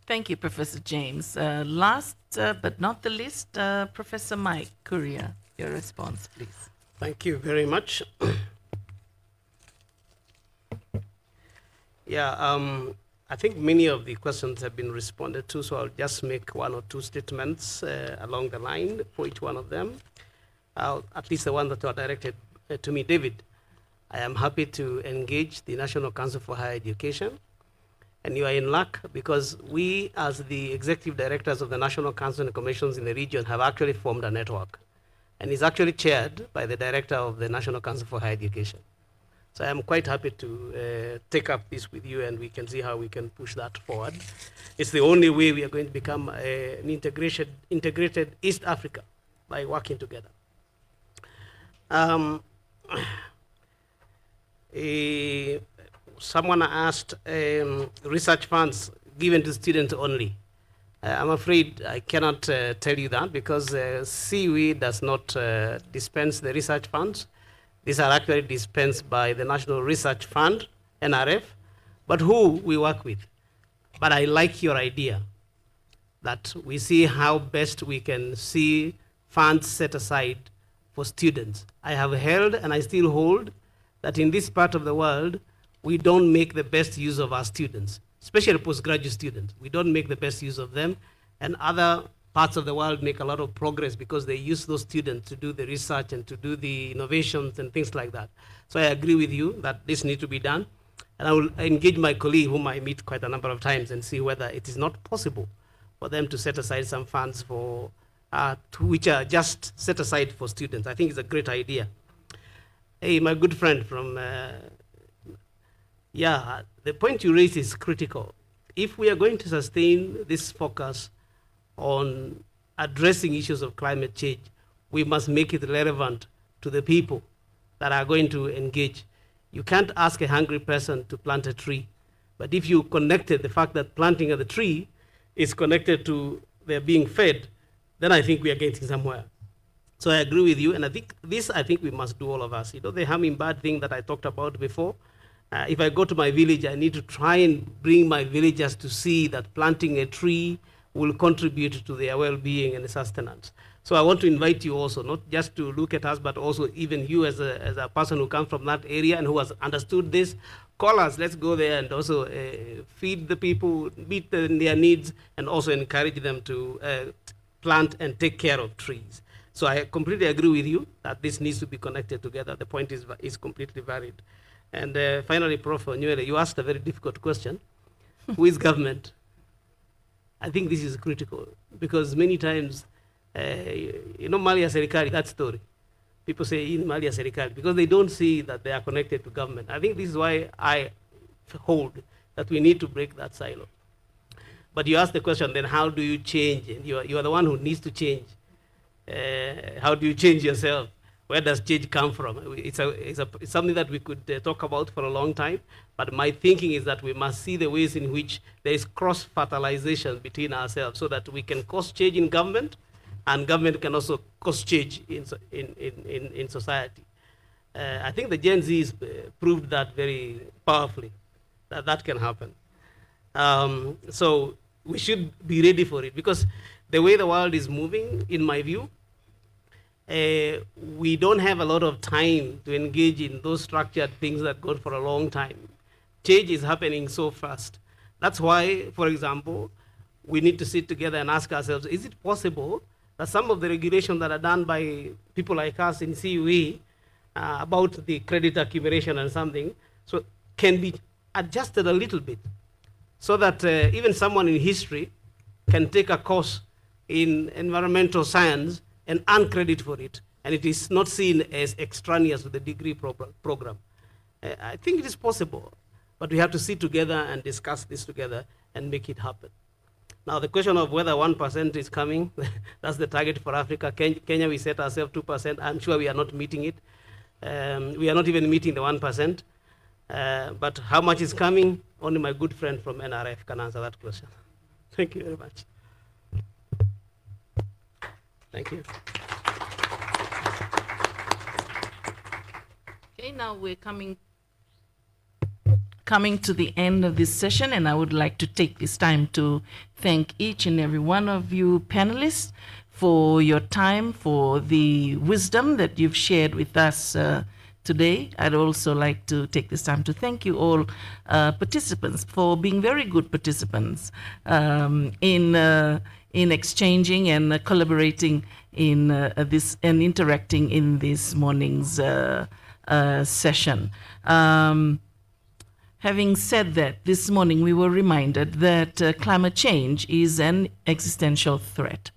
Thank you, Professor James. Last but not the least, Professor Mike Kuria, your response, please. Thank you very much. I think many of the questions have been responded to, so I'll just make one or two statements along the line for each one of them. At least the one that were directed to me, David. I am happy to engage the National Council for Higher Education. And you are in luck because we, as the executive directors of the National Council and Commissions in the region, have actually formed a network. And it's actually chaired by the director of the National Council for Higher Education. So I am quite happy to take up this with you, and we can see how we can push that forward. It's the only way we are going to become an integrated East Africa, by working together. Someone asked research funds given to students only. I'm afraid I cannot tell you that because CUE does not dispense the research funds. These are actually dispensed by the National Research Fund, NRF, but who we work with. But I like your idea that we see how best we can see funds set aside for students. I have held and I still hold that in this part of the world, we don't make the best use of our students, especially postgraduate students. We don't make the best use of them, and other parts of the world make a lot of progress because they use those students to do the research and to do the innovations and things like that. So I agree with you that this needs to be done, and I will engage my colleague, whom I meet quite a number of times, and see whether it is not possible for them to set aside some funds for which are just set aside for students. I think it's a great idea. Hey, my good friend from the point you raise is critical. If we are going to sustain this focus on addressing issues of climate change, we must make it relevant to the people that are going to engage. You can't ask a hungry person to plant a tree, but if you connected the fact that planting of the tree is connected to their being fed, then I think we are getting somewhere. So I agree with you, and I think we must do, all of us. You know, the hummingbird thing that I talked about before, if I go to my village, I need to try and bring my villagers to see that planting a tree will contribute to their well-being and sustenance. So I want to invite you also, not just to look at us, but also even you as a person who comes from that area and who has understood this, call us, let's go there and also feed the people, meet their needs, and also encourage them to plant and take care of trees. So I completely agree with you that this needs to be connected together. The point is completely valid. And finally, Prof. Nywele, you asked a very difficult question. Who is government? I think this is critical because many times, mali ya serikali, that story. People say mali ya serikali because they don't see that they are connected to government. I think this is why I hold that we need to break that silo. But you ask the question, then how do you change? And you are the one who needs to change. How do you change yourself? Where does change come from? It's something that we could talk about for a long time, but my thinking is that we must see the ways in which there is cross-fertilization between ourselves so that we can cause change in government, and government can also cause change in society. I think the Gen Zs proved that very powerfully, that can happen. So we should be ready for it, because the way the world is moving, in my view, we don't have a lot of time to engage in those structured things that go for a long time. Change is happening so fast. That's why, for example, we need to sit together and ask ourselves, is it possible that some of the regulations that are done by people like us in CUE about the credit accumulation and something, so can be adjusted a little bit so that even someone in history can take a course in environmental science and earn credit for it, and it is not seen as extraneous to the degree program. I think it is possible, but we have to sit together and discuss this together and make it happen. Now, the question of whether 1% is coming, that's the target for Africa. Kenya, we set ourselves 2%. I'm sure we are not meeting it. We are not even meeting the 1%. But how much is coming? Only my good friend from NRF can answer that question. Thank you very much. Thank you. Okay, now we're coming to the end of this session, and I would like to take this time to thank each and every one of you panelists for your time, for the wisdom that you've shared with us today. I'd also like to take this time to thank you all participants for being very good participants in exchanging and collaborating in this and interacting in this morning's session. Having said that, this morning we were reminded that climate change is an existential threat.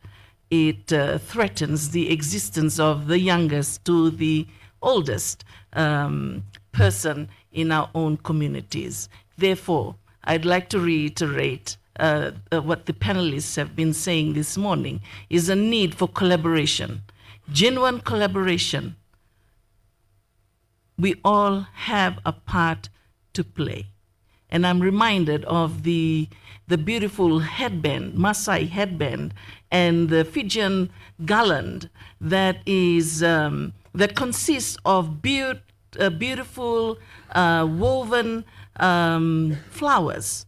It threatens the existence of the youngest to the oldest person in our own communities. Therefore, I'd like to reiterate what the panelists have been saying this morning, is a need for collaboration, genuine collaboration. We all have a part to play. And I'm reminded of the beautiful headband, Maasai headband, and the Fijian garland that is that consists of beautiful woven flowers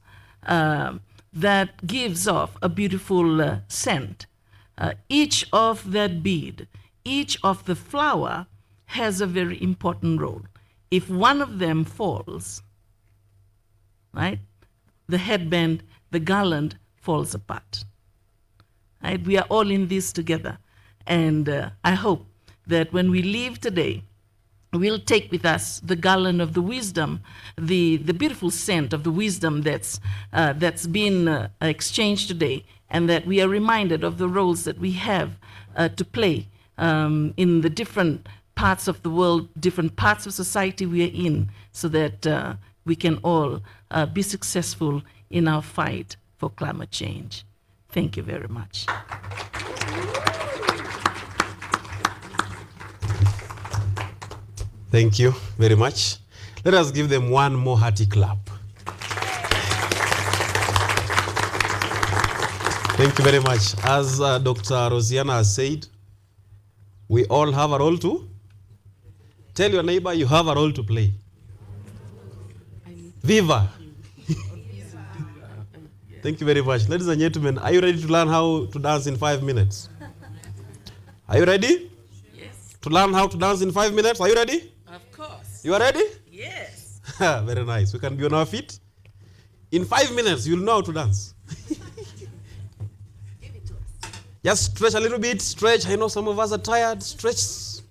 that gives off a beautiful scent. Each of that bead, each of the flower has a very important role. If one of them falls, right, the headband, the garland falls apart. Right? We are all in this together. And I hope that when we leave today, we'll take with us the garland of the wisdom, the beautiful scent of the wisdom that's been exchanged today, and that we are reminded of the roles that we have to play in the different parts of the world, different parts of society we are in, so that we can all be successful in our fight for climate change. Thank you very much. Thank you very much. Let us give them one more hearty clap. Thank you very much. As Dr. Rosiana has said, we all have a role to. Tell your neighbor you have a role to play. Viva! Thank you very much. Ladies and gentlemen, are you ready to learn how to dance in 5 minutes? Are you ready? Yes. To learn how to dance in 5 minutes? Are you ready? Of course. You are ready? Yes. Very nice. We can be on our feet. In 5 minutes, you'll know how to dance. Give it to us. Just stretch a little bit. Stretch. I know some of us are tired. Stretch.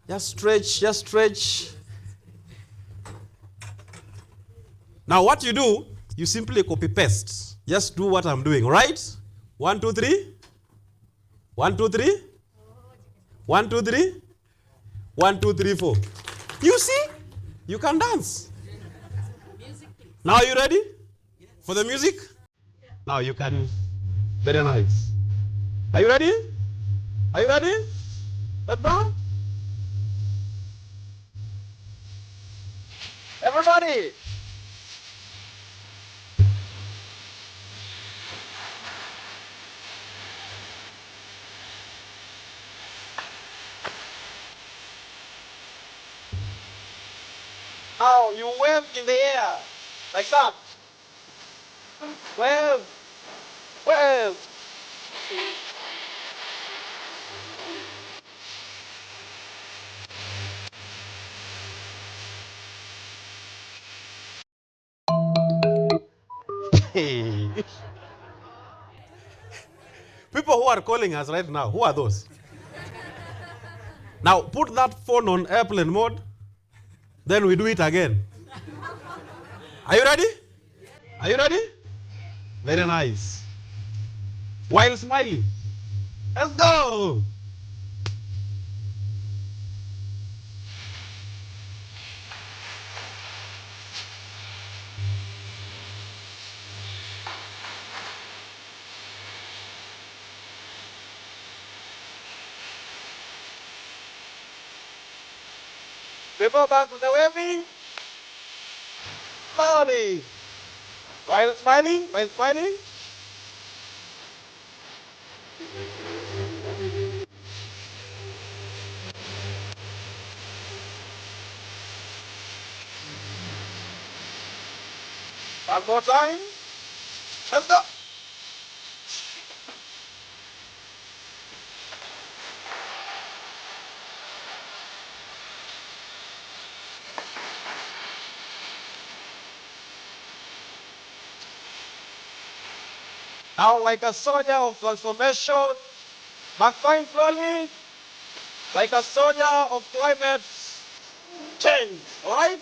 Just stretch. Just stretch. Now what you do, you simply copy paste. Just do what I'm doing, right? 1, 2, 3. 1, 2, 3. 1, 2, 3. 1, 2, 3, 4. You see? You can dance. Now are you ready for the music? Now you can. Very nice. Are you ready? Are you ready? Let's go. Everybody. Now you wave in the air like that. Wave. Wave. Hey. People who are calling us right now, who are those? Now put that phone on airplane mode, then we do it again. Are you ready? Are you ready? Very nice. While smiling. Let's go. People back to the waving. Slowly. While smiling, while smiling. One more time. Let's go. Now, like a soldier of transformation, backfire slowly, like a soldier of climate change. All right?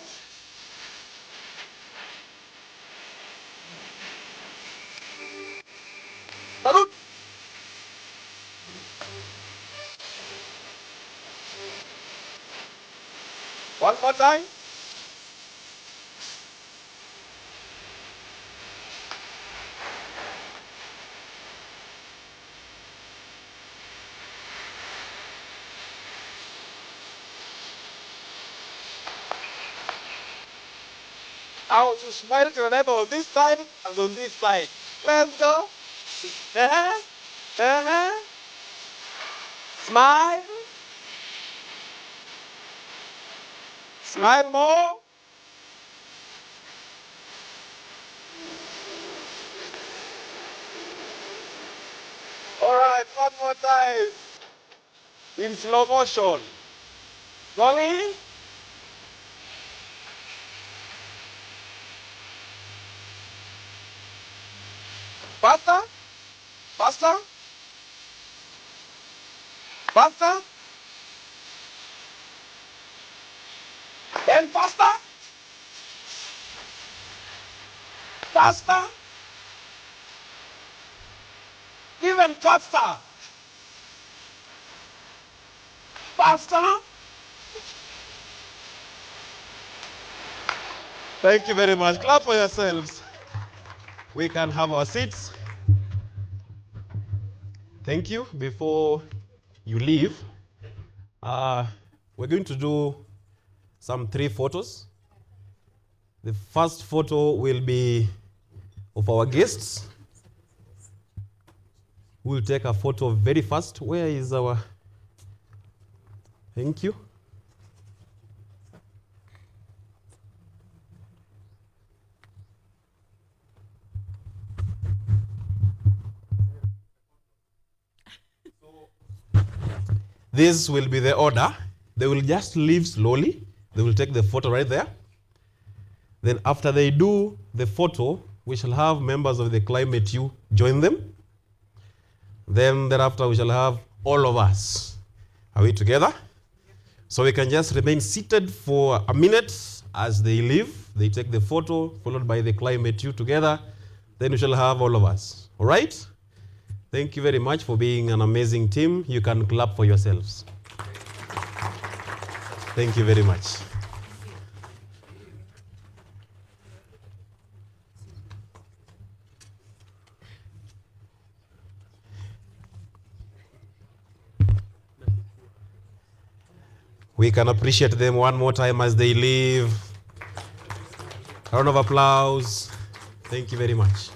Salute. One more time. Now to smile to the level of this side and on this side. Let's go. Smile. Smile more. All right, one more time. In slow motion. Slowly. Faster. Faster. Faster. And faster. Faster. Even faster. Faster. Thank you very much. Clap for yourselves. We can have our seats. Thank you. Before you leave, we're going to do some 3 photos. The first photo will be of our guests. We'll take a photo very fast. Where is our... Thank you. This will be the order. They will just leave slowly. They will take the photo right there. Then after they do the photo, we shall have members of the Climate U join them. Then thereafter we shall have all of us. Are we together? So we can just remain seated for a minute as they leave. They take the photo, followed by the Climate U together. Then we shall have all of us. All right? Thank you very much for being an amazing team. You can clap for yourselves. Thank you very much. We can appreciate them one more time as they leave. A round of applause. Thank you very much.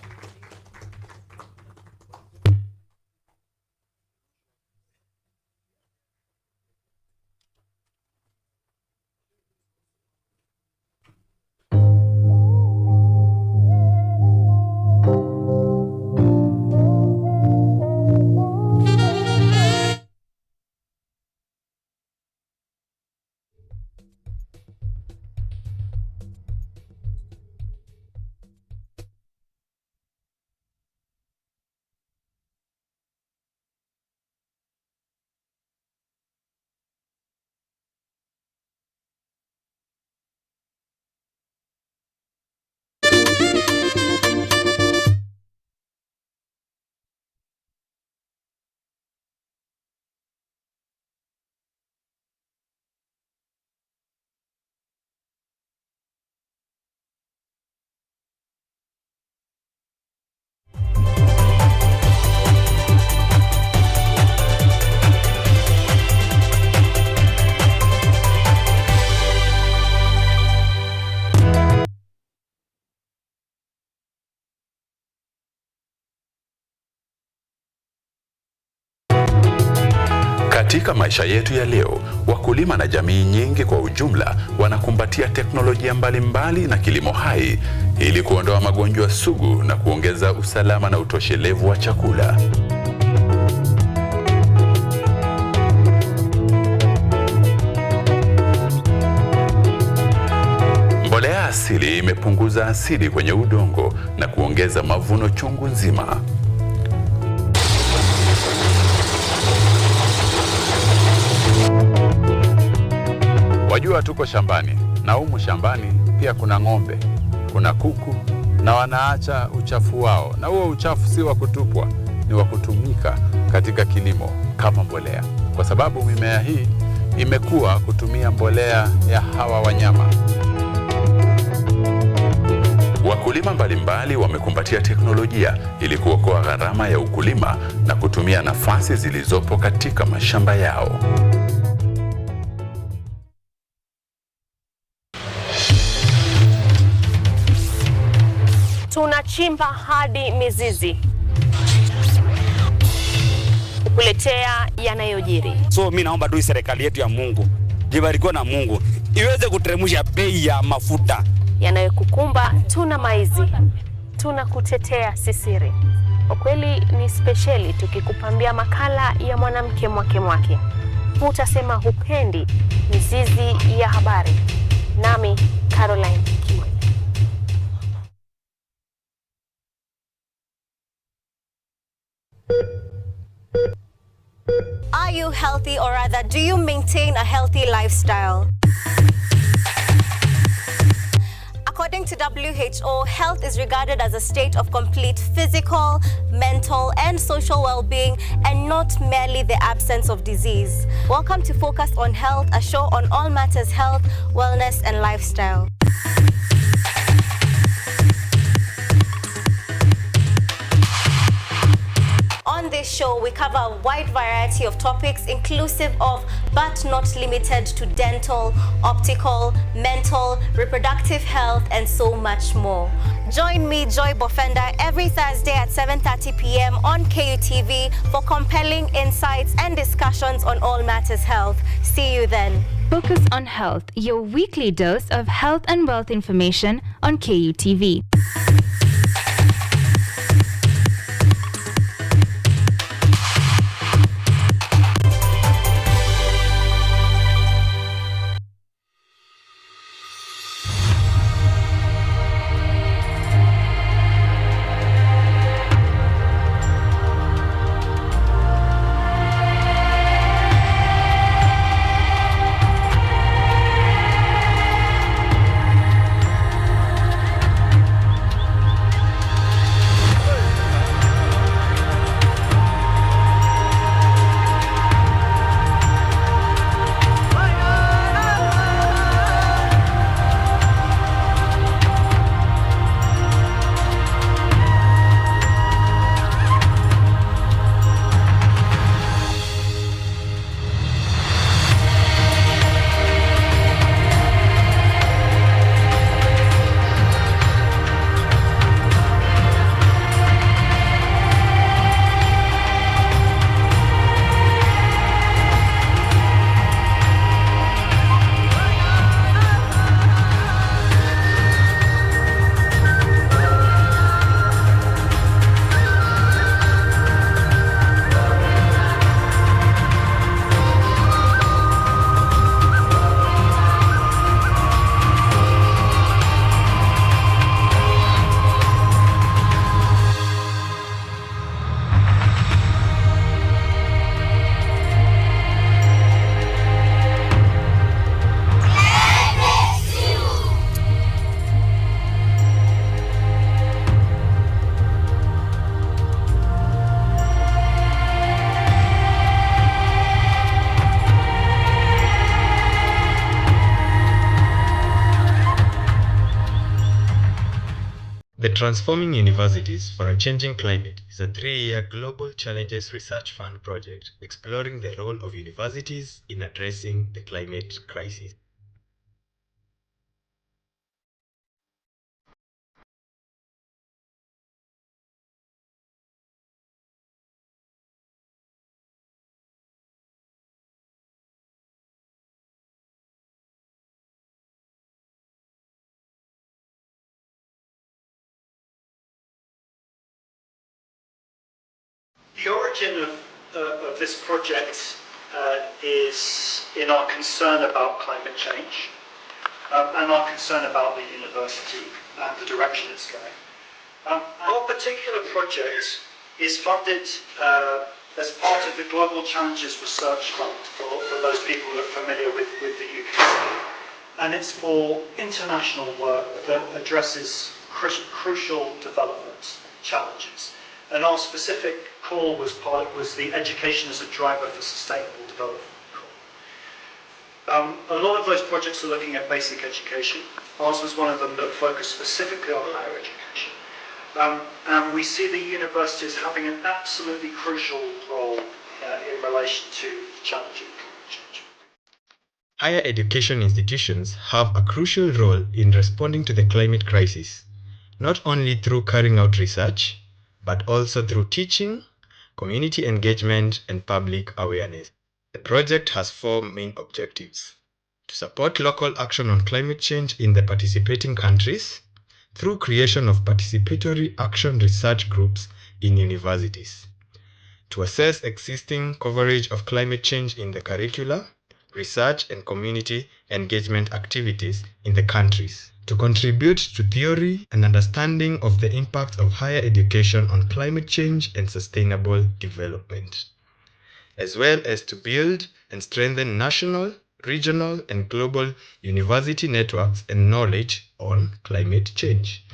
Katika maisha yetu ya leo, wakulima na jamii nyingi kwa ujumla wanakumbatia teknolojia mbalimbali na kilimo hai ili kuondoa magonjwa sugu na kuongeza usalama na utoshelevu wa chakula. Mbolea asili imepunguza asidi kwenye udongo na kuongeza mavuno chungu nzima. Wajua tuko shambani, na humu shambani pia kuna ng'ombe, kuna kuku, na wanaacha uchafu wao. Na huo uchafu si wa kutupwa, ni wa kutumika katika kilimo kama mbolea. Kwa sababu mimea hii imekuwa kutumia mbolea ya hawa wanyama. Wakulima mbalimbali wamekumbatia teknolojia ili kuokoa gharama ya ukulima na kutumia nafasi zilizopo katika mashamba yao. Tunachimba hadi mizizi kukuletea yanayojiri. So mimi naomba tu serikali yetu ya Mungu, jibarikiwe na Mungu, iweze kuteremsha bei ya mafuta. Yanayokukumba tuna maizi, tunakutetea sisiri. Kwa kweli ni speciali tukikupambia makala ya mwanamke mwake. Utasema hupendi mizizi ya habari. Nami Caroline. Are you healthy, or rather, do you maintain a healthy lifestyle? According to WHO, health is regarded as a state of complete physical, mental, and social well-being, and not merely the absence of disease. Welcome to Focus on Health, a show on all matters health, wellness, and lifestyle. On this show, we cover a wide variety of topics inclusive of, but not limited to, dental, optical, mental, reproductive health, and so much more. Join me, Joy Bofenda, every Thursday at 7:30 p.m. on KUTV for compelling insights and discussions on all matters health. See you then. Focus on Health, your weekly dose of health and wealth information on KUTV. The Transforming Universities for a Changing Climate is a 3-year Global Challenges Research Fund project exploring the role of universities in addressing the climate crisis. The origin of this project is in our concern about climate change and our concern about the university and the direction it's going. Our particular project is funded as part of the Global Challenges Research Fund for those people who are familiar with the UKC. And it's for international work that addresses crucial development challenges. And our specific call was the Education as a Driver for Sustainable Development call. A lot of those projects are looking at basic education. Ours was one of them that focused specifically on higher education. And we see the universities having an absolutely crucial role in relation to challenging climate change. Higher education institutions have a crucial role in responding to the climate crisis, not only through carrying out research, but also through teaching, community engagement, and public awareness. The project has 4 main objectives: to support local action on climate change in the participating countries, through creation of participatory action research groups in universities, to assess existing coverage of climate change in the curricula, research, and community engagement activities in the countries, to contribute to theory and understanding of the impact of higher education on climate change and sustainable development, as well as to build and strengthen national, regional, and global university networks and knowledge on climate change.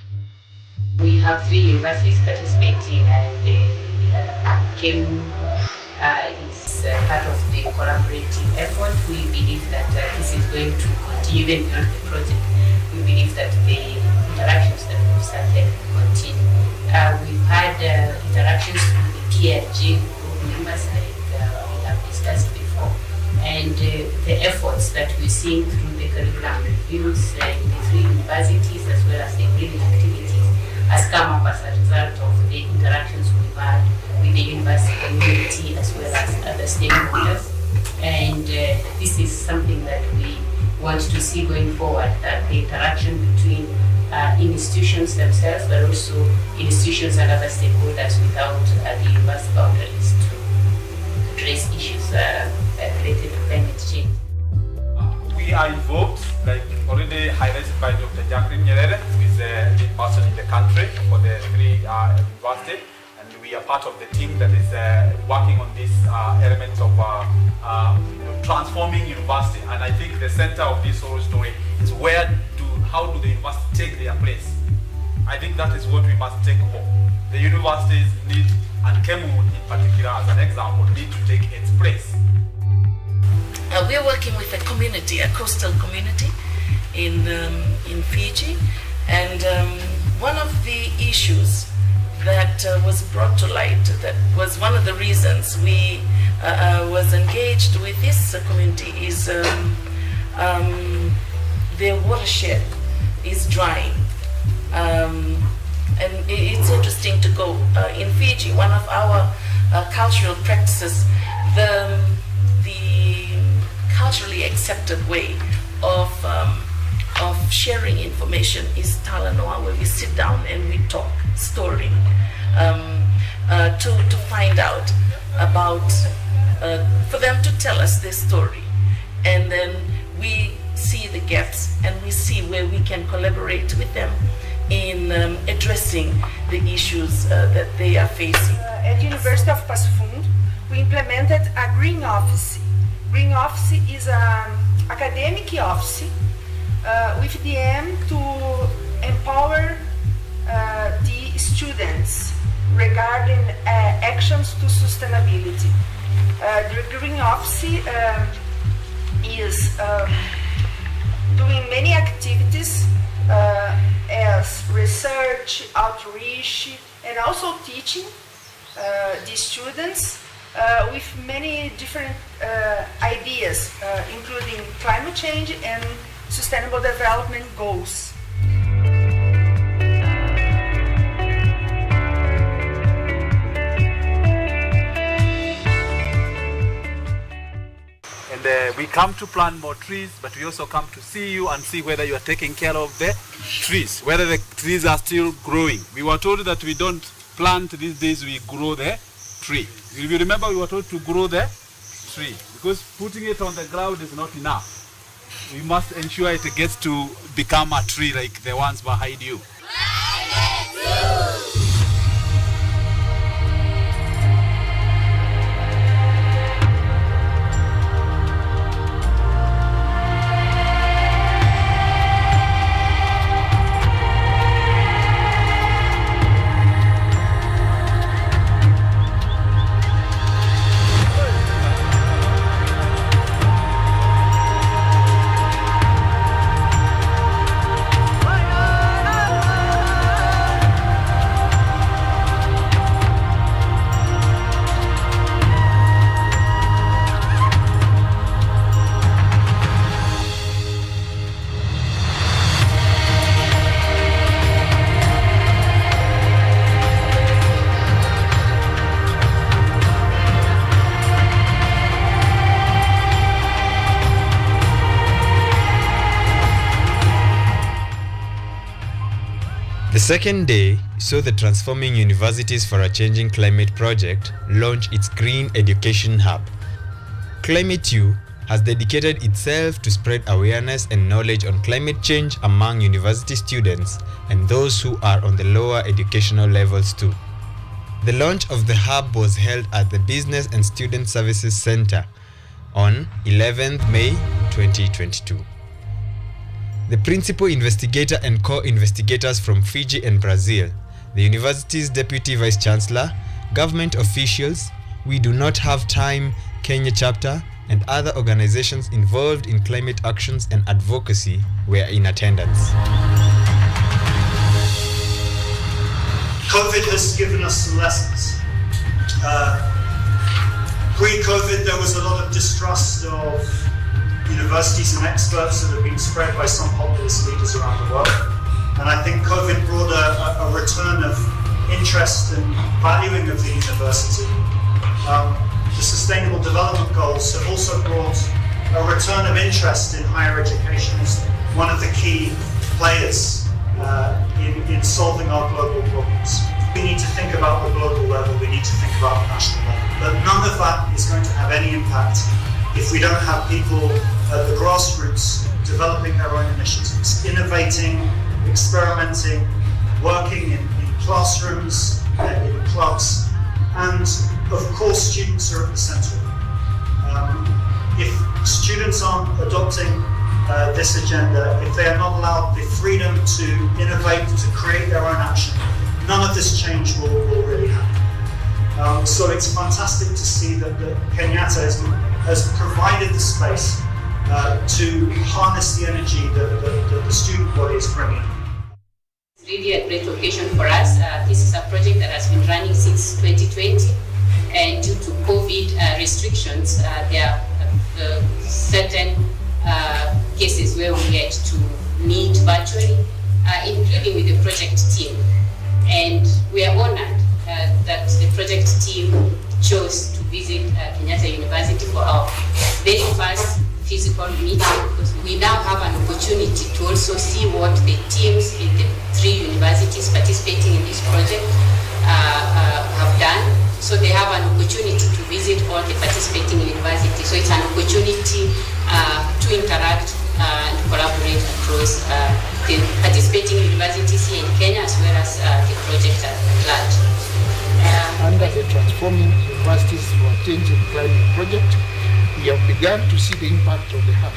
We have 3 universities participating, and KU is part of the collaborative effort. We believe that this is going to continue even beyond the project. We believe that the interactions that we've started continue. We've had interactions with the KRG group members, like we have discussed before, and the efforts that we're seeing through the curriculum reviews in the 3 universities, as well as the grading activities, has come up as a result of the interactions we've had with the university community as well as other stakeholders. And this is something that we want to see going forward, that the interaction between institutions themselves, but also institutions and other stakeholders without the university boundaries to address issues related to climate change. We are involved, like already highlighted by Dr. Jacqueline Nyerere, who is the person in the country for the 3 universities, and we are part of the team that is working on this element of transforming university. And I think the center of this whole story is how do the universities take their place? I think that is what we must take home. The universities need, and KEMU in particular as an example, need to take its place. We're working with a community, a coastal community in Fiji, and one of the issues that was brought to light, that was one of the reasons we was engaged with this community, is their watershed is drying. And it's interesting to go in Fiji. One of our cultural practices, the culturally accepted way of sharing information is Talanoa, where we sit down and we talk story to find out about, for them to tell us their story, and then we see the gaps and we see where we can collaborate with them in addressing the issues that they are facing. At University of Passo Fundo, we implemented a green office. Green office is an academic office with the aim to empower the students regarding actions to sustainability. The green office is doing many activities as research, outreach, and also teaching the students with many different ideas, including climate change and sustainable development goals. And we come to plant more trees, but we also come to see you and see whether you are taking care of the trees, whether the trees are still growing. We were told that we don't plant these days, we grow the tree. If you remember, we were told to grow the tree because putting it on the ground is not enough. We must ensure it gets to become a tree like the ones behind you. The second day saw the Transforming Universities for a Changing Climate project launch its Green Education Hub. Climate U has dedicated itself to spread awareness and knowledge on climate change among university students and those who are on the lower educational levels too. The launch of the hub was held at the Business and Student Services Center on 11th May 2022. The principal investigator and co-investigators from Fiji and Brazil, the university's deputy vice-chancellor, government officials, We Do Not Have Time Kenya chapter, and other organizations involved in climate actions and advocacy were in attendance. COVID has given us some lessons. Pre-COVID, there was a lot of distrust of universities and experts that have been spread by some populist leaders around the world. And I think COVID brought a return of interest and valuing of the university. The Sustainable Development Goals have also brought a return of interest in higher education as one of the key players in solving our global problems. We need to think about the global level, we need to think about the national level. But none of that is going to have any impact if we don't have people at the grassroots developing their own initiatives, innovating, experimenting, working in classrooms, in clubs, and of course students are at the centre. If students aren't adopting this agenda, if they are not allowed the freedom to innovate, to create their own action, none of this change will really happen. So it's fantastic to see that Kenyatta has provided the space to harness the energy that the student body is bringing. It's really a great occasion for us. This is a project that has been running since 2020, and due to COVID restrictions, there are certain cases where we had to meet virtually, including with the project team. And we are honored that the project team chose to visit Kenyatta University for our very first physical meeting, because we now have an opportunity to also see what the teams in the 3 universities participating in this project have done. So they have an opportunity to visit all the participating universities. So it's an opportunity to interact and collaborate across the participating universities here in Kenya as well as the project at large. Under the Transforming Universities for Changing Climate project, we have begun to see the impact of the hub.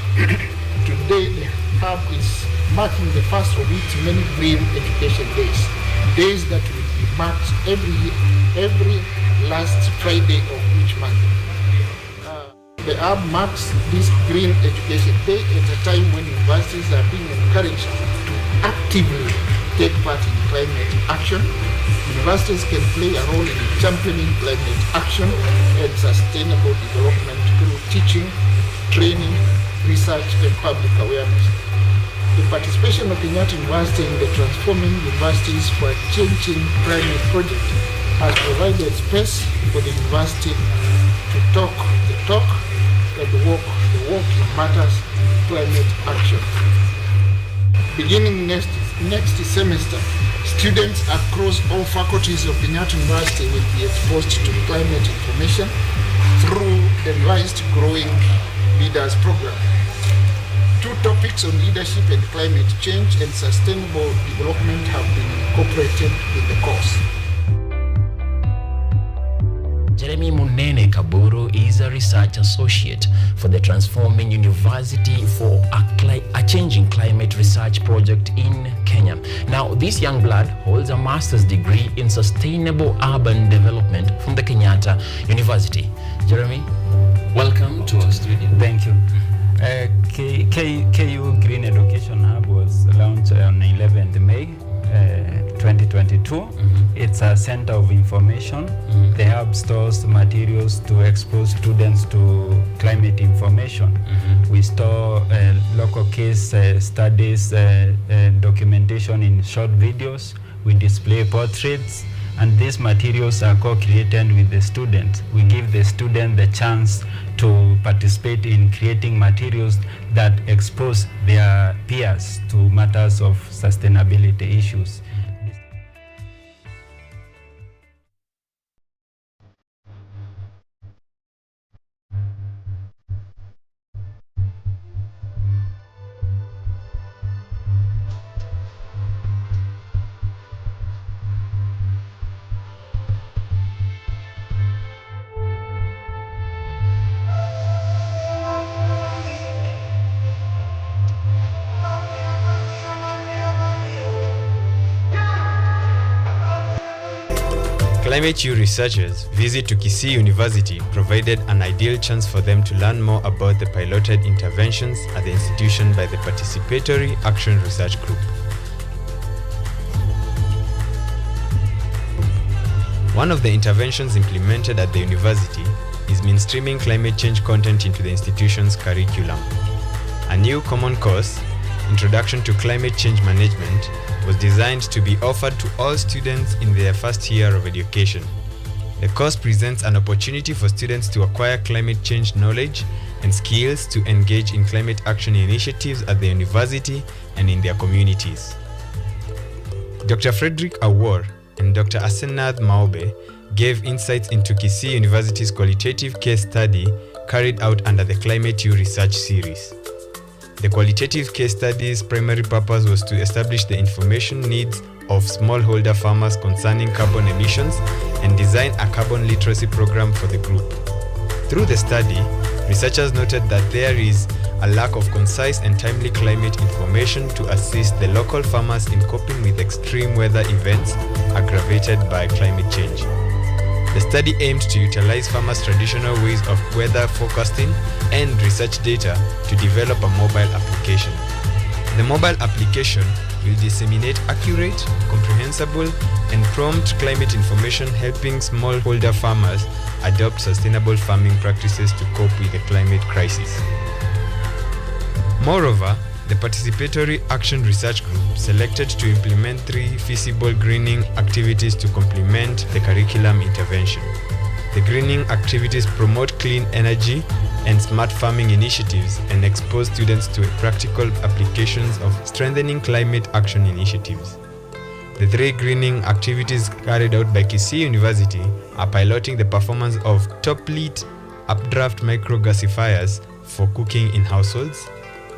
Today, the hub is marking the first of its many green education days that will be marked every last Friday of each month. The hub marks this Green Education Day at a time when universities are being encouraged to actively take part in climate action. Universities can play a role in championing climate action and sustainable development through teaching, training, research, and public awareness. The participation of Kenyatta University in the Transforming Universities for Changing Climate project has provided space for the university to talk the talk and walk the walk in matters climate action. Beginning next semester, students across all faculties of Kenyatta University will be exposed to climate information through the revised Growing Leaders program. 2 topics on leadership and climate change and sustainable development have been incorporated in the course. Jeremy Munene Kaburu is a research associate for the Transforming University for a Changing Climate Research project in Kenya. Now, this young blood holds a master's degree in sustainable urban development from the Kenyatta University. Jeremy, welcome to our studio. Thank you. KU Green Education Hub was launched on 11th May 2022. It's a center of information. The hub stores materials to expose students to climate information. We store local case studies, documentation in short videos. We display portraits, and these materials are co-created with the students. We give the student the chance to participate in creating materials that expose their peers to matters of sustainability issues. Climate U researchers' visit to Kisii University provided an ideal chance for them to learn more about the piloted interventions at the institution by the Participatory Action Research Group. One of the interventions implemented at the university is mainstreaming climate change content into the institution's curriculum. A new common course, Introduction to Climate Change Management, was designed to be offered to all students in their first year of education. The course presents an opportunity for students to acquire climate change knowledge and skills to engage in climate action initiatives at the university and in their communities. Dr. Frederick Awor and Dr. Asenath Maobe gave insights into Kisii University's qualitative case study carried out under the Climate U research series. The qualitative case study's primary purpose was to establish the information needs of smallholder farmers concerning carbon emissions and design a carbon literacy program for the group. Through the study, researchers noted that there is a lack of concise and timely climate information to assist the local farmers in coping with extreme weather events aggravated by climate change. The study aimed to utilize farmers' traditional ways of weather forecasting and research data to develop a mobile application. The mobile application will disseminate accurate, comprehensible, and prompt climate information, helping smallholder farmers adopt sustainable farming practices to cope with the climate crisis. Moreover, the Participatory Action Research Group selected to implement 3 feasible greening activities to complement the curriculum intervention. The greening activities promote clean energy and smart farming initiatives and expose students to practical applications of strengthening climate action initiatives. The 3 greening activities carried out by Kisii University are piloting the performance of top-lit updraft microgasifiers for cooking in households,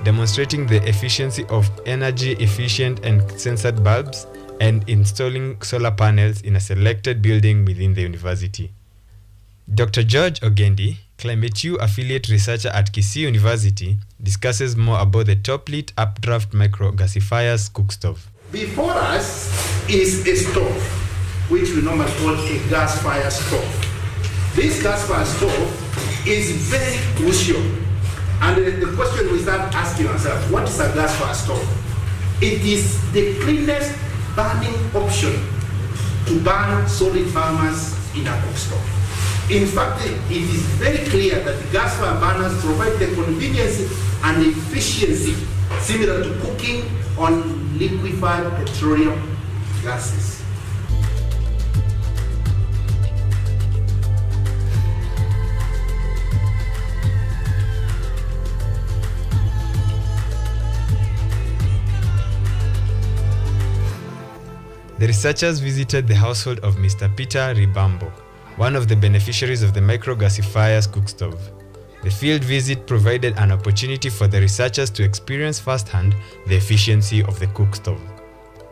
demonstrating the efficiency of energy-efficient and censored bulbs, and installing solar panels in a selected building within the university. Dr. George Ogendi, Climate U affiliate researcher at Kisii University, discusses more about the top-lit updraft microgasifiers cook stove. Before us is a stove, which we normally call a gas fire stove. This gas fire stove is very crucial. And the question we start asking ourselves, what is a gas fire stove? It is the cleanest burning option to burn solid farmers in a cook stove. In fact, it is very clear that the gas fire burners provide the convenience and efficiency similar to cooking on liquefied petroleum gases. The researchers visited the household of Mr. Peter Ribambo, one of the beneficiaries of the microgasifier's cookstove. The field visit provided an opportunity for the researchers to experience firsthand the efficiency of the cookstove.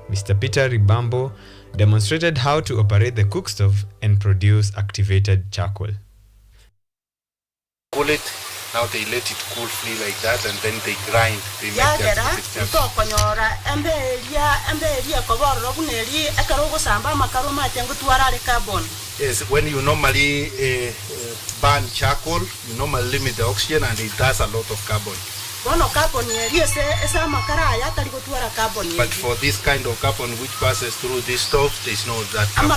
Mr. Peter Ribambo demonstrated how to operate the cookstove and produce activated charcoal. Cool it, now they let it cool free like that, and then they grind. They make the activated charcoal. Yes, when you normally burn charcoal, you normally limit the oxygen and it does a lot of carbon. But for this kind of carbon which passes through this stove, there is no that carbon.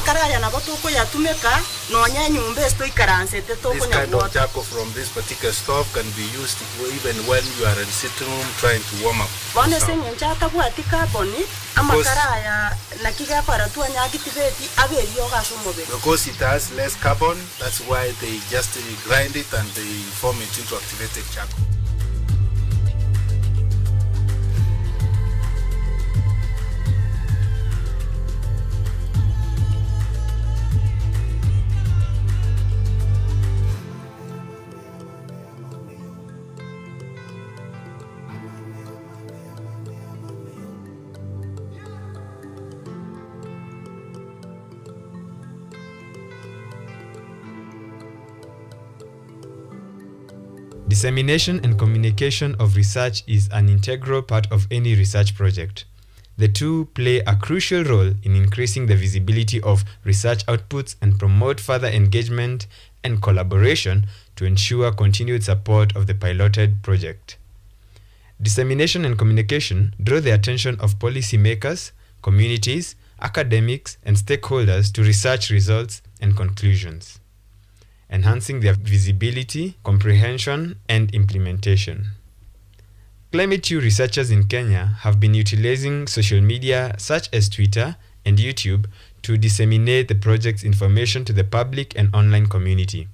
This kind of charcoal from this particular stove can be used even when you are in sitting room trying to warm up. Because it has less carbon, that's why they just grind it and they form it into activated charcoal. Dissemination and communication of research is an integral part of any research project. The two play a crucial role in increasing the visibility of research outputs and promote further engagement and collaboration to ensure continued support of the piloted project. Dissemination and communication draw the attention of policymakers, communities, academics, and stakeholders to research results and conclusions, enhancing their visibility, comprehension, and implementation. ClimateU researchers in Kenya have been utilizing social media such as Twitter and YouTube to disseminate the project's information to the public and online community.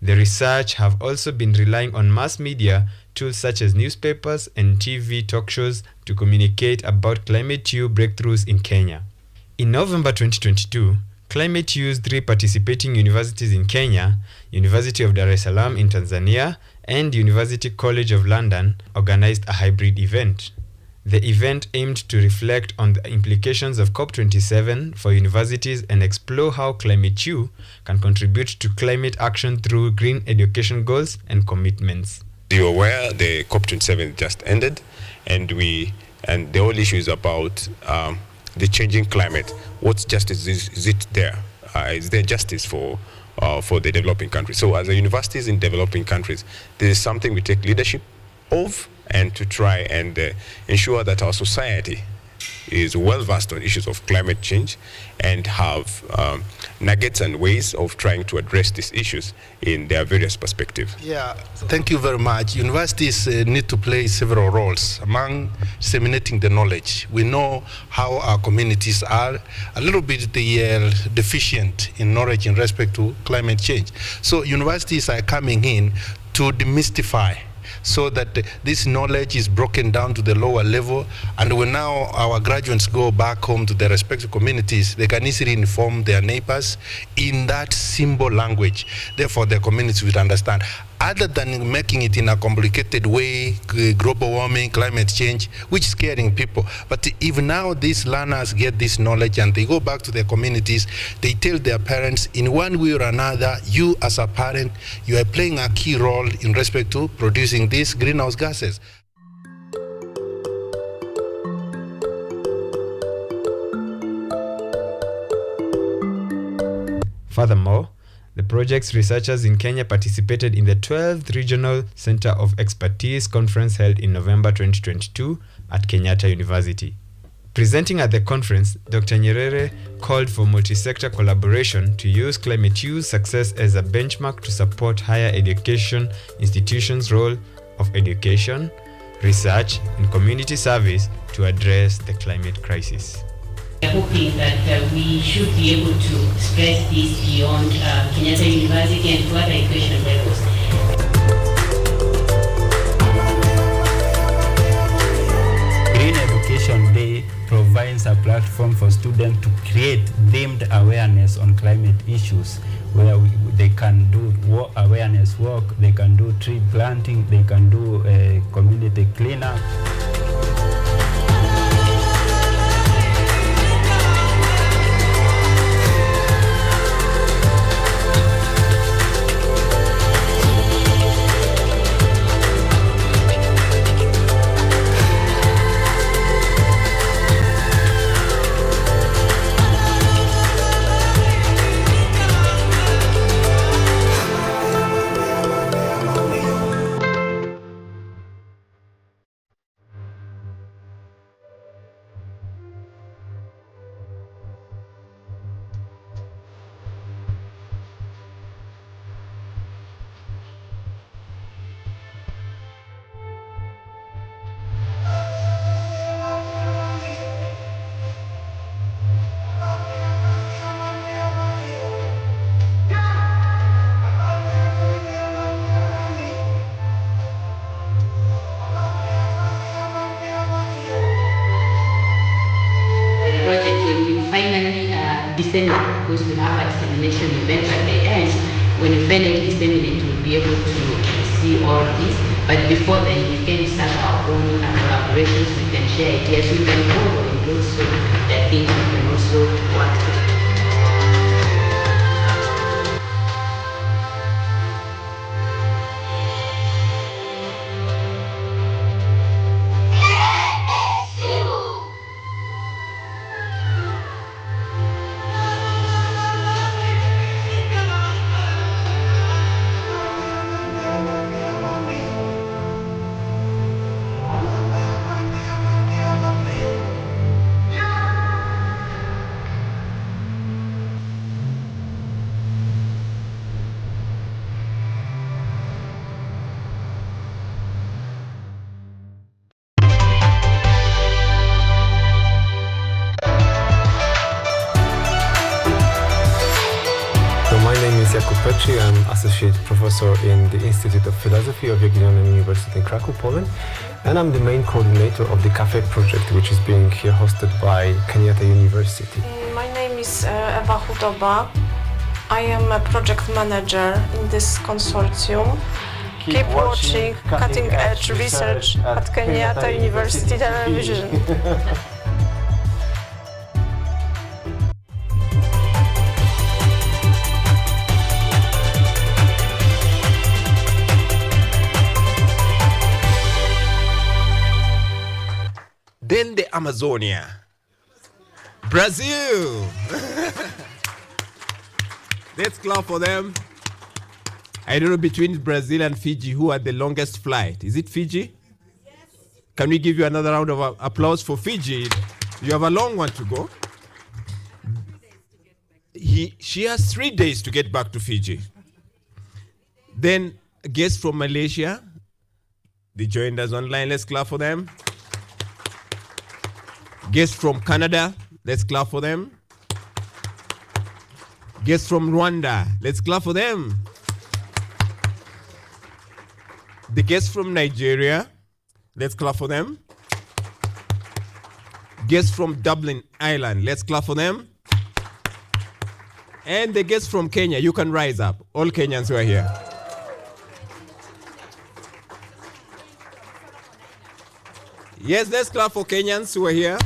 The research have also been relying on mass media tools such as newspapers and TV talk shows to communicate about ClimateU breakthroughs in Kenya. In November 2022, ClimateU's 3 participating universities in Kenya, University of Dar es Salaam in Tanzania, and University College of London, organized a hybrid event. The event aimed to reflect on the implications of COP27 for universities and explore how ClimateU can contribute to climate action through green education goals and commitments. You're aware the COP27 just ended, and the whole issue is about the changing climate. What justice is it there? Is there justice for the developing countries? So as a universities in developing countries, this is something we take leadership of, and to try and ensure that our society is well versed on issues of climate change and have nuggets and ways of trying to address these issues in their various perspectives. Yeah, thank you very much. Universities need to play several roles among disseminating the knowledge. We know how our communities are a little bit deficient in knowledge in respect to climate change. So universities are coming in to demystify, so that this knowledge is broken down to the lower level, and when now our graduates go back home to their respective communities, they can easily inform their neighbors in that simple language. Therefore, their communities will understand. Other than making it in a complicated way, global warming, climate change, which is scaring people. But if now these learners get this knowledge and they go back to their communities, they tell their parents in one way or another, you as a parent, you are playing a key role in respect to producing these greenhouse gases. Furthermore, the project's researchers in Kenya participated in the 12th Regional Center of Expertise conference held in November 2022 at Kenyatta University. Presenting at the conference, Dr. Nyerere called for multi-sector collaboration to use KUTV's success as a benchmark to support higher education institutions' role of education, research, and community service to address the climate crisis. We're hoping that we should be able to spread this beyond Kenyatta University and to other education levels. Green Education Day provides a platform for students to create themed awareness on climate issues, where they can do awareness work, they can do tree planting, they can do community cleanup. Because we have a dissemination event at the end. When we finally disseminate, we'll be able to see all this. But before then, we can start our own collaborations. We can share ideas. We can borrow and also the things we can also work with. I'm Associate Professor in the Institute of Philosophy of Jagiellonian University in Krakow, Poland, and I'm the main coordinator of the CAFE project, which is being here hosted by Kenyatta University. My name is Ewa Hudoba. I am a project manager in this consortium. Keep watching cutting-edge research at Kenyatta University Television. Then the Amazonia. Brazil. Let's clap for them. I don't know, between Brazil and Fiji, who had the longest flight? Is it Fiji? Yes. Can we give you another round of applause for Fiji? You have a long one to go. She has 3 days to get back to Fiji. Then a guest from Malaysia. They joined us online. Let's clap for them. Guests from Canada, let's clap for them. Guests from Rwanda, let's clap for them. The guests from Nigeria, let's clap for them. Guests from Dublin, Ireland, let's clap for them. And the guests from Kenya, you can rise up. All Kenyans who are here. Yes, let's clap for Kenyans who are here.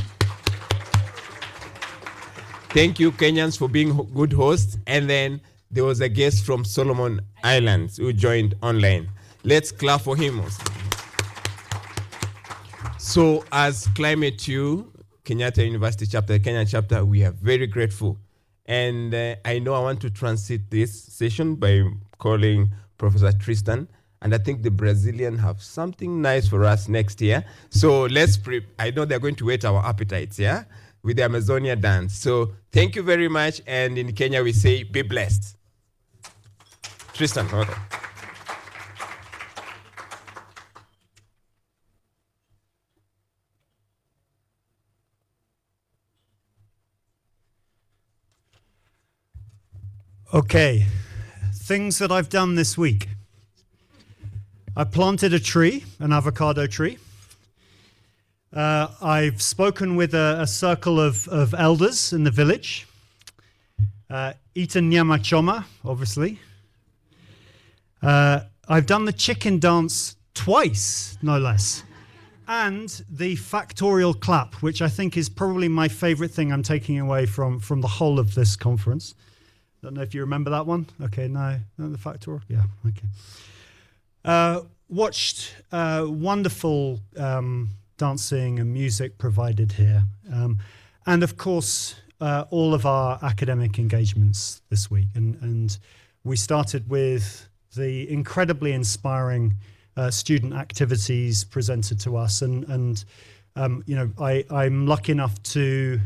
Thank you, Kenyans, for being good hosts. And then there was a guest from Solomon Islands who joined online. Let's clap for him also. So as Climate U, Kenyatta University chapter, Kenya chapter, we are very grateful. And I know I want to transit this session by calling Professor Tristan And I think the Brazilian have something nice for us next year. So I know they're going to whet our appetites, yeah, with the Amazonia dance. So thank you very much. And in Kenya, we say, be blessed. Tristan, okay. Okay, things that I've done this week. I planted a tree, an avocado tree. I've spoken with a circle of elders in the village. Eaten nyama choma, obviously. I've done the chicken dance twice, no less. And the factorial clap, which I think is probably my favorite thing I'm taking away from the whole of this conference. Don't know if you remember that one. Okay, no, the factorial. Yeah, okay. Watched wonderful dancing and music provided here. And of course, all of our academic engagements this week. And we started with the incredibly inspiring student activities presented to us. And you know, I'm lucky enough to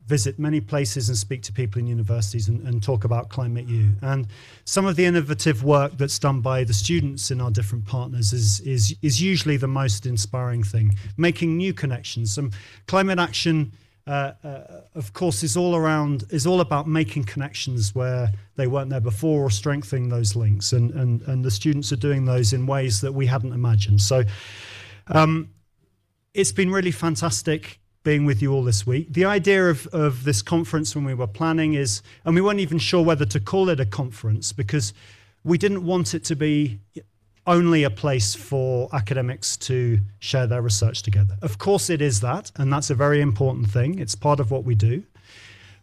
visit many places and speak to people in universities and talk about Climate U. And some of the innovative work that's done by the students in our different partners is usually the most inspiring thing, making new connections. Climate action, of course, is all about making connections where they weren't there before or strengthening those links. And the students are doing those in ways that we hadn't imagined. So it's been really fantastic being with you all this week. The idea of this conference when we were planning is, and we weren't even sure whether to call it a conference because we didn't want it to be only a place for academics to share their research together. Of course it is that, and that's a very important thing. It's part of what we do.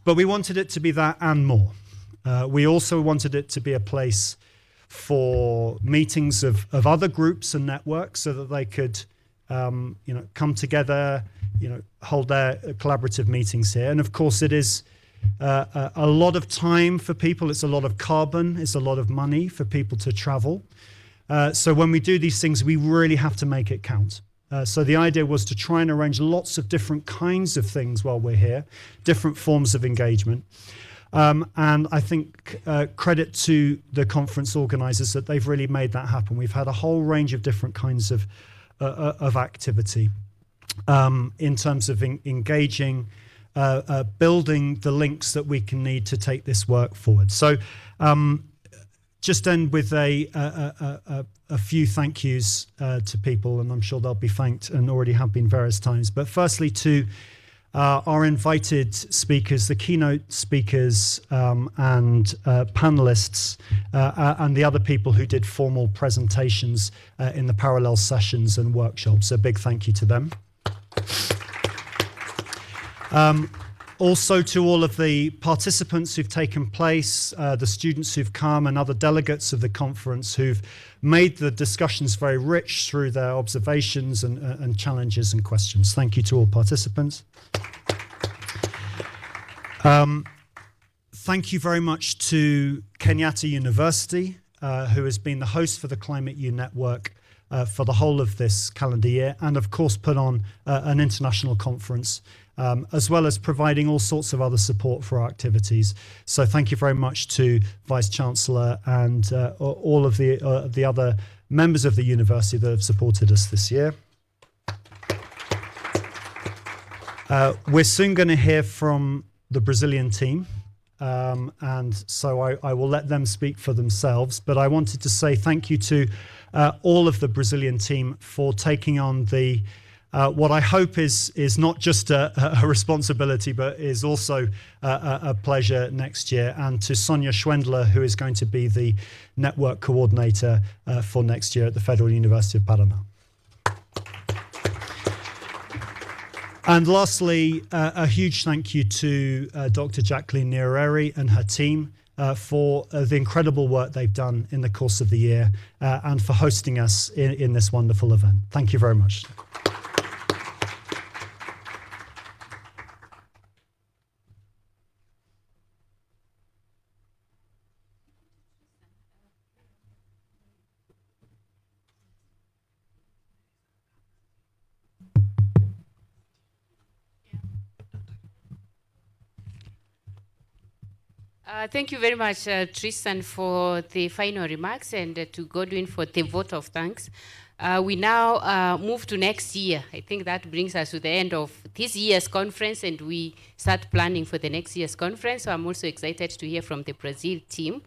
But we wanted it to be that and more. We also wanted it to be a place for meetings of other groups and networks so that they could come together, hold their collaborative meetings here. And of course it is a lot of time for people. It's a lot of carbon. It's a lot of money for people to travel. So when we do these things, we really have to make it count. So the idea was to try and arrange lots of different kinds of things while we're here, different forms of engagement. And I think credit to the conference organizers that they've really made that happen. We've had a whole range of different kinds of activity in terms of engaging, building the links that we can need to take this work forward. So just end with a few thank yous to people, and I'm sure they'll be thanked and already have been various times. But firstly to our invited speakers, the keynote speakers and panelists, and the other people who did formal presentations in the parallel sessions and workshops. A big thank you to them. Also to all of the participants who've taken place, the students who've come and other delegates of the conference who've made the discussions very rich through their observations and challenges and questions. Thank you to all participants. Thank you very much to Kenyatta University, who has been the host for the Climate U Network for the whole of this calendar year, and of course put on an international conference, as well as providing all sorts of other support for our activities. So thank you very much to Vice Chancellor and all of the other members of the university that have supported us this year. We're soon going to hear from the Brazilian team, and so I will let them speak for themselves. But I wanted to say thank you to all of the Brazilian team for taking on the what I hope is not just a responsibility, but is also a pleasure next year, and to Sonia Schwendler, who is going to be the network coordinator for next year at the Federal University of Paraná. And lastly, a huge thank you to Dr. Jacqueline Nyerere and her team for the incredible work they've done in the course of the year and for hosting us in this wonderful event. Thank you very much. Thank you very much, Tristan, for the final remarks, and to Godwin for the vote of thanks. We now move to next year. I think that brings us to the end of this year's conference, and we start planning for the next year's conference. So I'm also excited to hear from the Brazil team.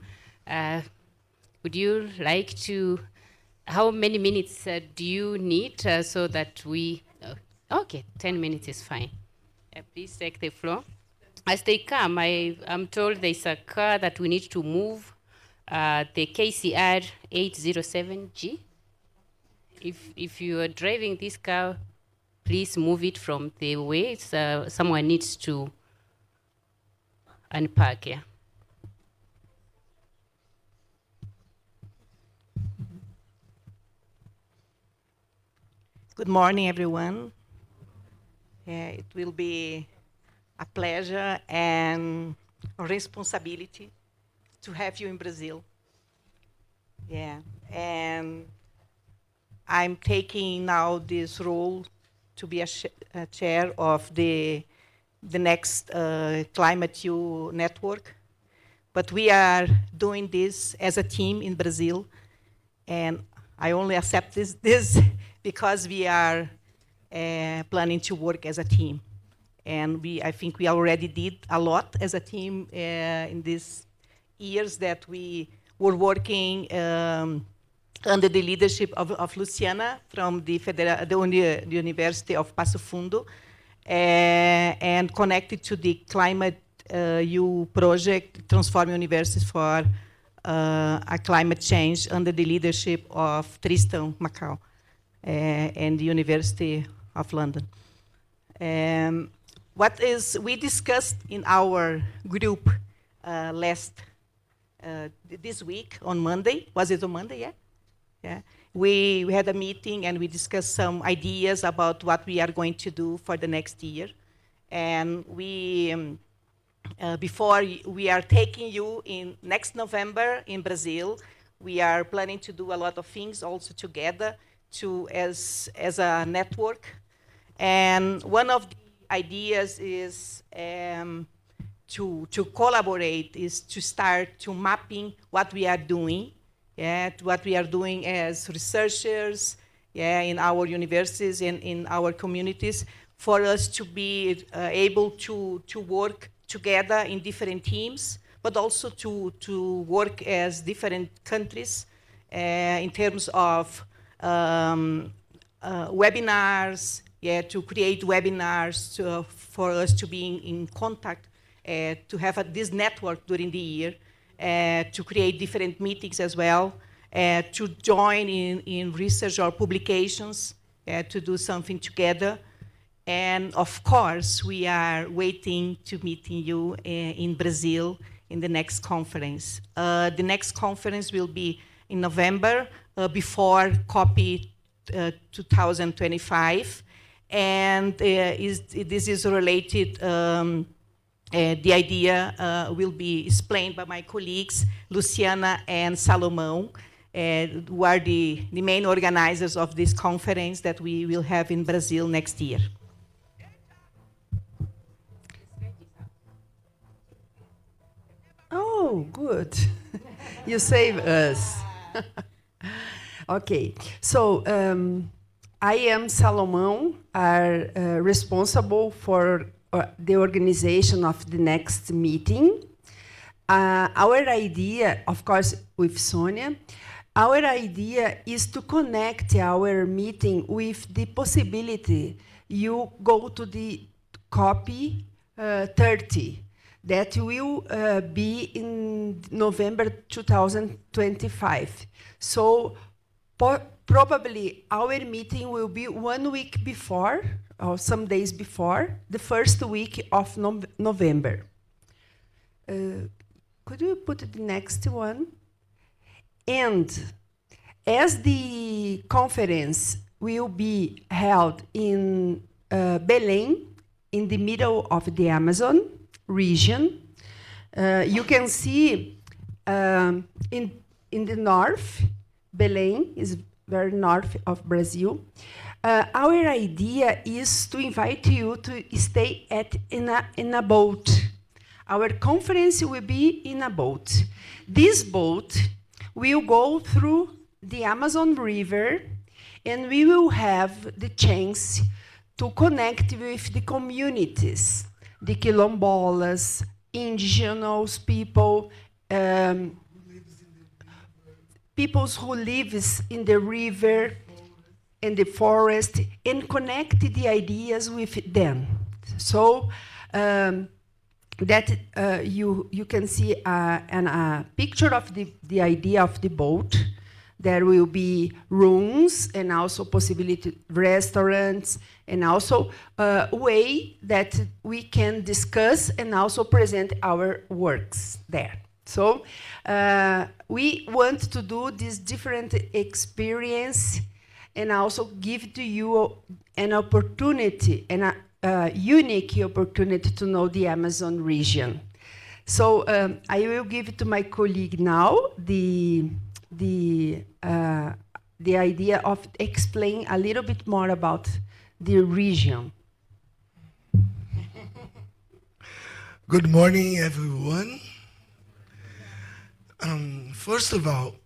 Would you like to, how many minutes do you need so that we, okay, 10 minutes is fine. Please take the floor. As they come, I'm told there's a car that we need to move, the KCR 807G. If you are driving this car, please move it from the way. Someone needs to unpark here. Good morning, everyone. It will be a pleasure and a responsibility to have you in Brazil. Yeah, and I'm taking now this role to be a chair of the next Climate U network. But we are doing this as a team in Brazil, and I only accept this because we are planning to work as a team. And I think we already did a lot as a team in these years that we were working under the leadership of Luciana from the University of Passo Fundo, and connected to the Climate U project, Transforming Universities for a Climate Change, under the leadership of Tristan Macau and the University of London. We discussed in our group this week on Monday. Was it on Monday? Yeah. Yeah. We had a meeting and we discussed some ideas about what we are going to do for the next year. And we, before we are taking you in next November in Brazil, we are planning to do a lot of things also together as a network. And one of the ideas is to collaborate, is to start to mapping what we are doing, what we are doing as researchers, in our universities and in our communities, for us to be able to work together in different teams, but also to work as different countries in terms of webinars, to create webinars for us to be in contact, to have this network during the year, to create different meetings as well, to join in research or publications, to do something together. And of course, we are waiting to meeting you in Brazil in the next conference. The next conference will be in November, before COP 2025. And this is related, the idea will be explained by my colleagues, Luciana and Salomão, who are the main organizers of this conference that we will have in Brazil next year. Oh, good. You save us. Okay, so I am Salomão, are responsible for the organization of the next meeting. Our idea, of course, with Sonia, our idea is to connect our meeting with the possibility you go to the COP 30, that will be in November 2025. So probably our meeting will be 1 week before, or some days before, the first week of November. Could you put the next one? And as the conference will be held in Belém, in the middle of the Amazon region, you can see in the north, Belém is very north of Brazil. Our idea is to invite you to stay in a boat. Our conference will be in a boat. This boat will go through the Amazon River, and we will have the chance to connect with the communities, the quilombolas, indigenous people, peoples who live in the river and the forest, and connect the ideas with them. So that you can see a picture of the idea of the boat. There will be rooms and also possibility restaurants, and also a way that we can discuss and also present our works there. So we want to do this different experience and also give to you an opportunity, and a unique opportunity to know the Amazon region. So I will give it to my colleague now the idea of explain a little bit more about the region. Good morning, everyone. First of all,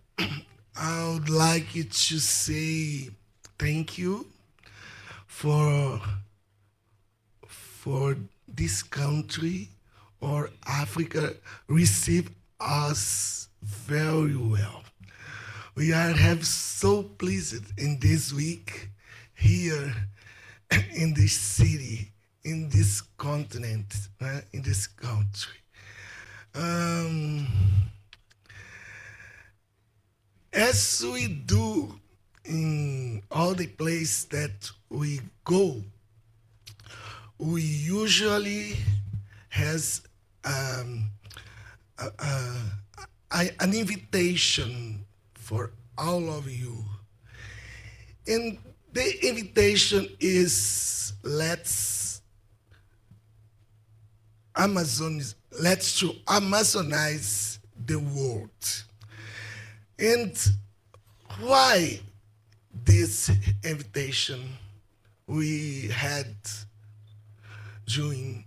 I would like you to say thank you for this country or Africa receive us very well. We are so pleased in this week here in this city, in this continent, in this country. As we do in all the places that we go, we usually has an invitation for all of you. And the invitation is let's to Amazonize the world. And why this invitation we had doing?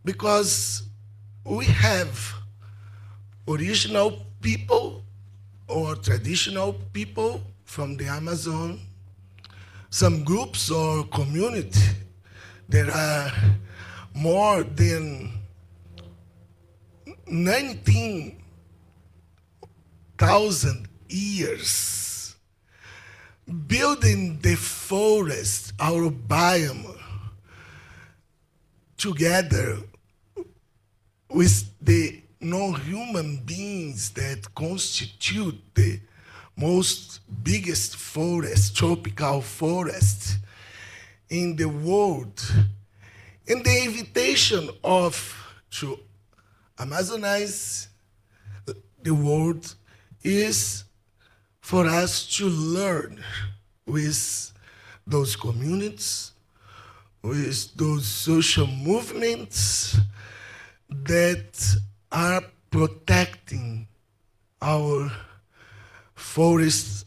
Because we have original people or traditional people from the Amazon, some groups or community. There are more than 19,000 years building the forest, our biome, together with the non-human beings that constitute the most biggest forest, tropical forest in the world. And the invitation to Amazonize the world is for us to learn with those communities, with those social movements that are protecting our forests